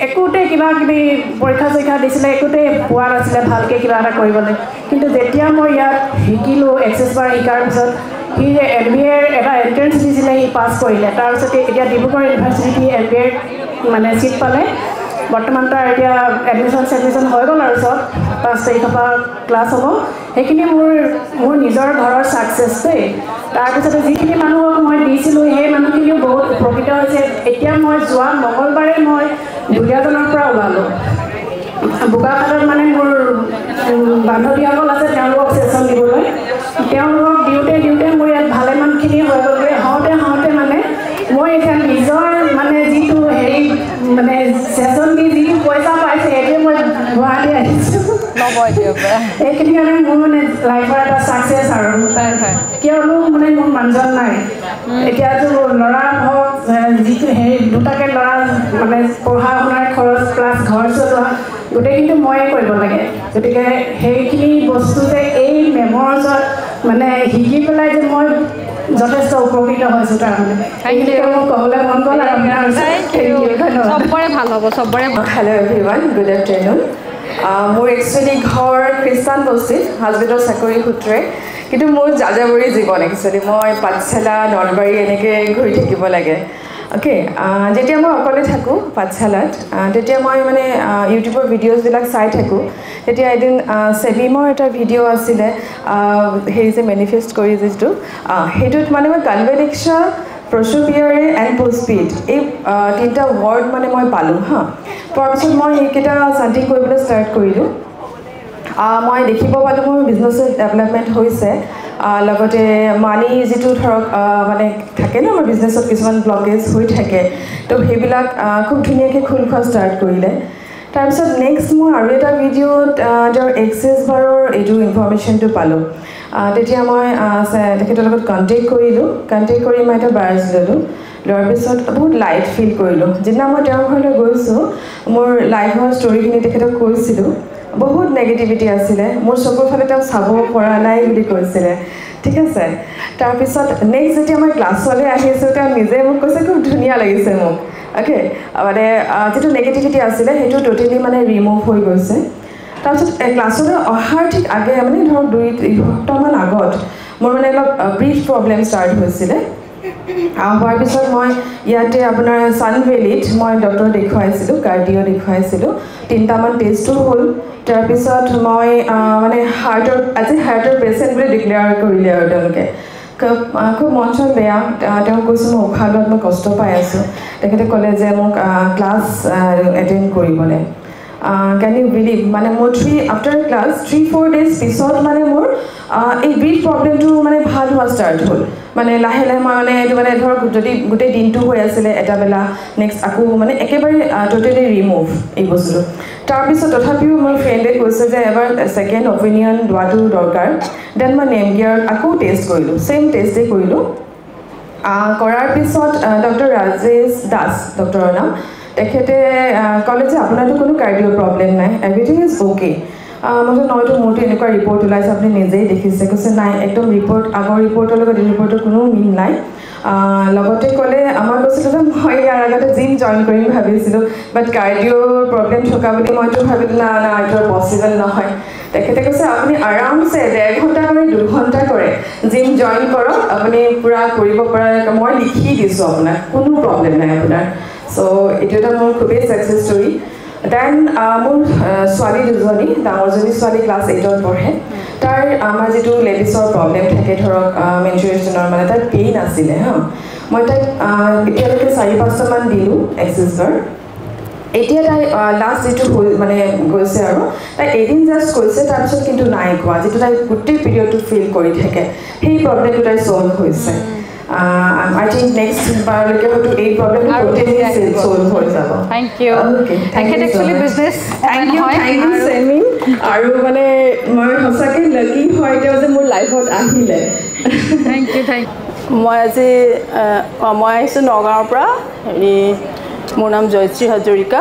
একোতে কিবা কিবি পৰীক্ষা চৰীক্ষা দিছিলে একোতে পোৱা নাছিলে ভালকৈ কিবা এটা কৰিবলৈ কিন্তু যেতিয়া মই ইয়াত শিকিলোঁ এক্সেছ বাৰ শিকাৰ পিছত সি যে MBA এটা এণ্ট্ৰেঞ্চ দিছিলে সি পাছ কৰিলে তাৰপিছতে এতিয়া ডিব্ৰুগড় ইউনিভাৰ্চিটি MBA মানে ছিট পালে বৰ্তমান তাৰ এতিয়া এডমিশ্যন হৈ গ'ল আৰু চব 5 তাৰিখৰ পৰা ক্লাছ হ'ব সেইখিনি মোৰ নিজৰ ঘৰৰ ছাকচেছ দেই তাৰপিছতে যিখিনি মানুহক মই দিছিলোঁ সেই মানুহখিনিও বহুত উপকৃত হৈছে এতিয়া মই যোৱা মঙলবাৰে মই দুলীয়াজানৰ পৰা ওলালোঁ বোকাখাটত মানে মোৰ বান্ধৱীসকল আছে তেওঁলোকক ছেশ্যন দিবলৈ তেওঁলোকক দিওঁতে মোৰ ইয়াত ভালেমানখিনি হৈ গ'লগৈ হওঁতে মানে মই এতিয়া নিজৰ মানে যিটো মানে ছেশ্যন দি যিটো পইচা পাইছে সেইটোৱে মই গুৱাহাটী আহিছোঁ এইখিনি কাৰণে মোৰ মানে লাইফৰ এটা ছাকচেছ আৰু কিয়নো মানে মোৰ মানুহজন নাই এতিয়াতো ল'ৰা হওক যিটো দুটাকৈ ল'ৰা মানে পঢ়া শুনাৰ খৰচ প্লাছ ঘৰ চলোৱা গোটেইখিনি ময়ে কৰিব লাগে গতিকে সেইখিনি বস্তু যে এই মেমৰ ওচৰত মানে শিকি পেলাই যে মই যথেষ্ট উপকৃত হৈছোঁ তাৰমানে মোক ক'বলৈ মন গ'ল আৰু চবৰে ভাল হ'ব চবৰে হেল্ল' এভৰিৱান গুড আফটাৰনুন মোৰ একচুৱেলি ঘৰ খ্ৰীষ্টান বস্তিত হাজবেণ্ডৰ চাকৰি সূত্ৰে কিন্তু মোৰ যাযাবৰী জীৱন একচুৱেলি মই পাঠশালা নলবাৰী এনেকৈ ঘূৰি থাকিব লাগে অ'কে যেতিয়া মই অকলে থাকোঁ পাঠশালাত তেতিয়া মই মানে ইউটিউবৰ ভিডিঅ'জবিলাক চাই থাকোঁ তেতিয়া এদিন ছেবিমৰ এটা ভিডিঅ' আছিলে যে মেনিফেষ্ট কৰি যিটো সেইটোত মানে মই কনভেডিকশ্যা প্ৰচুপিয়াৰে এণ্ড পোষ্টপিড এই তিনিটা ৱৰ্ড মানে মই পালোঁ পোৱাৰ পিছত মই সেইকেইটা চান্টিং কৰিবলৈ ষ্টাৰ্ট কৰিলোঁ মই দেখিব পালোঁ মোৰ বিজনেছৰ ডেভেলপমেণ্ট হৈছে লগতে মানি যিটো ধৰক মানে থাকে ন আমাৰ বিজনেছত কিছুমান ব্লকেজ হৈ থাকে তো সেইবিলাক খুব ধুনীয়াকৈ খোল খোৱা ষ্টাৰ্ট কৰিলে তাৰপিছত নেক্সট মই আৰু এটা ভিডিঅ'ত তেওঁৰ এক্সেছ বাৰৰ এইটো ইনফৰ্মেশ্যনটো পালোঁ তেতিয়া মই তেখেতৰ লগত কণ্টেক্ট কৰিলোঁ কণ্টেক্ট কৰি মই এটা বাৰ্জ ল'লোঁ লোৱাৰ পিছত বহুত লাইট ফিল কৰিলোঁ যিদিনা মই তেওঁৰ ঘৰলৈ গৈছোঁ মোৰ লাইফৰ ষ্টৰিখিনি তেখেতক কৈছিলোঁ বহুত নেগেটিভিটি আছিলে মোৰ চকুৰ ফালে তেওঁ চাব পৰা নাই বুলি কৈছিলে ঠিক আছে তাৰপিছত নেক্সট যেতিয়া মই ক্লাছলৈ আহিছোঁ তেওঁ নিজে মোক কৈছে খুব ধুনীয়া লাগিছে মোক অ'কে মানে যিটো নেগেটিভিটি আছিলে সেইটো ট'টেলি মানে ৰিমুভ হৈ গৈছে তাৰপিছত ক্লাছলৈ অহাৰ ঠিক আগে মানে ধৰক 2 সপ্তাহমান আগত মোৰ মানে অলপ ব্ৰিফ প্ৰব্লেম ষ্টাৰ্ট হৈছিলে হোৱাৰ পিছত মই ইয়াতে আপোনাৰ ছানভেলীত মই ডক্টৰ দেখুৱাইছিলোঁ কাৰ্ডিঅ' দেখুৱাইছিলোঁ 3টামান টেষ্টো হ'ল তাৰপিছত মই মানে হাৰ্টৰ পেচেণ্ট বুলি ডিক্লেয়াৰ কৰিলে আৰু তেওঁলোকে খুব মন চন বেয়া তেওঁ কৈছোঁ মই উশাহ লোৱাত মই কষ্ট পাই আছোঁ তেখেতে ক'লে যে মোক ক্লাছ এটেণ্ড কৰিবলৈ কেন ইউ বিলিভ মানে মোৰ আফটাৰ ক্লাছ 3-4 ডেজ পিছত মানে মোৰ এই ব্ৰিথ প্ৰব্লেমটো মানে ভাল হোৱা ষ্টাৰ্ট হ'ল মানে লাহে লাহে মই মানে এইটো মানে ধৰক যদি গোটেই দিনটো হৈ আছিলে এটা বেলা নেক্সট আকৌ মানে একেবাৰে টোটেলি ৰিমুভ এই বস্তুটো তাৰপিছত তথাপিও মোৰ ফ্ৰেণ্ডে কৈছে যে এবাৰ ছেকেণ্ড অপিনিয়ন লোৱাটো দৰকাৰ দেন মই নেমগিয়াৰত আকৌ টেষ্ট কৰিলোঁ ছেইম টেষ্টেই কৰিলোঁ কৰাৰ পিছত ডক্টৰ ৰাজেশ দাস ডক্টৰৰ নাম তেখেতে ক'লে যে আপোনাৰতো কোনো কাৰ্ডিঅ' প্ৰব্লেম নাই এভৰিথিং ইজ অ'কে মই নহয়তো মোৰতো এনেকুৱা ৰিপৰ্ট ওলাইছে আপুনি নিজেই দেখিছে কৈছে নাই একদম ৰিপৰ্ট আগৰ ৰিপৰ্টৰ লগত এই ৰিপৰ্টৰ কোনো মিল নাই লগতে ক'লে আমাৰ কৈছিলোঁ যে মই ইয়াৰ আগতে জিম জইন কৰিম ভাবিছিলোঁ বাট কাৰ্ডিঅ' প্ৰব্লেম থকা বুলি মইতো ভাবিলোঁ না এইটো পচিবল নহয় তেখেতে কৈছে আপুনি আৰামছে 1.5 ঘণ্টা কৰি 2 ঘণ্টা কৰে জিম জইন কৰক আপুনি পূৰা কৰিব পৰা মই লিখি দিছোঁ আপোনাক কোনো প্ৰব্লেম নাই আপোনাৰ চ' এইটো এটা মোৰ খুবেই ছাকচেছ ষ্টৰী দেন মোৰ ছোৱালী দুজনী ডাঙৰজনী ছোৱালী ক্লাছ 8ত পঢ়ে তাৰ আমাৰ যিটো লেডিছৰ প্ৰব্লেম থাকে ধৰক মেনচুৰেশ্যনৰ মানে তাত পেইন আছিলে হা মই তাইক এতিয়ালৈকে 4-5টামান দিলোঁ এক্সেছৰ এতিয়া তাই লাষ্ট যিটো মানে গৈছে আৰু তাই এদিন জাষ্ট কৈছে তাৰপিছত কিন্তু নাই কোৱা যিটো তাই গোটেই পিৰিয়ডটো ফিল কৰি থাকে সেই প্ৰব্লেমটো তাই ছল্ভ হৈছে I think next বাৰলৈকে হয়তো এই প্ৰব্লেমটো টোটেলি ছল্ভ হৈ যাব থেংক ইউ তেখেত একচুৱেলি বিজনেছ থেংক ইউ চেমি আৰু মানে মই সঁচাকৈ লাকি হয় তেওঁ যে মোৰ লাইফত আহিলে থেংক ইউ মই আজি মই আহিছোঁ নগাঁৱৰ পৰা হেৰি মোৰ নাম জয়শ্ৰী হাজৰিকা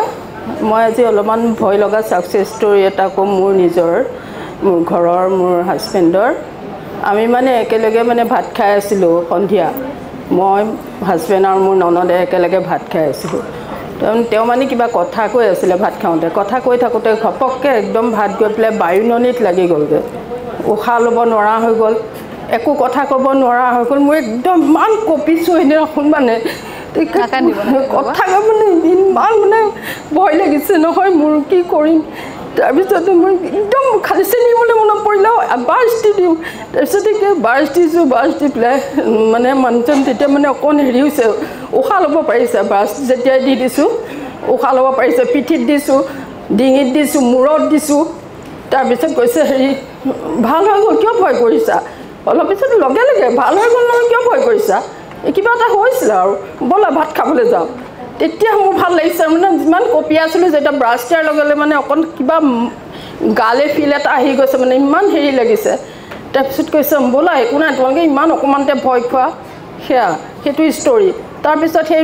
মই আজি অলপমান ভয় লগা ছাকচেছ ষ্টৰী এটা ক'ম মোৰ নিজৰ মোৰ ঘৰৰ মোৰ হাজবেণ্ডৰ আমি মানে একেলগে মানে ভাত খাই আছিলোঁ সন্ধিয়া মই হাজবেণ্ড আৰু মোৰ ননদে একেলগে ভাত খাই আছিলোঁ তেওঁ মানে কিবা কথা কৈ আছিলে ভাত খাওঁতে কথা কৈ থাকোঁতে ঘপককৈ একদম ভাত গৈ পেলাই বায়ুননীত লাগি গ'লগৈ উশাহ ল'ব নোৱাৰা হৈ গ'ল একো কথা ক'ব নোৱাৰা হৈ গ'ল মই একদম ইমান কঁপিছোঁ সেইদিনাখন মানে কথা মানে ইমান মানে ভয় লাগিছে নহয় মোৰ কি কৰিম তাৰপিছতে মই একদম খালি চেনিবলৈ মনত পৰিলে বাছ দি দিওঁ তাৰপিছতে কি বাছ দিছোঁ বাছ দি পেলাই মানে মানুহজন তেতিয়া মানে অকণ হেৰি হৈছে উশাহ ল'ব পাৰিছে বাছ যেতিয়াই দি দিছোঁ উশাহ ল'ব পাৰিছে পিঠিত দিছোঁ ডিঙিত দিছোঁ মূৰত দিছোঁ তাৰপিছত কৈছে হেৰি ভাল হৈ গ'ল কিয় ভয় কৰিছা অলপ পিছত লগে লগে ভাল হৈ গ'ল নহয় কিয় ভয় কৰিছা কিবা এটা হৈছিলে আৰু ব'লা ভাত খাবলৈ যাওঁ তেতিয়া মোৰ ভাল লাগিছে মানে যিমান কঁপি আছিলোঁ যেতিয়া ব্ৰাছ দিয়াৰ লগে লগে মানে অকণ কিবা গালে ফিল এটা আহি গৈছে মানে ইমান হেৰি লাগিছে তাৰপিছত কৈছে ব'লা একো নাই তোমালোকে ইমান অকণমানতে ভয় খোৱা সেইটো ষ্টৰী তাৰপিছত সেই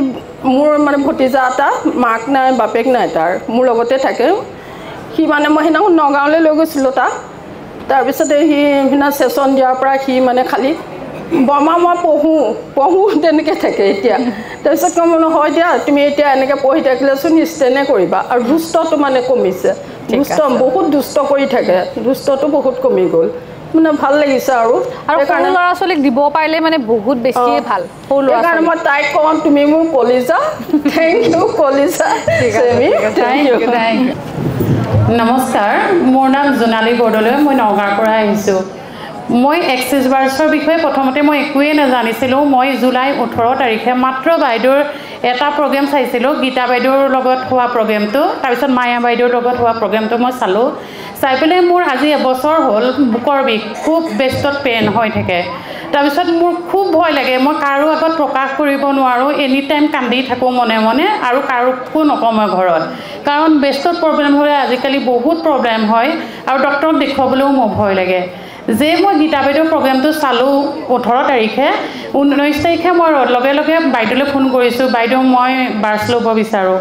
মোৰ মানে ভতিজা এটা মাক নাই বাপেক নাই তাৰ মোৰ লগতে থাকে সি মানে মই সেইদিনাখন নগাঁৱলৈ লৈ গৈছিলোঁ তাক তাৰপিছতে সি সেইদিনা ছেশ্যন দিয়াৰ পৰা সি মানে খালি বৰমা মই পঢ়োঁ তেনেকৈ থাকে এতিয়া তাৰপিছত কম হয় দিয়া তুমি এতিয়া এনেকৈ পঢ়ি থাকিলেচোন ষ্টেনে কৰিবা আৰু দুষ্টটো মানে কমিছে দুষ্ট বহুত দুষ্ট কৰি থাকে দুষ্টটো বহুত কমি গ'ল মানে ভাল লাগিছে আৰু সৰু ল'ৰা ছোৱালীক দিব পাৰিলে মানে বহুত বেছি ভাল সৰু ল'ৰা সেইকাৰণে মই তাইক কওঁ তুমি মোৰ কলিজা থেংক ইউ কলিজা থেংক ইউ নমস্কাৰ মোৰ নাম জোনালী বৰদলৈ মই নগাঁৱৰ পৰা আহিছোঁ মই এক্সেছ বাৰ্ছৰ বিষয়ে প্ৰথমতে মই একোৱেই নাজানিছিলোঁ মই জুলাই 18 তাৰিখে মাত্ৰ বাইদেউৰ এটা প্ৰগ্ৰেম চাইছিলোঁ গীতা বাইদেউৰ লগত হোৱা প্ৰগ্ৰেমটো তাৰপিছত মায়া বাইদেউৰ লগত হোৱা প্ৰগ্ৰেমটো মই চালোঁ চাই পেলাই মোৰ আজি এবছৰ হ'ল বুকৰ বিষ খুব বেষ্টত পেইন হৈ থাকে তাৰপিছত মোৰ খুব ভয় লাগে মই কাৰো আগত প্ৰকাশ কৰিব নোৱাৰোঁ এনি টাইম কান্দি থাকোঁ মনে মনে আৰু কাৰোকো নকওঁ মই ঘৰত কাৰণ বেষ্টত প্ৰব্লেম হ'লে আজিকালি বহুত প্ৰব্লেম হয় আৰু ডক্টৰক দেখুৱাবলৈও মোৰ ভয় লাগে যে মই গীতা বাইদেউৰ প্ৰগ্ৰেমটো চালোঁ 18 তাৰিখে 19 তাৰিখে মই লগে লগে বাইদেউলৈ ফোন কৰিছোঁ বাইদেউ মই বাৰ্ছ ল'ব বিচাৰোঁ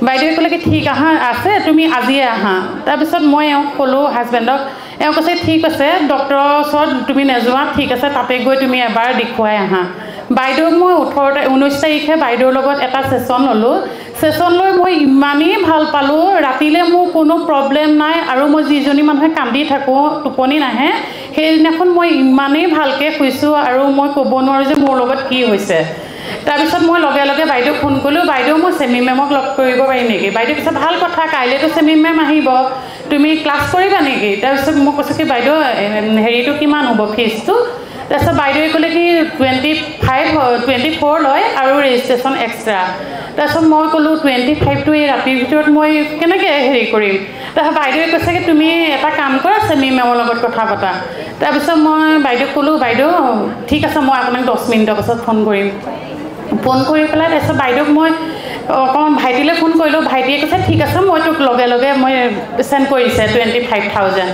বাইদেৱে ক'লে কি ঠিক আছে তুমি আজিয়ে আহা তাৰপিছত মই এওঁক ক'লোঁ হাজবেণ্ডক এওঁ কৈছে ঠিক আছে ডক্টৰৰ ওচৰত তুমি নোযোৱা ঠিক আছে তাতে গৈ তুমি এবাৰ দেখুৱাই আহা বাইদেউক মই 19 তাৰিখে বাইদেউৰ লগত এটা ছেশ্যন ল'লোঁ ছেশ্যন লৈ মই ইমানেই ভাল পালোঁ ৰাতিলৈ মোৰ কোনো প্ৰব্লেম নাই আৰু মই যিজনী মানুহে কান্দি থাকোঁ টোপনি নাহে সেইদিনাখন মই ইমানেই ভালকৈ শুইছোঁ আৰু মই ক'ব নোৱাৰোঁ যে মোৰ লগত কি হৈছে তাৰপিছত মই লগে লগে বাইদেউক ফোন কৰিলোঁ বাইদেউ মই চেমি মেমক লগ কৰিব পাৰিম নেকি বাইদেউ কৈছে ভাল কথা কাইলৈতো চেমি মেম আহিব তুমি ক্লাছ কৰিবা নেকি তাৰপিছত মই কৈছোঁ কি বাইদেউ হেৰিটো কিমান হ'ব ফিজটো তাৰপিছত বাইদেৱে ক'লে কি 24 লয় আৰু ৰেজিষ্ট্ৰেশ্যন এক্সট্ৰা তাৰপিছত মই ক'লোঁ 25টো এই ৰাতিৰ ভিতৰত মই কেনেকৈ হেৰি কৰিম তাৰপিছত বাইদেৱে কৈছে কি তুমি এটা কাম কৰা চেমি মেমৰ লগত কথা পতা তাৰপিছত মই বাইদেউক ক'লোঁ বাইদেউ ঠিক আছে মই আপোনাক 10 মিনিটৰ পাছত ফোন কৰিম ফোন কৰি পেলাই তাৰপিছত বাইদেউক মই অকণমান ভাইটিলৈ ফোন কৰিলোঁ ভাইটিয়ে কৈছে ঠিক আছে মই তোক লগে লগে মই চেণ্ড কৰিছে 25,000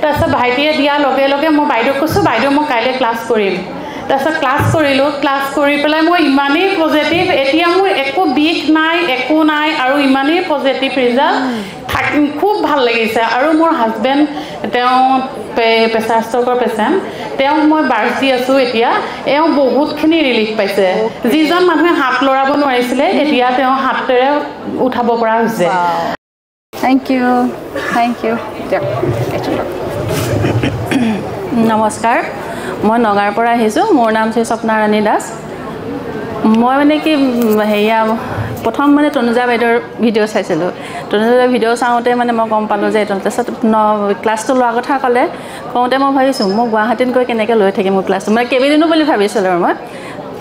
তাৰপিছত ভাইটিয়ে দিয়াৰ লগে লগে মই বাইদেউক কৈছোঁ বাইদেউ মই কাইলৈ ক্লাছ কৰিম তাৰপিছত ক্লাছ কৰিলোঁ ক্লাছ কৰি পেলাই মই ইমানেই পজিটিভ এতিয়া মোৰ একো বিষ নাই একো নাই আৰু ইমানেই পজিটিভ ৰিজাল্ট থাকি খুব ভাল লাগিছে আৰু মোৰ হাজবেণ্ড তেওঁ প্ৰেছাৰ ষ্ট্ৰকৰ পেচেণ্ট তেওঁক মই বাছ দি আছোঁ এতিয়া এওঁ বহুতখিনি ৰিলিফ পাইছে যিজন মানুহে হাত লৰাব নোৱাৰিছিলে এতিয়া তেওঁ হাতেৰে উঠাব পৰা হৈছে থেংক ইউ নমস্কাৰ মই নগাঁৱৰ পৰা আহিছোঁ মোৰ নাম শ্ৰী স্বপ্না ৰাণী দাস মই মানে কি হেৰিয়া প্ৰথম মানে তনুজা বাইদেউৰ ভিডিঅ' চাইছিলোঁ তনুজা ভিডিঅ' চাওঁতে মানে মই গম পালোঁ যে তাৰপিছত ক্লাছটো লোৱাৰ কথা ক'লে কওঁতে মই ভাবিছোঁ মই গুৱাহাটীত গৈ কেনেকৈ লৈ থাকিম মোৰ ক্লাছটো মানে কেইদিনো বুলি ভাবিছিলোঁ আৰু মই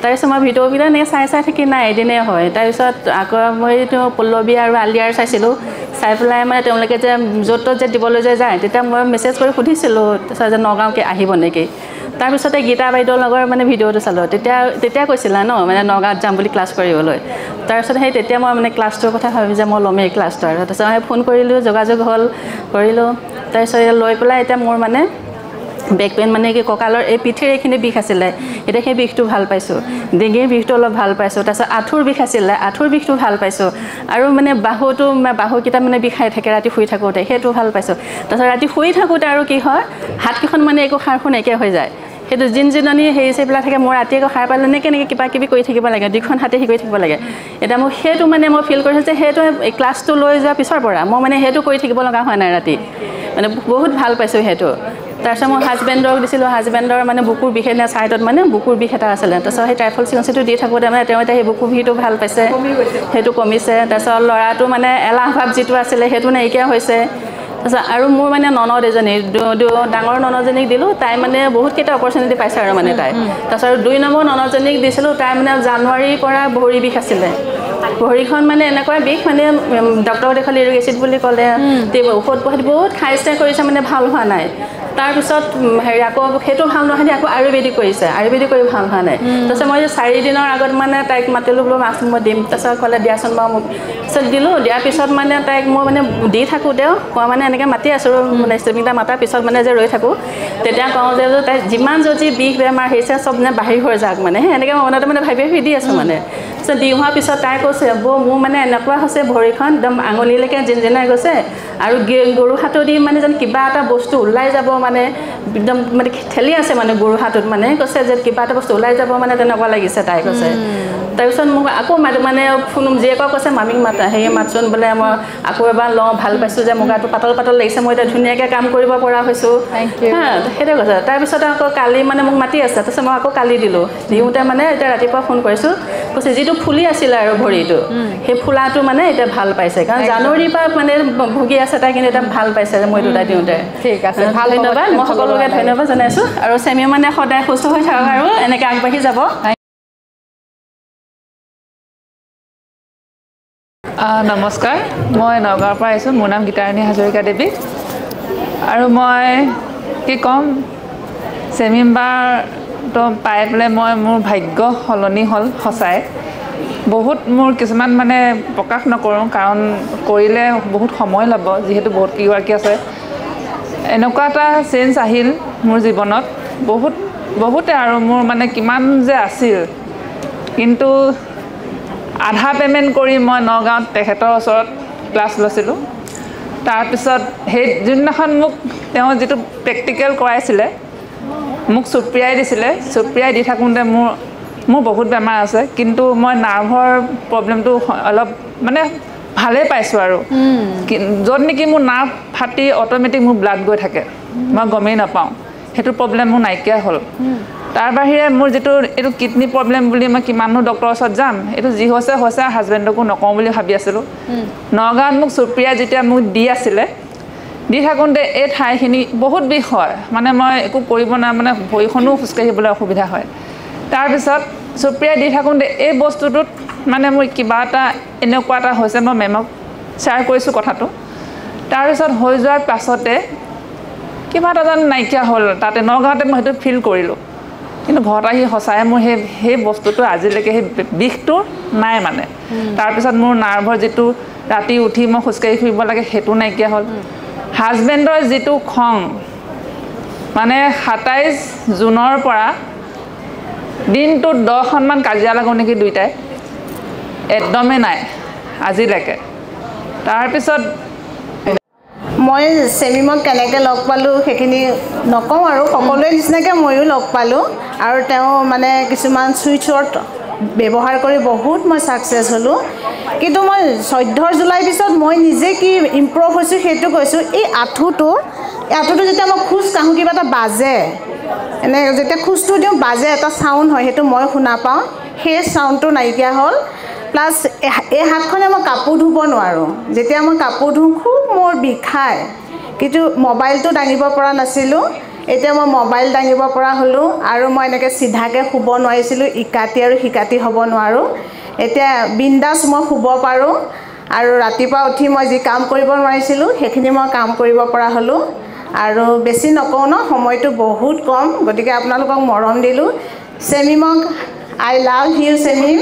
তাৰপিছত মই ভিডিঅ'কেইটা এনেকৈ চাই থাকি নাই এদিনেই হয় তাৰপিছত আকৌ মই পল্লৱী আৰু আলিয়াৰ চাইছিলোঁ চাই পেলাই মানে তেওঁলোকে যে য'ত ত'ত যে দিবলৈ যে যায় তেতিয়া মই মেছেজ কৰি সুধিছিলোঁ তাৰপিছত যে নগাঁৱকে আহিব নেকি তাৰপিছতে গীতা বাইদেউৰ লগৰ মানে ভিডিঅ'টো চালোঁ তেতিয়া কৈছিলা ন মানে নগাঁৱত যাম বুলি ক্লাছ কৰিবলৈ তাৰপিছত সেই তেতিয়া মই মানে ক্লাছটোৰ কথা ভাবি যে মই ল'মেই ক্লাছটো আৰু তাৰপিছত মই ফোন কৰিলোঁ যোগাযোগ কৰিলোঁ তাৰপিছত লৈ পেলাই এতিয়া মোৰ মানে বেক পেইন মানে কি কঁকালৰ এই পিঠিৰ এইখিনি বিষ আছিলে এতিয়া সেই বিষটো ভাল পাইছোঁ ডিঙিৰ বিষটো অলপ ভাল পাইছোঁ তাৰপিছত আঁঠুৰ বিষ আছিলে আঁঠুৰ বিষটো ভাল পাইছোঁ আৰু মানে বাহুকেইটা মানে বিষাই থাকে ৰাতি শুই থাকোঁতে সেইটো ভাল পাইছোঁ তাৰপিছত ৰাতি শুই থাকোঁতে আৰু কি হয় হাতকেইখন মানে একো সাৰখন নাইকিয়া হৈ যায় সেইটো জিনজিননি হেৰি চেৰিবিলাক থাকে মই ৰাতি আকৌ সাৰ পালে কেনেকৈ কিবা কিবি কৰি থাকিব লাগে দুইখন হাতে কৰি থাকিব লাগে এতিয়া মোক সেইটো মানে মই ফিল কৰিছোঁ যে সেইটো ক্লাছটো লৈ যোৱাৰ পিছৰ পৰা মই মানে সেইটো কৰি থাকিব লগা হোৱা নাই ৰাতি মানে বহুত ভাল পাইছোঁ সেইটো তাৰপিছত মই হাজবেণ্ডক দিছিলোঁ হাজবেণ্ডৰ মানে বুকুৰ বিষ এনে ছাইডত মানে বুকুৰ বিষ এটা আছিলে তাৰপিছত সেই ট্ৰাইফল চিকঞ্চিটো দি থাকোঁতে মানে তেওঁ এতিয়া সেই বুকুৰ বিষটো ভাল পাইছে সেইটো কমিছে তাৰপিছত ল'ৰাটো মানে এলাহ ভাৱ যিটো আছিলে সেইটো নাইকিয়া হৈছে তাৰপিছত আৰু মোৰ মানে ননদ এজনী ডাঙৰ ননদজনীক দিলোঁ তাই মানে বহুতকেইটা অপৰচুনিটি পাইছে আৰু মানে তাই তাৰপিছত 2 নম্বৰ ননদজনীক দিছিলোঁ তাই মানে জানুৱাৰীৰ পৰা ভৰি বিষ আছিলে ভৰিখন মানে এনেকুৱা বিষ মানে ডক্টৰক দেখালে ইউৰিক এচিড বুলি ক'লে ঔষধ বহুত খাইছে কৰিছে মানে ভাল হোৱা নাই তাৰপিছত হেৰি আকৌ সেইটো ভাল নহয় আকৌ আয়ুৰ্বেদিক কৰিছে আয়ুৰ্বেদিক কৰি ভাল হোৱা নাই তাৰপিছত মই 4 দিনৰ আগত মানে তাইক মাতিলোঁ বোলো মাছ মই দিম তাৰপিছত ক'লে দিয়াচোন বাৰু মোক তাৰপিছত দিলোঁ দিয়াৰ পিছত মানে তাইক মই মানে দি থাকোঁতেও মই মানে এনেকৈ মাতি আছোঁ মানে ষ্টেপিংটা মাতাৰ পিছত মানে যে ৰৈ থাকোঁ তেতিয়া কওঁ যে তাই যিমান যদি বিষ বেমাৰ হৈছে চব মানে বাহিৰ হৈ যাওক মানে এনেকৈ মই মনতে মানে ভাবি দি আছোঁ মানে তাৰপিছত দি হোৱাৰ পিছত তাই কৈছে মোৰ মানে এনেকুৱা হৈছে ভৰিখন একদম আঙুলিলৈকে জিনজিনাই গৈছে আৰু গৰু হাতত দি মানে যেন কিবা এটা বস্তু ওলাই যাব মানে একদম মানে ঠেলি আছে মানে গৰু হাতত মানে কৈছে যে কিবা এটা বস্তু ওলাই যাব মানে তেনেকুৱা লাগিছে তাই কৈছে তাৰপিছত মোক আকৌ মানে ফোন জীয়েকক কৈছে মামীক মাতচোন বোলে মই আকৌ এবাৰ লওঁ ভাল পাইছোঁ যে মোৰ গাটো পাতল লাগিছে মই এতিয়া ধুনীয়াকৈ কাম কৰিব পৰা হৈছোঁ সেইটোৱে কৈছে তাৰপিছত আকৌ কালি মানে মোক মাতি আছে তাৰপিছত মই আকৌ কালি দিওঁতে মানে এতিয়া ৰাতিপুৱা ফোন কৰিছোঁ কৈছে যিটো ফুলি আছিলে আৰু ভৰিটো সেই ফুলাটো মানে এতিয়া ভাল পাইছে কাৰণ জানুৱাৰীৰ পৰা মানে ভুগি আছে তাই কিন্তু এতিয়া ভাল পাইছে মই দুটা দিওঁতে ঠিক আছে ধন্যবাদ মই সকলোকে ধন্যবাদ জনাইছোঁ আৰু চেমিও মানে সদায় সুস্থ হৈ থাকক আৰু এনেকৈ আগবাঢ়ি যাব নমস্কাৰ মই নগাঁৱৰ পৰা আহিছোঁ মোৰ নাম গীতাৰাণী হাজৰিকা দেৱী আৰু মই কি ক'ম চেমিম্বাৰটো পাই পেলাই মোৰ ভাগ্য সলনি হ'ল সঁচাই বহুত মোৰ কিছুমান মানে প্ৰকাশ নকৰোঁ কাৰণ কৰিলে বহুত সময় ল'ব যিহেতু বহুত কেইগৰাকী আছে এনেকুৱা এটা চেঞ্জ আহিল মোৰ জীৱনত বহুতে আৰু মোৰ মানে কিমান যে আছিল কিন্তু আধা পে'মেণ্ট কৰি মই নগাঁৱত তেখেতৰ ওচৰত ক্লাছ লৈছিলোঁ তাৰপিছত সেই যোনদিনাখন মোক তেওঁ যিটো প্ৰেক্টিকেল কৰাইছিলে মোক চুপ্ৰিয়াই দিছিলে চুপ্ৰিয়াই দি থাকোঁতে মোৰ বহুত বেমাৰ আছে কিন্তু মই নাৰ্ভৰ প্ৰব্লেমটো অলপ মানে ভালেই পাইছোঁ আৰু য'ত নেকি মোৰ নাৰ্ভ ফাটি অট'মেটিক মোৰ ব্লাড গৈ থাকে মই গমেই নাপাওঁ সেইটো প্ৰব্লেম মোৰ নাইকিয়া হ'ল তাৰ বাহিৰে মোৰ যিটো এইটো কিডনি প্ৰব্লেম বুলি মই কিমানো ডক্টৰৰ ওচৰত যাম এইটো যি হৈছে হাজবেণ্ডকো নকওঁ বুলি ভাবি আছিলোঁ নগাঁৱত মোক চুপ্ৰিয়া যেতিয়া মোক দি থাকোঁতে এই ঠাইখিনি বহুত বিষ হয় মানে মই একো কৰিব নোৱাৰোঁ মানে ভৰিখনো খোজকাঢ়িবলৈ অসুবিধা হয় তাৰপিছত চুপ্ৰিয়া দি থাকোঁতে এই বস্তুটোত মানে মোৰ কিবা এটা এনেকুৱা এটা হৈছে মই মেমক শ্বেয়াৰ কৰিছোঁ কথাটো তাৰপিছত হৈ যোৱাৰ পাছতে কিবা এটা যেন নাইকিয়া হ'ল তাতে নগাঁৱতে মই সেইটো ফিল কৰিলোঁ কিন্তু ঘৰত আহি সঁচাই মোৰ সেই বস্তুটো আজিলৈকে সেই বিষটো নাই মানে তাৰপিছত মোৰ নাৰ্ভৰ যিটো ৰাতি উঠি মই খোজকাঢ়ি ফুৰিব লাগে সেইটো নাইকিয়া হ'ল হাজবেণ্ডৰ যিটো খং মানে 27 জুনৰ পৰা দিনটোত 10খনমান কাজিয়া লাগো নেকি দুইটাই একদমেই নাই আজিলৈকে তাৰপিছত মই চেমিমক কেনেকৈ লগ পালোঁ সেইখিনি নকওঁ আৰু সকলোৱে নিচিনাকৈ ময়ো লগ পালোঁ আৰু তেওঁ মানে কিছুমান ছুইটছৰ ব্যৱহাৰ কৰি বহুত মই ছাকচেছ হ'লোঁ কিন্তু মই 14 জুলাই পিছত মই নিজে কি ইম্প্ৰুভ হৈছোঁ সেইটো কৈছোঁ এই আঁঠুটো যেতিয়া মই খোজ কাঢ়োঁ কিবা এটা বাজে এনে যেতিয়া খোজটো দিওঁ বাজে এটা চাউণ্ড হয় সেইটো মই শুনা পাওঁ সেই চাউণ্ডটো নাইকিয়া হ'ল প্লাছ এই হাতখনে মই কাপোৰ ধুব নোৱাৰোঁ যেতিয়া মই কাপোৰ ধুওঁ খুব মোৰ বিষায় কিন্তু মোবাইলটো দাঙিব পৰা নাছিলোঁ এতিয়া মই মোবাইল দাঙিব পৰা হ'লোঁ আৰু মই এনেকৈ চিধাকৈ শুব নোৱাৰিছিলোঁ ইকাতি আৰু শিকাতি হ'ব নোৱাৰোঁ এতিয়া বিন্দাছ মই শুব পাৰোঁ আৰু ৰাতিপুৱা উঠি মই যি কাম কৰিব নোৱাৰিছিলোঁ সেইখিনি মই কাম কৰিব পৰা হ'লোঁ আৰু বেছি নকওঁ ন সময়টো বহুত কম গতিকে আপোনালোকক মৰম দিলোঁ চেমিমক I love you, Semim.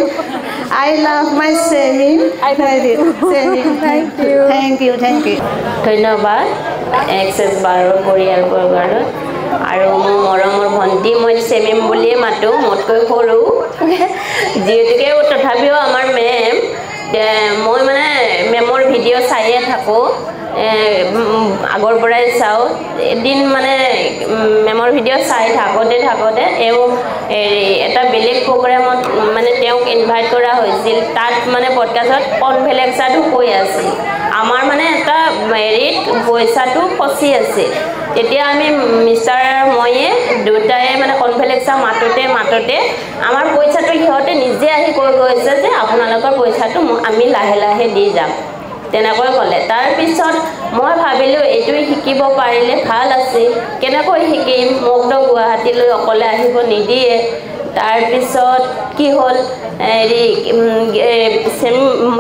I love my Semim. Semim. Thank you. Thank you. Thank you. ধন্যবাদ এক্সেছ বাৰৰ পৰিয়ালবৰ্গৰ আৰু মোৰ মৰমৰ ভণ্টি মই চেমিম বুলিয়ে মাতোঁ মোতকৈ সৰু যিহেতুকে তথাপিও আমাৰ মেম মই মানে মেমৰ ভিডিঅ' চায়ে থাকোঁ আগৰ পৰাই চাওঁ এদিন মানে মেমৰ ভিডিঅ' চাই থাকোঁতে এটা বেলেগ প্ৰগ্ৰামত মানে তেওঁক ইনভাইট কৰা হৈছিল তাত মানে পডকাষ্টত কনভেলেক্সাটো কৈ আছিল আমাৰ মানে এটা হেৰিত পইচাটো ফচি আছে তেতিয়া আমি মিষ্টাৰ ময়ে দুটাই মানে কনভেলেক্সা মাতোতে আমাৰ পইচাটো সিহঁতে নিজে আহি কৈ গৈছে যে আপোনালোকৰ পইচাটো আমি লাহে লাহে দি যাম তেনেকৈ ক'লে তাৰপিছত মই ভাবিলোঁ এইটোৱে শিকিব পাৰিলে ভাল আছিল কেনেকৈ শিকিম মোকতো গুৱাহাটীলৈ অকলে আহিব নিদিয়ে তাৰপিছত কি হ'ল হেৰি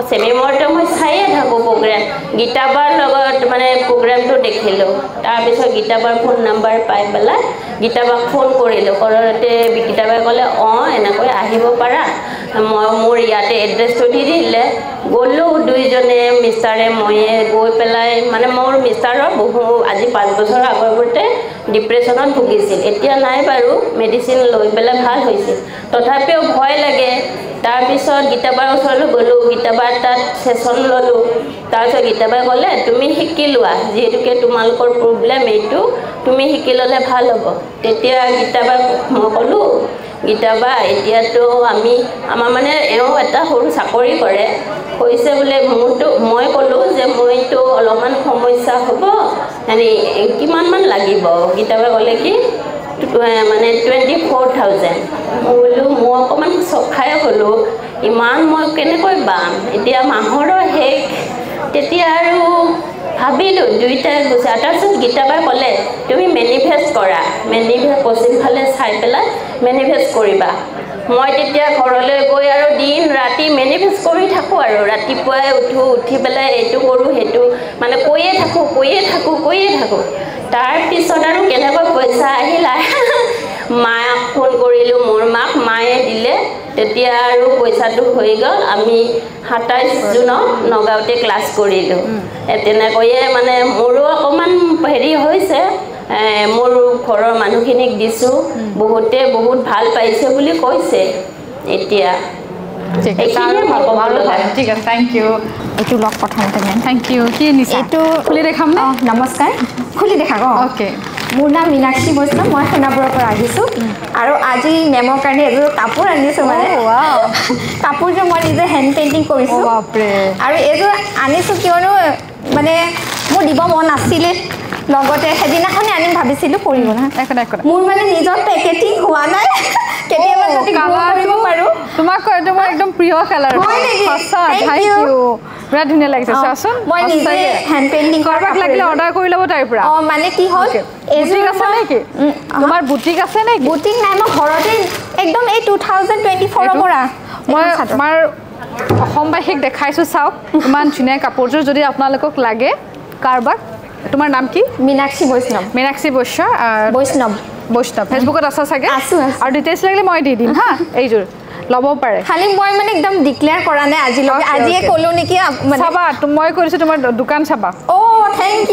চেমিমৰটো মই চায়ে থাকোঁ প্ৰগ্ৰেম গীতাবাৰ লগত মানে প্ৰগ্ৰেমটো দেখিলোঁ তাৰপিছত গীতাবাৰ ফোন নাম্বাৰ পাই পেলাই গীতাবাক ফোন কৰিলোঁ কৰোঁতে গীতাবাই ক'লে অঁ এনেকৈ আহিব পাৰা মই মোৰ ইয়াতে এড্ৰেছটো দি দিলে গ'লোঁ দুইজনে মিষ্টাৰে ময়ে গৈ পেলাই মানে মোৰ মিষ্টাৰৰ আজি 5 বছৰ আগৰতে ডিপ্ৰেশ্যনত ভুগিছিল এতিয়া নাই বাৰু মেডিচিন লৈ পেলাই ভাল হৈছিল তথাপিও ভয় লাগে তাৰপিছত গীতাবাৰ ওচৰলৈ গ'লোঁ গীতাবাৰ তাত ছেশ্যন ল'লোঁ তাৰপিছত গীতাবাই ক'লে তুমি শিকি লোৱা যিহেতুকে তোমালোকৰ প্ৰব্লেম এইটো তুমি শিকি ল'লে ভাল হ'ব তেতিয়া গীতাবাক মই ক'লোঁ গীতাবা এতিয়াতো আমাৰ মানে এওঁ এটা সৰু চাকৰি কৰে কৈছে বোলে মোৰতো মই ক'লোঁ যে মইতো অলপমান সমস্যা হ'ব মানে কিমানমান লাগিব গীতাবাই ক'লে কি মানে 24,000 মই বোলো মই অকণমান চখাই গ'লোঁ ইমান মই কেনেকৈ বাম এতিয়া মাহৰো শেষ তেতিয়া আৰু ভাবিলোঁ দুইটাই গৈছে তাৰপিছত গীতাবাই ক'লে তুমি মেনিফেষ্ট কৰা পশ্চিম ফালে চাই পেলাই মেনিফেষ্ট কৰিবা মই তেতিয়া ঘৰলৈ গৈ আৰু দিন ৰাতি মেনিফেষ্ট কৰি থাকোঁ আৰু ৰাতিপুৱাই উঠি পেলাই এইটো কৰোঁ সেইটো মানে কৈয়ে থাকোঁ তাৰপিছত আৰু কেনেকৈ পইচা আহিলা মাক ফোন কৰিলোঁ মোৰ মাক মায়ে দিলে তেতিয়া আৰু পইচাটো হৈ গ'ল আমি 27 জুনত নগাঁৱতে ক্লাছ কৰিলোঁ তেনেকৈয়ে মানে মোৰো অকণমান হেৰি হৈছে মোৰ ঘৰৰ মানুহখিনিক দিছোঁ বহুতে বহুত ভাল পাইছে বুলি কৈছে এতিয়া ঠিক আছে থেংক ইউ এইটো লগ প্ৰথমতে মেম থেংক ইউ কি নিছা এইটো খুলি দেখাম নে নমস্কাৰ খুলি দেখাম অ'কে মোৰ নাম মীনাক্ষী বৈষ্ণৱ মই সোণাপুৰৰ পৰা আহিছোঁ আৰু আজি মেমৰ কাৰণে এযোৰ কাপোৰ আনিছোঁ মানে কাপোৰযোৰ মই নিজে হেণ্ড পেইণ্টিং কৰিছোঁ আৰু এইযোৰ আনিছোঁ কিয়নো মানে মোৰ দিব মন আছিলে লগতে সেইদিনাখনে আনিম ভাবিছিলোঁ কৰিব না মোৰ মানে নিজৰ পেকেটিং হোৱা নাই কেতিয়াবা যদি কৰিব পাৰোঁ তোমাক এইটো মোৰ একদম প্ৰিয় কালাৰ সঁচা থ্যাংক ইউ বিৰাট ধুনীয়া লাগিছে চোৱাচোন মই নিজে হেণ্ড পেইণ্টিং কাৰোবাক লাগিলে অৰ্ডাৰ কৰি ল'ব তাইৰ পৰা মানে কি হ'ল বুটিক আছে নেকি তোমাৰ বুটিক আছে নেকি বুটিক নাই মই ঘৰতে একদম এই 2024ৰ পৰা মই আমাৰ অসমবাসীক দেখাইছোঁ চাওক ইমান ধুনীয়া কাপোৰযোৰ যদি আপোনালোকক লাগে কাৰোবাক তোমাৰ নাম কি মীনাক্ষী বৈষ্ণৱ বৈষ্ণৱ ফেচবুকত আছা চাগে আৰু ডিটেইলছ লাগিলে মই দি দিম হা এইযোৰ ল'ব পাৰে খালি মই মানে একদম ডিক্লেয়াৰ কৰা নাই আজিয়ে ক'লো নেকি চাবা মই কৰিছোঁ তোমাৰ দোকান চাবা থেংক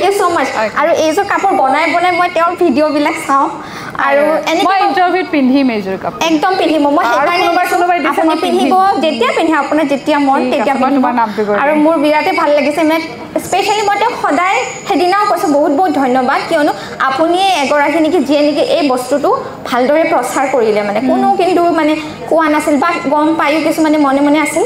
ইউ ছ' মাছ আৰু এইযোৰ কাপোৰ বনাই মই তেওঁৰ ভিডিঅ'বিলাক চাওঁ আৰু মই ইণ্টাৰভিউত পিন্ধিম এইযোৰ কাপোৰ একদম পিন্ধিব মই সেইকাৰণে পিন্ধিব যেতিয়া পিন্ধে আপোনাৰ যেতিয়া মন তেতিয়া তোমাৰ নামটো আৰু মোৰ বিৰাটেই ভাল লাগিছে মানে স্পেচিয়েলি মই তেওঁক সদায় সেইদিনাও কৈছোঁ বহুত বহুত ধন্যবাদ কিয়নো আপুনি এগৰাকী নেকি যিয়ে নেকি এই বস্তুটো ভালদৰে প্ৰচাৰ কৰিলে মানে কোনো কিন্তু মানে কোৱা নাছিল বা গম পায়ো কিছুমানে মনে মনে আছিল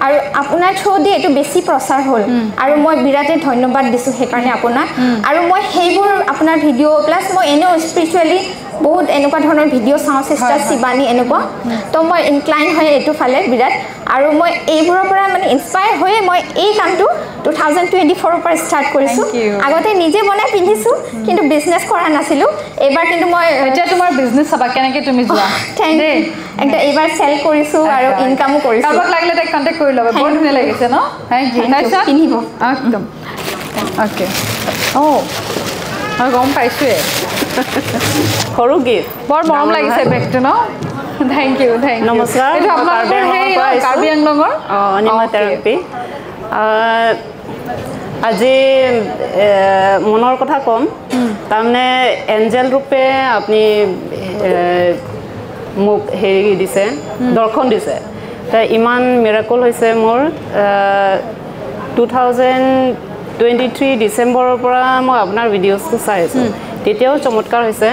আৰু আপোনাৰ থ্ৰু দি এইটো বেছি প্ৰচাৰ হ'ল আৰু মই বিৰাটেই ধন্যবাদ দিছোঁ সেইকাৰণে আপোনাক আৰু মই সেইবোৰ আপোনাৰ ভিডিঅ' প্লাছ মই এনেও স্পিৰিচুৱেলি বহুত এনেকুৱা ধৰণৰ ভিডিঅ' চাওঁ চিষ্টাৰ শিৱানী এনেকুৱা তো মই ইনক্লাইন হয় এইটো ফালে বিৰাট আৰু মই এইবোৰৰ পৰা মানে ইনস্পায়াৰ হৈয়ে মই এই কামটো 2024 পৰা ষ্টাৰ্ট কৰিছোঁ আগতে নিজে বনাই পিন্ধিছোঁ কিন্তু বিজনেছ কৰা নাছিলোঁ এইবাৰ কিন্তু মই এতিয়া তোমাৰ বিজনেছ চাবা কেনেকৈ তুমি যোৱা থেংক ইউ একদম এইবাৰ চেল কৰিছোঁ আৰু ইনকামো কৰিছোঁ কাৰোবাক লাগিলে তাইক কণ্টেক্ট কৰি ল'বা বৰ ধুনীয়া লাগিছে ন থেংক ইউ তাৰপিছত পিন্ধিব একদম অ'কে মই গম পাইছোঁৱে সৰু গিফ্ট বৰ মৰম লাগিছে বেগটো ন থেংক ইউ নমস্কাৰ এইটো আপোনালোকৰ কাৰ্বি আংলঙৰ অনিমা থেৰাপি আজি মনৰ কথা ক'ম তাৰমানে এঞ্জেল ৰূপে আপুনি মোক হেৰি দিছে দৰ্শন দিছে ইমান মিৰাকল হৈছে মোৰ 2023 ডিচেম্বৰৰ পৰা মই আপোনাৰ ভিডিঅ'জটো চাই আছোঁ তেতিয়াও চমৎকাৰ হৈছে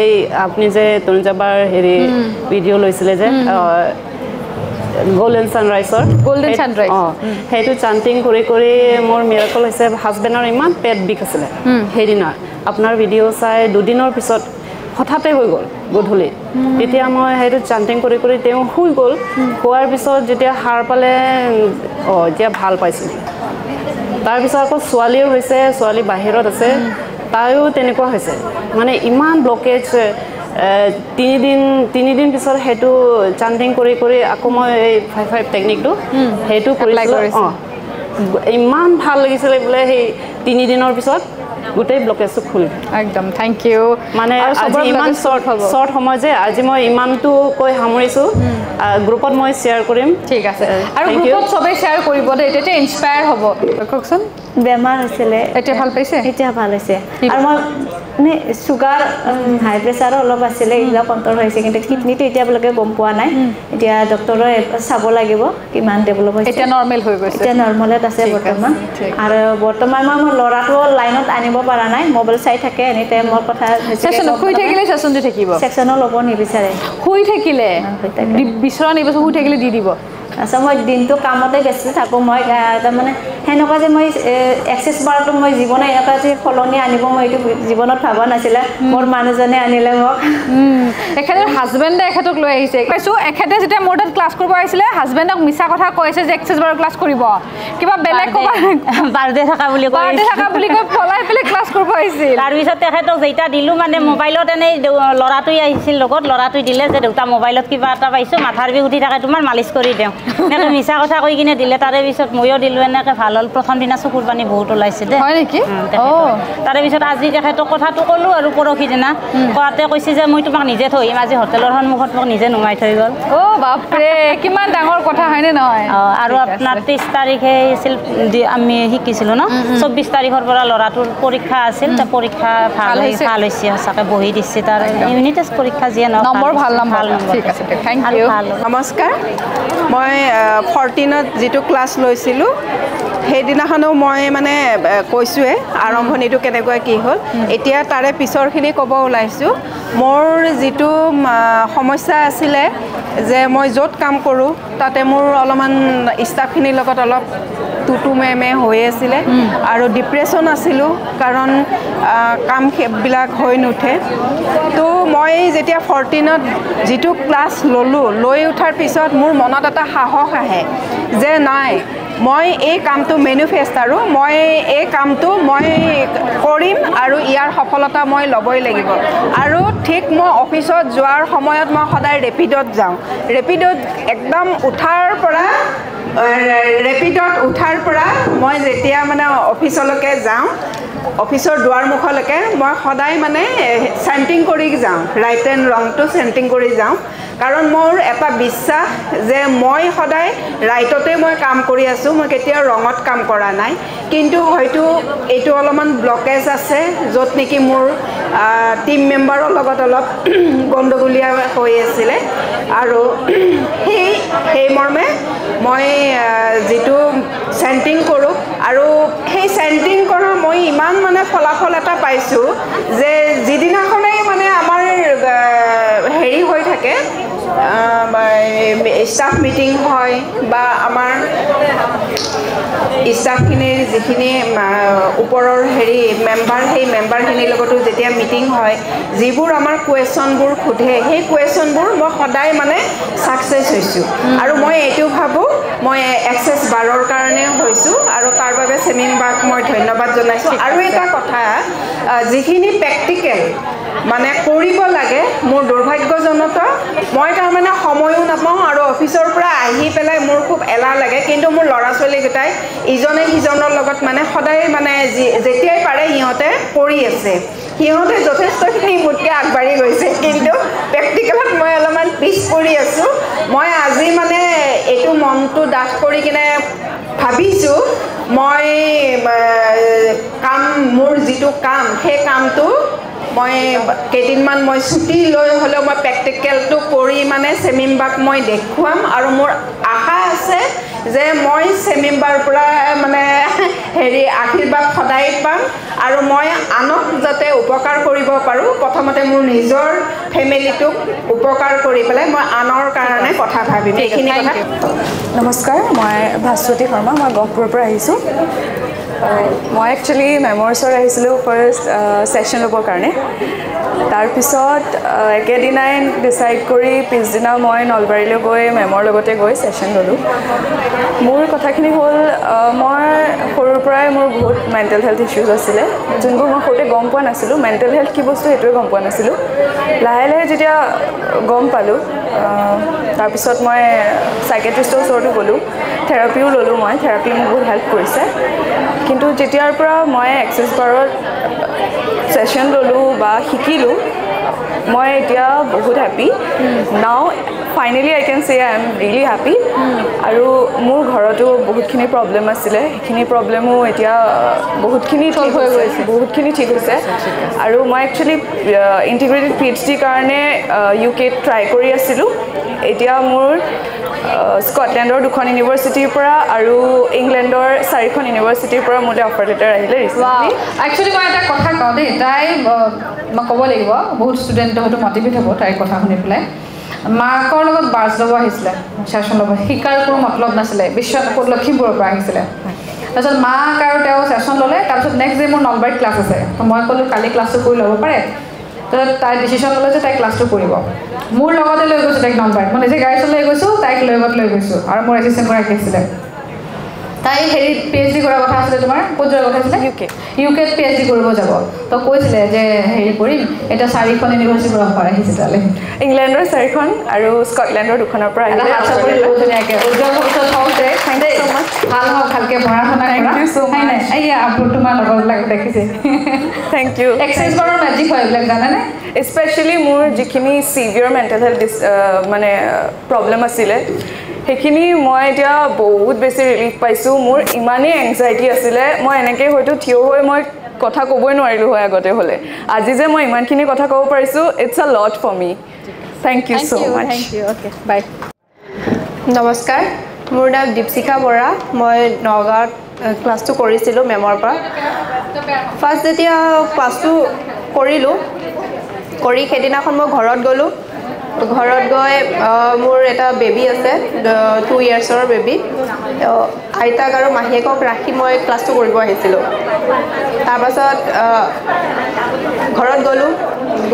এই আপুনি যে তনুজাবাৰ হেৰি ভিডিঅ' লৈছিলে যে গোল্ডেন ছানৰাইজৰ সেইটো চান্টিং কৰি কৰি মোৰ মিৰাকল হৈছে হাজবেণ্ডৰ ইমান পেট বিষ আছিলে সেইদিনা আপোনাৰ ভিডিঅ' চাই দুদিনৰ পিছত হঠাতে হৈ গ'ল গধূলি তেতিয়া মই সেইটো চান্টিং কৰি কৰি তেওঁ শুই গ'ল শোৱাৰ পিছত যেতিয়া সাৰ পালে এতিয়া ভাল পাইছোঁ তাৰপিছত আকৌ ছোৱালীও হৈছে ছোৱালী বাহিৰত আছে তাইও তেনেকুৱা হৈছে মানে ইমান ব্লকেজ তিনিদিন পিছত সেইটো চান্টিং কৰি কৰি আকৌ মই এই 5 টেকনিকটো সেইটো কৰিছিলোঁ ইমান ভাল লাগিছিলে বোলে সেই 3 দিনৰ পিছত গোটেই ব্লকেজটো খুলি একদম থেংক ইউ মানে আজি ইমান শ্বৰ্ট সময় যে আজি মই ইমানটো কৈ সামৰিছোঁ গ্ৰুপত মই শ্বেয়াৰ কৰিম ঠিক আছে আৰু গ্ৰুপত চবেই শ্বেয়াৰ কৰিব দেই তেতিয়া ইনস্পায়াৰ হ'ব কওকচোন বেমাৰ হৈছিলে এতিয়া ভাল পাইছে এতিয়া ভাল হৈছে আৰু মই মানে চুগাৰ হাই প্ৰেছাৰো অলপ আছিলে এইবিলাক কণ্ট্ৰল হৈছে কিন্তু কিডনীটো এতিয়ালৈকে গম পোৱা নাই এতিয়া ডক্টৰে চাব লাগিব কিমান ডেভেলপ হৈছে এতিয়া নৰ্মেল হৈ গৈছে এতিয়া নৰ্মেলত আছে বৰ্তমান আৰু বৰ্তমান মই ল'ৰাটো লাইনত আনিব পৰা নাই মোবাইল চাই থাকে এনি টাইম মোৰ কথা শুই থাকিলে চেচনটো থাকিব চেকশ্যনো ল'ব নিবিচাৰে শুই থাকিলে বিচৰা নিবিচাৰে শুই থাকিলে দি দিব আচ্ছা মই দিনটো কামতে ব্যস্ত থাকোঁ মই তাৰমানে সেনেকুৱা যে মই এক্সেছ বাৰটো মই জীৱনত এনেকুৱা যে সলনি আনিব মই এইটো জীৱনত ভাবা নাছিলে মোৰ মানুহজনে আনিলে মোক এখেতৰ হাজবেণ্ডে এখেতক লৈ আহিছে কৈছোঁ এখেতে যেতিয়া মোৰ তাত ক্লাছ কৰিব আহিছিলে হাজবেণ্ডক মিছা কথা কৈছে যে এক্সেছ বাৰৰ ক্লাছ কৰিব কিবা বেলেগ বাৰ্থডে থকা বুলি কৈ পলাই পেলাই ক্লাছ কৰিব আহিছিল তাৰপিছত তেখেতক যেইটা দিলোঁ মানে মোবাইলত এনেই ল'ৰাটোৱে আহিছিল লগত ল'ৰাটোৱে দিলে যে দেউতা মোবাইলত কিবা এটা পাইছোঁ মাথাৰ বিষ উঠি থাকে তোমাৰ মালিচ কৰি দিওঁ এনেকৈ মিছা কথা কৈ কিনে দিলে তাৰে পিছত ময়ো দিলোঁ এনেকৈ ভাল হ'ল প্ৰথম দিনা চকুৰ পানী বহুত ওলাইছে দেই হয় নেকি তাৰে পিছত আজি তেখেতক কথাটো ক'লোঁ আৰু পৰহি দিনা কোৱাতে কৈছে যে মই তোমাক নিজে থৈ আহিম আজি হোটেলৰ সন্মুখত মোক নিজে নুমাই থৈ গ'ল বাপৰে কিমান ডাঙৰ কথা হয়নে নহয় আৰু আপোনাৰ 30 তাৰিখে আছিল আমি শিকিছিলোঁ ন 24 তাৰিখৰ পৰা ল'ৰাটোৰ পৰীক্ষা আছিল তাৰ পৰীক্ষা ভাল হৈছে সঁচাকৈ বহি দিছে তাৰ ইউনিট টেষ্ট পৰীক্ষা যিয়ে নম্বৰ ভাল নম্বৰ ঠিক আছে থেংক ইউ নমস্কাৰ মই 14ত যিটো ক্লাছ লৈছিলোঁ সেইদিনাখনো মই মানে কৈছোঁৱে আৰম্ভণিটো কেনেকৈ কি হ'ল এতিয়া তাৰে পিছৰখিনি ক'ব ওলাইছোঁ মোৰ যিটো সমস্যা আছিলে যে মই য'ত কাম কৰোঁ তাতে মোৰ অলপমান ষ্টাফখিনিৰ লগত অলপ টুটু মেমে হৈ আছিলে আৰু ডিপ্ৰেশ্যন আছিলোঁ কাৰণ কামবিলাক হৈ নুঠে তো মই যেতিয়া 14ত যিটো ক্লাছ ল'লোঁ লৈ উঠাৰ পিছত মোৰ মনত এটা সাহস আহে যে নাই মই এই কামটো মেনুফেষ্ট আৰু মই এই কামটো মই কৰিম আৰু ইয়াৰ সফলতা মই ল'বই লাগিব আৰু ঠিক মই অফিচত যোৱাৰ সময়ত মই সদায় ৰেপিডত যাওঁ ৰেপিডত একদম উঠাৰ পৰা ৰেপিডত উঠাৰ পৰা মই যেতিয়া মানে অফিচলৈকে যাওঁ অফিচৰ দুৱাৰমুখলৈকে মই সদায় মানে চেণ্টিং কৰি যাওঁ ৰাইট এণ্ড ৰংটো চেণ্টিং কৰি যাওঁ কাৰণ মোৰ এটা বিশ্বাস যে মই সদায় ৰাইটতে মই কাম কৰি আছোঁ মই কেতিয়াও ৰঙত কাম কৰা নাই কিন্তু হয়তো এইটো অলপমান ব্লকেজ আছে য'ত নেকি মোৰ টিম মেম্বাৰৰ লগত অলপ গণ্ডগোলীয়া হৈ আছিলে আৰু সেই মৰ্মে মই যিটো চেণ্টিং কৰোঁ আৰু সেই চেণ্টিং কৰা মই ইমান মানে ফলাফল এটা পাইছোঁ যে যিদিনাখনেই মানে আমাৰ হেৰি হৈ থাকে ষ্টাফ মিটিং হয় বা আমাৰ ষ্টাফখিনিৰ যিখিনি ওপৰৰ হেৰি মেম্বাৰ সেই মেম্বাৰখিনিৰ লগতো যেতিয়া মিটিং হয় যিবোৰ আমাৰ কুৱেশ্যনবোৰ সোধে সেই কুৱেশ্যনবোৰ মই সদায় মানে ছাকচেছ হৈছোঁ আৰু মই এইটো ভাবোঁ মই এক্সেছ বাৰৰ কাৰণে হৈছোঁ আৰু তাৰ বাবে চেমিন বাক মই ধন্যবাদ জনাইছোঁ আৰু এটা কথা যিখিনি প্ৰেক্টিকেল মানে কৰিব লাগে মোৰ দুৰ্ভাগ্যজনক মই তাৰমানে সময়ো নাপাওঁ আৰু অফিচৰ পৰা আহি পেলাই মোৰ খুব এলাহ লাগে কিন্তু মোৰ ল'ৰা ছোৱালীকেইটাই ইজনে সিজনৰ লগত মানে সদায় মানে যেতিয়াই পাৰে সিহঁতে কৰি আছে সিহঁতে যথেষ্টখিনি মোতকৈ আগবাঢ়ি গৈছে কিন্তু প্ৰেক্টিকেলত মই অলপমান পিছ পৰি আছোঁ মই আজি মানে এইটো মনটো ডাঠ কৰি কিনে ভাবিছোঁ মই কাম মোৰ যিটো কাম সেই কামটো মই কেইদিনমান মই ছুটি লৈ হ'লেও মই প্ৰেক্টিকেলটো কৰি মানে চেমিম্বাক মই দেখুৱাম আৰু মোৰ আশা আছে যে মই চেমিম্বাৰ পৰা মানে হেৰি আশীৰ্বাদ সদায় পাম আৰু মই আনক যাতে উপকাৰ কৰিব পাৰোঁ প্ৰথমতে মোৰ নিজৰ ফেমিলিটোক উপকাৰ কৰি পেলাই মই আনৰ কাৰণে কথা ভাবিম এইখিনি কথা নমস্কাৰ মই ভাস্বতী শৰ্মা মই গহপুৰৰ পৰা আহিছোঁ মই একচুৱেলি মেমৰ ওচৰত আহিছিলোঁ ফাৰ্ষ্ট ছেশ্যন ল'বৰ কাৰণে তাৰপিছত একেদিনাই ডিচাইড কৰি পিছদিনা মই নলবাৰীলৈ গৈ মেমৰ লগতে গৈ ছেশ্যন ল'লোঁ মোৰ কথাখিনি হ'ল মই সৰুৰ পৰাই মোৰ বহুত মেণ্টেল হেল্থ ইছ্যুজ আছিলে যোনবোৰ মই সৰুতে গম পোৱা নাছিলোঁ মেণ্টেল হেল্থ কি বস্তু সেইটোৱে গম পোৱা নাছিলোঁ লাহে লাহে যেতিয়া গম পালোঁ তাৰপিছত মই চাইকেট্ৰিষ্টৰ ওচৰতো গ'লোঁ থেৰাপিও ল'লোঁ মই থেৰাপি মোক বহুত হেল্প কৰিছে কিন্তু যেতিয়াৰ পৰা মই এক্সেছ বাৰত ছেশ্যন ল'লোঁ বা শিকিলোঁ মই এতিয়া বহুত হেপ্পী নাও ফাইনেলি আই কেন চে আই এম ৰিয়েলি হেপ্পী আৰু মোৰ ঘৰতো বহুতখিনি প্ৰব্লেম আছিলে সেইখিনি প্ৰব্লেমো এতিয়া বহুতখিনি ঠিক হৈ গৈছে বহুতখিনি ঠিক হৈছে আৰু মই একচুৱেলি ইণ্টিগ্ৰেটেড PhD কাৰণে UK ট্ৰাই কৰি আছিলোঁ এতিয়া মোৰ স্কটলেণ্ডৰ 2খন ইউনিভাৰ্চিটিৰ পৰা আৰু ইংলেণ্ডৰ 4খন ইউনিভাৰ্চিটিৰ পৰা মোলৈ অফাৰ লেটাৰ আহিলে একচুৱেলি মই এটা কথা কওঁ দেই তাই মই ক'ব লাগিব বহুত ষ্টুডেণ্টে হয়তো মটিভেট হ'ব তাইৰ কথা শুনি পেলাই মাকৰ লগত বাছ ল'ব আহিছিলে ছেশ্যন ল'ব শিকাৰ কোনো মতলব নাছিলে লখিমপুৰৰ পৰা আহিছিলে তাৰপিছত মাক আৰু তেওঁ ছেশ্যন ল'লে তাৰপিছত নেক্সট ডে মোৰ নলবাৰীত ক্লাছ আছে তো মই ক'লোঁ কালি ক্লাছটো কৰি ল'ব পাৰে তাৰপিছত তাই ডিচিশ্যন ল'লে যে তাই ক্লাছটো কৰিব মোৰ লগতে লৈ গৈছোঁ তাইক নলবাৰীত মই নিজে গাড়ী চলাই গৈছোঁ তাইক লগত লৈ গৈছোঁ আৰু মোৰ এছিষ্টেণ্ট গৰাকী আছিলে তাই হেৰিত PhD কৰাৰ কথা আছিলে তোমাৰ ক'ত যোৱাৰ কথা আছিলে ইউকেত PhD কৰিব যাব তো কৈছিলে যে হেৰি কৰিম এতিয়া 4খন ইউনিভাৰ্চিটিৰ পৰা অফাৰ আহিছে তালে ইংলেণ্ডৰ 4খন আৰু স্কটলেণ্ডৰ 2খনৰ পৰা আহিলে ধুনীয়াকৈ উজ্জ্বল ভৱিষ্যত হওক দে থেংক ইউ ছ' মাছ ভাল হওক ভালকৈ পঢ়া শুনা কৰা থেংক ইউ ছ' মাছ এইয়া আপলোড তোমাৰ লগৰবিলাক দেখিছে থেংক ইউ এক্সেছ বাৰৰ মেজিক হয় এইবিলাক জানেনে স্পেচিয়েলি মোৰ যিখিনি ছিভিয়াৰ মেণ্টেল হেল্থ মানে প্ৰব্লেম আছিলে সেইখিনি মই এতিয়া বহুত বেছি ৰিলিফ পাইছোঁ মোৰ ইমানেই এংজাইটি আছিলে মই এনেকৈ হয়তো থিয় হৈ মই কথা ক'বই নোৱাৰিলোঁ হয় আগতে হ'লে আজি যে মই ইমানখিনি কথা ক'ব পাৰিছোঁ it's a lot for me thank you so' much thank you okay bye নমস্কাৰ মোৰ নাম দীপশিখা বৰা মই নগাঁৱত ক্লাছটো কৰিছিলোঁ মেমৰ পৰা ফাৰ্ষ্ট যেতিয়া ক্লাছটো কৰিলোঁ কৰি সেইদিনাখন মই ঘৰত গ'লোঁ ঘৰত গৈ মোৰ এটা বেবী আছে 2 ইয়াৰ্ছৰ বেবী আইতাক আৰু মাহীয়েকক ৰাখি মই ক্লাছটো কৰিব আহিছিলোঁ তাৰপাছত ঘৰত গ'লোঁ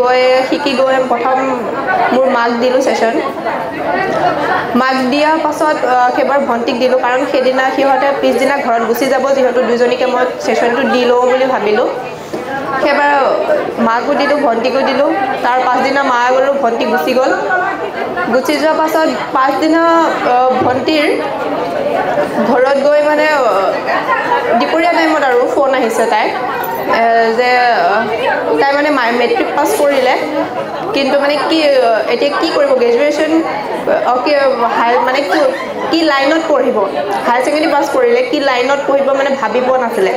গৈ শিকি গৈ প্ৰথম মোৰ মাক দিলোঁ ছেশ্যন মাক দিয়াৰ পাছত সেইবাৰ ভণ্টিক দিলোঁ কাৰণ সেইদিনা সিহঁতে পিছদিনা ঘৰত গুচি যাব যিহেতু দুজনীকে মই ছেশ্যনটো দি লওঁ বুলি ভাবিলোঁ সেইবাৰ মাকো দিলোঁ ভণ্টিকো দিলোঁ তাৰ পাছদিনা মা গ'লোঁ ভণ্টি গুচি গ'ল গুচি যোৱাৰ পাছত পাছদিনা ভণ্টিৰ ঘৰত গৈ মানে দুপৰীয়া টাইমত আৰু ফোন আহিছে তাইৰ যে তাই মানে মেট্ৰিক পাছ কৰিলে কিন্তু মানে কি এতিয়া কি কৰিব গ্ৰেজুৱেশ্যন মানে কি লাইনত পঢ়িব হায়াৰ ছেকেণ্ডেৰী পাছ কৰিলে কি লাইনত পঢ়িব মানে ভাবি পোৱা নাছিলে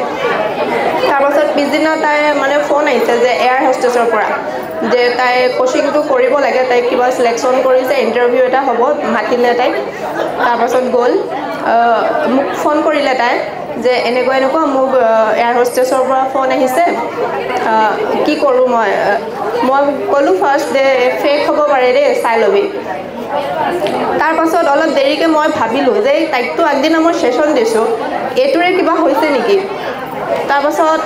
তাৰপাছত পিছদিনা তাই মানে ফোন আহিছে যে এয়াৰ হোষ্টেছৰ পৰা যে তাই কোচিংটো কৰিব লাগে তাই কিবা চিলেকশ্যন কৰিছে ইণ্টাৰভিউ এটা হ'ব মাতিলে তাইক তাৰপাছত গ'ল মোক ফোন কৰিলে তাই যে এনেকুৱা মোক এয়াৰ হোষ্টেছৰ পৰা ফোন আহিছে কি কৰোঁ মই ক'লোঁ ফাৰ্ষ্ট যে ফেক হ'ব পাৰে দেই চাই ল'বি তাৰপাছত অলপ দেৰিকৈ মই ভাবিলোঁ যে তাইকতো আগদিনা মই ছেশ্যন দিছোঁ এইটোৰে কিবা হৈছে নেকি তাৰপাছত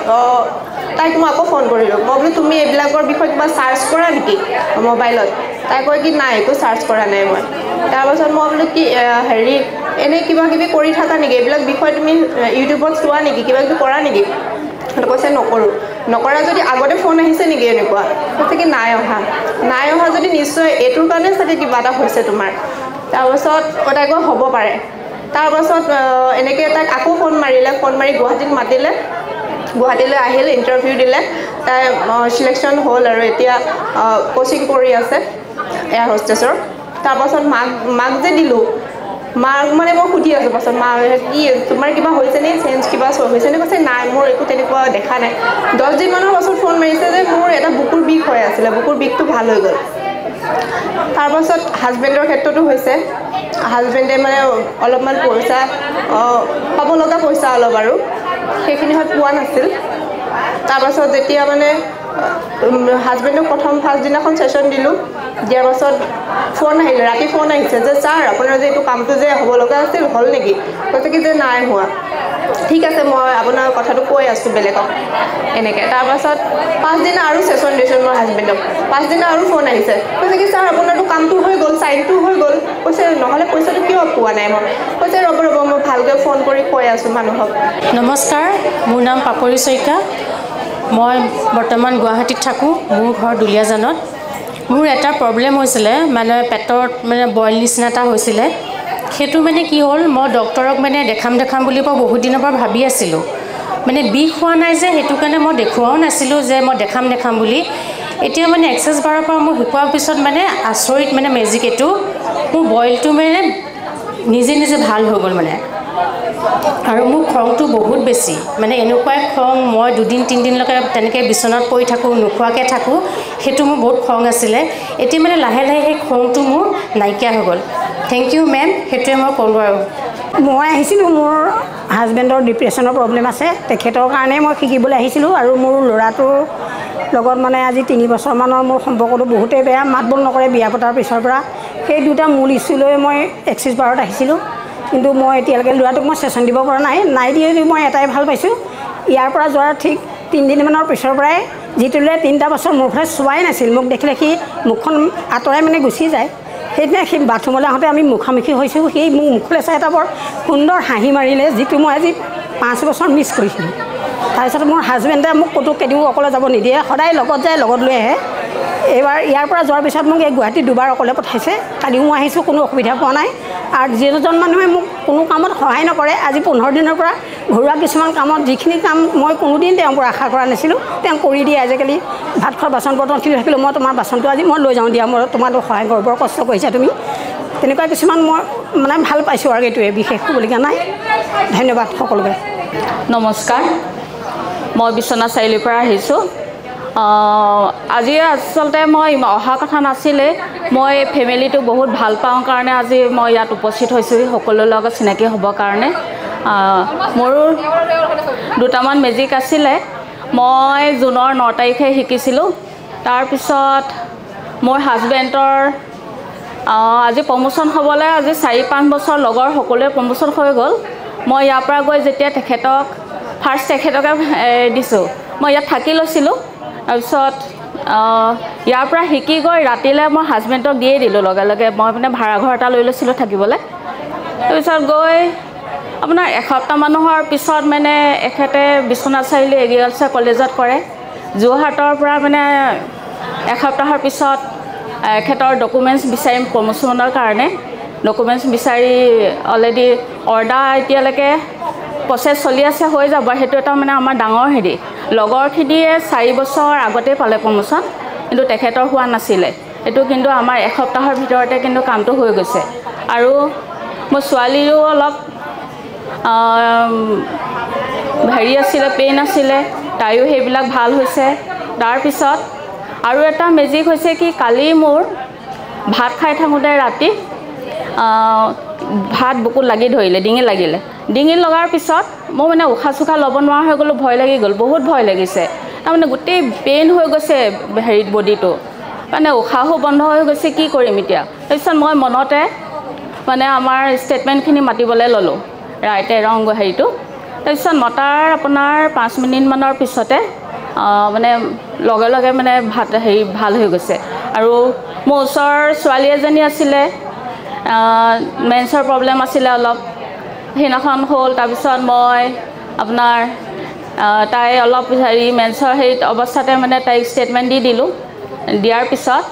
তাইক মই আকৌ ফোন কৰিলোঁ মই বোলো তুমি এইবিলাকৰ বিষয়ে কিবা চাৰ্চ কৰা নেকি মোবাইলত তাই কয় কি নাই একো চাৰ্চ কৰা নাই মই তাৰপাছত মই বোলো কি হেৰি এনেই কিবা কিবি কৰি থাকা নেকি এইবিলাক বিষয়ে তুমি ইউটিউবত চোৱা নেকি কিবা কিবি কৰা নেকি কৈছে নকৰোঁ নকৰা যদি আগতে ফোন আহিছে নেকি এনেকুৱা কৈছে কি নাই অহা যদি নিশ্চয় এইটোৰ কাৰণে চাগে কিবা এটা হৈছে তোমাৰ তাৰপাছত তাই কয় হ'ব পাৰে তাৰপাছত এনেকৈ তাইক আকৌ ফোন মাৰি গুৱাহাটীত মাতিলে গুৱাহাটীলৈ আহিল ইণ্টাৰভিউ দিলে তাই চিলেকশ্যন হ'ল আৰু এতিয়া কোচিং কৰি আছে এয়াৰ হোষ্টেছৰ তাৰপাছত মাক যে দিলোঁ মাক মানে মই সুধি আছোঁ পাছত মা কি তোমাৰ কিবা হৈছে নে চেঞ্জ কিবা হৈছে নে কৈছে নাই মোৰ একো তেনেকুৱা দেখা নাই 10 দিনমানৰ পাছত ফোন মাৰিছে যে মোৰ এটা বুকুৰ বিষ হৈ আছিলে বুকুৰ বিষটো ভাল হৈ গ'ল তাৰপাছত হাজবেণ্ডৰ ক্ষেত্ৰতো হৈছে হাজবেণ্ডে মানে অলপমান পইচা পাব লগা পইচা অলপ আৰু সেইখিনি পোৱা নাছিল তাৰপাছত যেতিয়া মানে হাজবেণ্ডক প্ৰথম ফাৰ্ষ্ট দিনাখন ছেশ্যন দিলোঁ দিয়াৰ পাছত ফোন আহিলে ৰাতি ফোন আহিছে যে ছাৰ আপোনাৰ যে এইটো কামটো যে হ'ব লগা আছিল হ'ল নেকি কৈছে কি যে নাই হোৱা ঠিক আছে মই আপোনাৰ কথাটো কৈ আছোঁ বেলেগক এনেকৈ তাৰপাছত 5 দিনা আৰু ছেশ্যন দিছোঁ মোৰ হাজবেণ্ডক 5 দিনা আৰু ফোন আহিছে কৈছে কি ছাৰ আপোনাৰতো কামটো হৈ গ'ল চাইনটো হৈ গ'ল কৈছে নহ'লে পইচাটো কিয় পোৱা নাই মই কৈছে ৰ'ব মই ভালকৈ ফোন কৰি কৈ আছোঁ মানুহক নমস্কাৰ মোৰ নাম পাপৰি শইকীয়া মই বৰ্তমান গুৱাহাটীত থাকোঁ মোৰ ঘৰ দুলীয়াজানত মোৰ এটা প্ৰব্লেম হৈছিলে মানে পেটত মানে বইল নিচিনা এটা হৈছিলে সেইটো মানে কি হ'ল মই ডক্টৰক মানে দেখাম বুলি মই বহুত দিনৰ পৰা ভাবি আছিলোঁ মানে বিষ হোৱা নাই যে সেইটো কাৰণে মই দেখুৱাও নাছিলোঁ যে মই দেখাম বুলি এতিয়া মানে এক্সেছ বাৰৰ পৰা মই শিকোৱাৰ পিছত মানে আচৰিত মানে মেজিক এইটো মোৰ বইলটো মানে নিজে ভাল হৈ গ'ল মানে আৰু মোৰ খংটো বহুত বেছি মানে এনেকুৱাই খং মই 2-3 দিনলৈকে তেনেকৈ বিচনাত পৰি থাকোঁ নোখোৱাকৈ থাকোঁ সেইটো মোৰ বহুত খং আছিলে এতিয়া মানে লাহে সেই খংটো মোৰ নাইকিয়া হৈ গ'ল থেংক ইউ মেম সেইটোৱে মই ক'লোঁ আৰু মই আহিছিলোঁ মোৰ হাজবেণ্ডৰ ডিপ্ৰেশ্যনৰ প্ৰব্লেম আছে তেখেতৰ কাৰণে মই শিকিবলৈ আহিছিলোঁ আৰু মোৰ ল'ৰাটোৰ লগত মানে আজি 3 বছৰমানৰ মোৰ সম্পৰ্কটো বহুতেই বেয়া মাত বোল নকৰে বিয়া পতাৰ পিছৰ পৰা সেই দুটা মূল ইছ্যু লৈ মই এক্সিছ বাৰত আহিছিলোঁ কিন্তু মই এতিয়ালৈকে ল'ৰাটোক মই ছেশ্যন দিব পৰা নাই দি মই এটাই ভাল পাইছোঁ ইয়াৰ পৰা যোৱাৰ ঠিক 3 দিনমানৰ পিছৰ পৰাই যিটোলৈ 3টা বছৰ মোৰ ফালে চোৱাই নাছিল মোক দেখিলে সি মুখখন আঁতৰাই মানে গুচি যায় সেইদিনা সি বাথৰুমলৈ আহোঁতে আমি মুখামুখি হৈছোঁ সি মোক মুখলৈ চাই এটা বৰ সুন্দৰ হাঁহি মাৰিলে যিটো মই আজি 5 বছৰ মিছ কৰিছিলোঁ তাৰপিছত মোৰ হাজবেণ্ডে মোক ক'তো কেতিয়াও অকলে যাব নিদিয়ে সদায় লগত যায় লগত লৈ আহে এইবাৰ ইয়াৰ পৰা যোৱাৰ পিছত মোক এই গুৱাহাটী 2বাৰ অকলে পঠাইছে কালিও মই আহিছোঁ কোনো অসুবিধা পোৱা নাই আৰু যিজন মানুহে মোক কোনো কামত সহায় নকৰে আজি 15 দিনৰ পৰা ঘৰুৱা কিছুমান কামত যিখিনি কাম মই কোনোদিন তেওঁৰ পৰা আশা কৰা নাছিলোঁ তেওঁ কৰি দিয়ে আজিকালি ভাত খোৱা বাচন বৰ্তন ঠিক থাকিলেও মই তোমাৰ বাচনটো আজি মই লৈ যাওঁ দিয়া মই তোমালোক সহায় কৰোঁ বৰ কষ্ট কৰিছা তুমি তেনেকুৱা কিছুমান মই মানে ভাল পাইছোঁ আৰু এইটোৱে বিশেষ ক'বলগীয়া নাই ধন্যবাদ সকলোকে নমস্কাৰ মই বিশ্বনাথ চাৰিআলিৰ পৰা আহিছোঁ আজি আচলতে মই অহা কথা নাছিলে মই ফেমিলিটো বহুত ভাল পাওঁ কাৰণে আজি মই ইয়াত উপস্থিত হৈছোঁ সকলোৰ লগত চিনাকি হ'বৰ কাৰণে মোৰো দুটামান মেজিক আছিলে মই জুনৰ 9 তাৰিখে শিকিছিলোঁ তাৰপিছত মোৰ হাজবেণ্ডৰ আজি প্ৰমোশ্যন হ'বলৈ আজি 4-5 বছৰ লগৰ সকলোৱে প্ৰমোশ্যন হৈ গ'ল মই ইয়াৰ পৰা গৈ যেতিয়া তেখেতকে দিছোঁ মই ইয়াত থাকি লৈছিলোঁ তাৰপিছত ইয়াৰ পৰা শিকি গৈ ৰাতিলৈ মই হাজবেণ্ডক দিয়ে দিলোঁ লগে মই মানে ভাড়াঘৰ এটা লৈ লৈছিলোঁ থাকিবলৈ তাৰপিছত গৈ আপোনাৰ এসপ্তাহ মানুহৰ পিছত মানে এখেতে বিশ্বনাথ চাৰিআলি এগ্ৰিকালচাৰ কলেজত কৰে যোৰহাটৰ পৰা মানে এসপ্তাহৰ পিছত এখেতৰ ডকুমেণ্টছ বিচাৰিম প্ৰমোশ্যনৰ কাৰণে ডকুমেণ্টছ বিচাৰি অলৰেডি অৰ্ডাৰ এতিয়ালৈকে প্ৰচেছ চলি আছে, হৈ যাব। সেইটো এটা মানে আমাৰ ডাঙৰ হেৰি। লগৰখিনিয়ে 4 বছৰ আগতে পালে প্ৰমোশ্যন, কিন্তু তেখেতৰ হোৱা নাছিলে। এইটো কিন্তু আমাৰ এসপ্তাহৰ ভিতৰতে কিন্তু কামটো হৈ গৈছে। আৰু মোৰ ছোৱালীৰো অলপ হেৰি আছিলে, পেইন আছিলে, তাইও সেইবিলাক ভাল হৈছে। তাৰপিছত আৰু এটা মেজিক হৈছে কি, কালি মোৰ ভাত খাই থাকোঁতে ৰাতি ভাত বুকুত লাগি ধৰিলে, ডিঙি লাগিলে। ডিঙি লগাৰ পিছত মই মানে উশাহ চুশাহ ল'ব নোৱাৰা হৈ গ'লোঁ, ভয় লাগি গ'ল, বহুত ভয় লাগিছে। তাৰমানে গোটেই পেইন হৈ গৈছে হেৰিত, বডিটো মানে উশাহো বন্ধ হৈ গৈছে, কি কৰিম এতিয়া। তাৰপিছত মই মনতে মানে আমাৰ ষ্টেটমেণ্টখিনি মাতিবলৈ ল'লোঁ, ৰাইট ৰং হেৰিটো। তাৰপিছত মতাৰ আপোনাৰ 5 মিনিটমানৰ পিছতে মানে লগে লগে মানে হেৰি ভাল হৈ গৈছে। আৰু মোৰ ওচৰৰ ছোৱালী এজনী আছিলে, মেন্সৰ প্ৰব্লেম আছিলে অলপ, সেইদিনাখন হ'ল। তাৰপিছত মই আপোনাৰ তাই অলপ হেৰি মেন্সৰ হেৰিত অৱস্থাতে মানে তাইক ষ্টেটমেণ্ট দি দিলোঁ। দিয়াৰ পিছত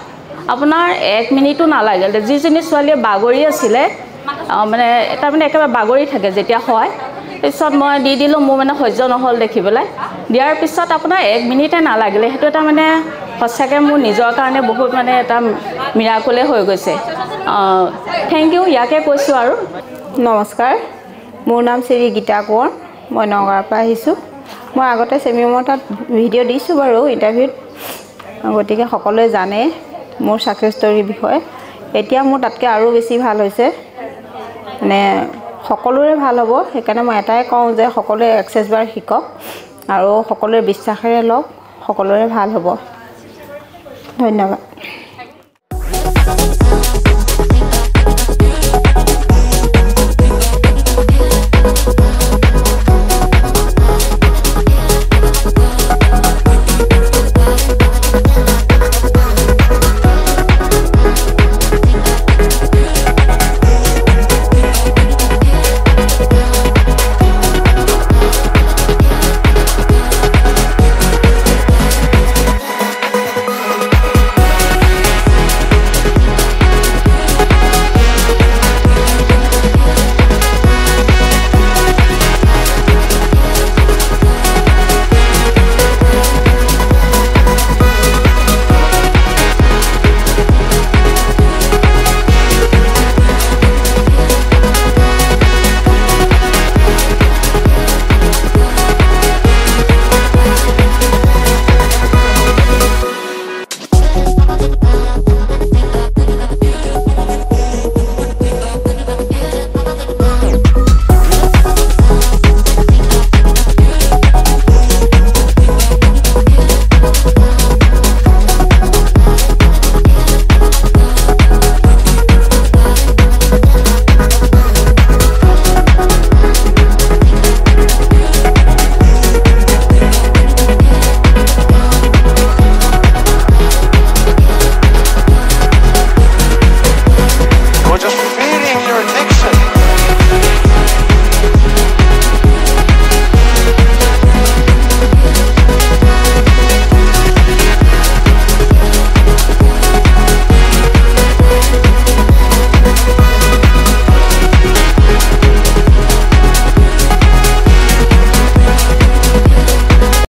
আপোনাৰ 1 মিনিটো নালাগিল। যিজনী ছোৱালীয়ে বাগৰি আছিলে, মানে তাৰমানে একেবাৰে বাগৰি থাকে যেতিয়া হয়, তাৰপিছত মই দি দিলোঁ। মোৰ মানে সহ্য নহ'ল দেখিবলৈ। দিয়াৰ পিছত আপোনাৰ 1 মিনিটে নালাগিলে। সেইটো এটা মানে সঁচাকৈ মোৰ নিজৰ কাৰণে বহুত মানে এটা মিৰাকলে হৈ গৈছে। থেংক ইউ, ইয়াকে কৈছোঁ আৰু। নমস্কাৰ, মোৰ নাম শ্ৰী গীতা কোঁৱৰ, মই নগাঁৱৰ পৰা আহিছোঁ। মই আগতে চেমিমৰ তাত ভিডিঅ' দিছোঁ বাৰু ইণ্টাৰভিউত, গতিকে সকলোৱে জানে মোৰ ছাকচেছ ষ্টৰীৰ বিষয়ে। এতিয়া মোৰ তাতকৈ আৰু বেছি ভাল হৈছে, মানে সকলোৰে ভাল হ'ব। সেইকাৰণে মই এটাই কওঁ যে সকলোৱে এক্সেছ বাৰ শিকক আৰু সকলোৰে বিশ্বাসেৰে লওক, সকলোৰে ভাল হ'ব। ধন্যবাদ।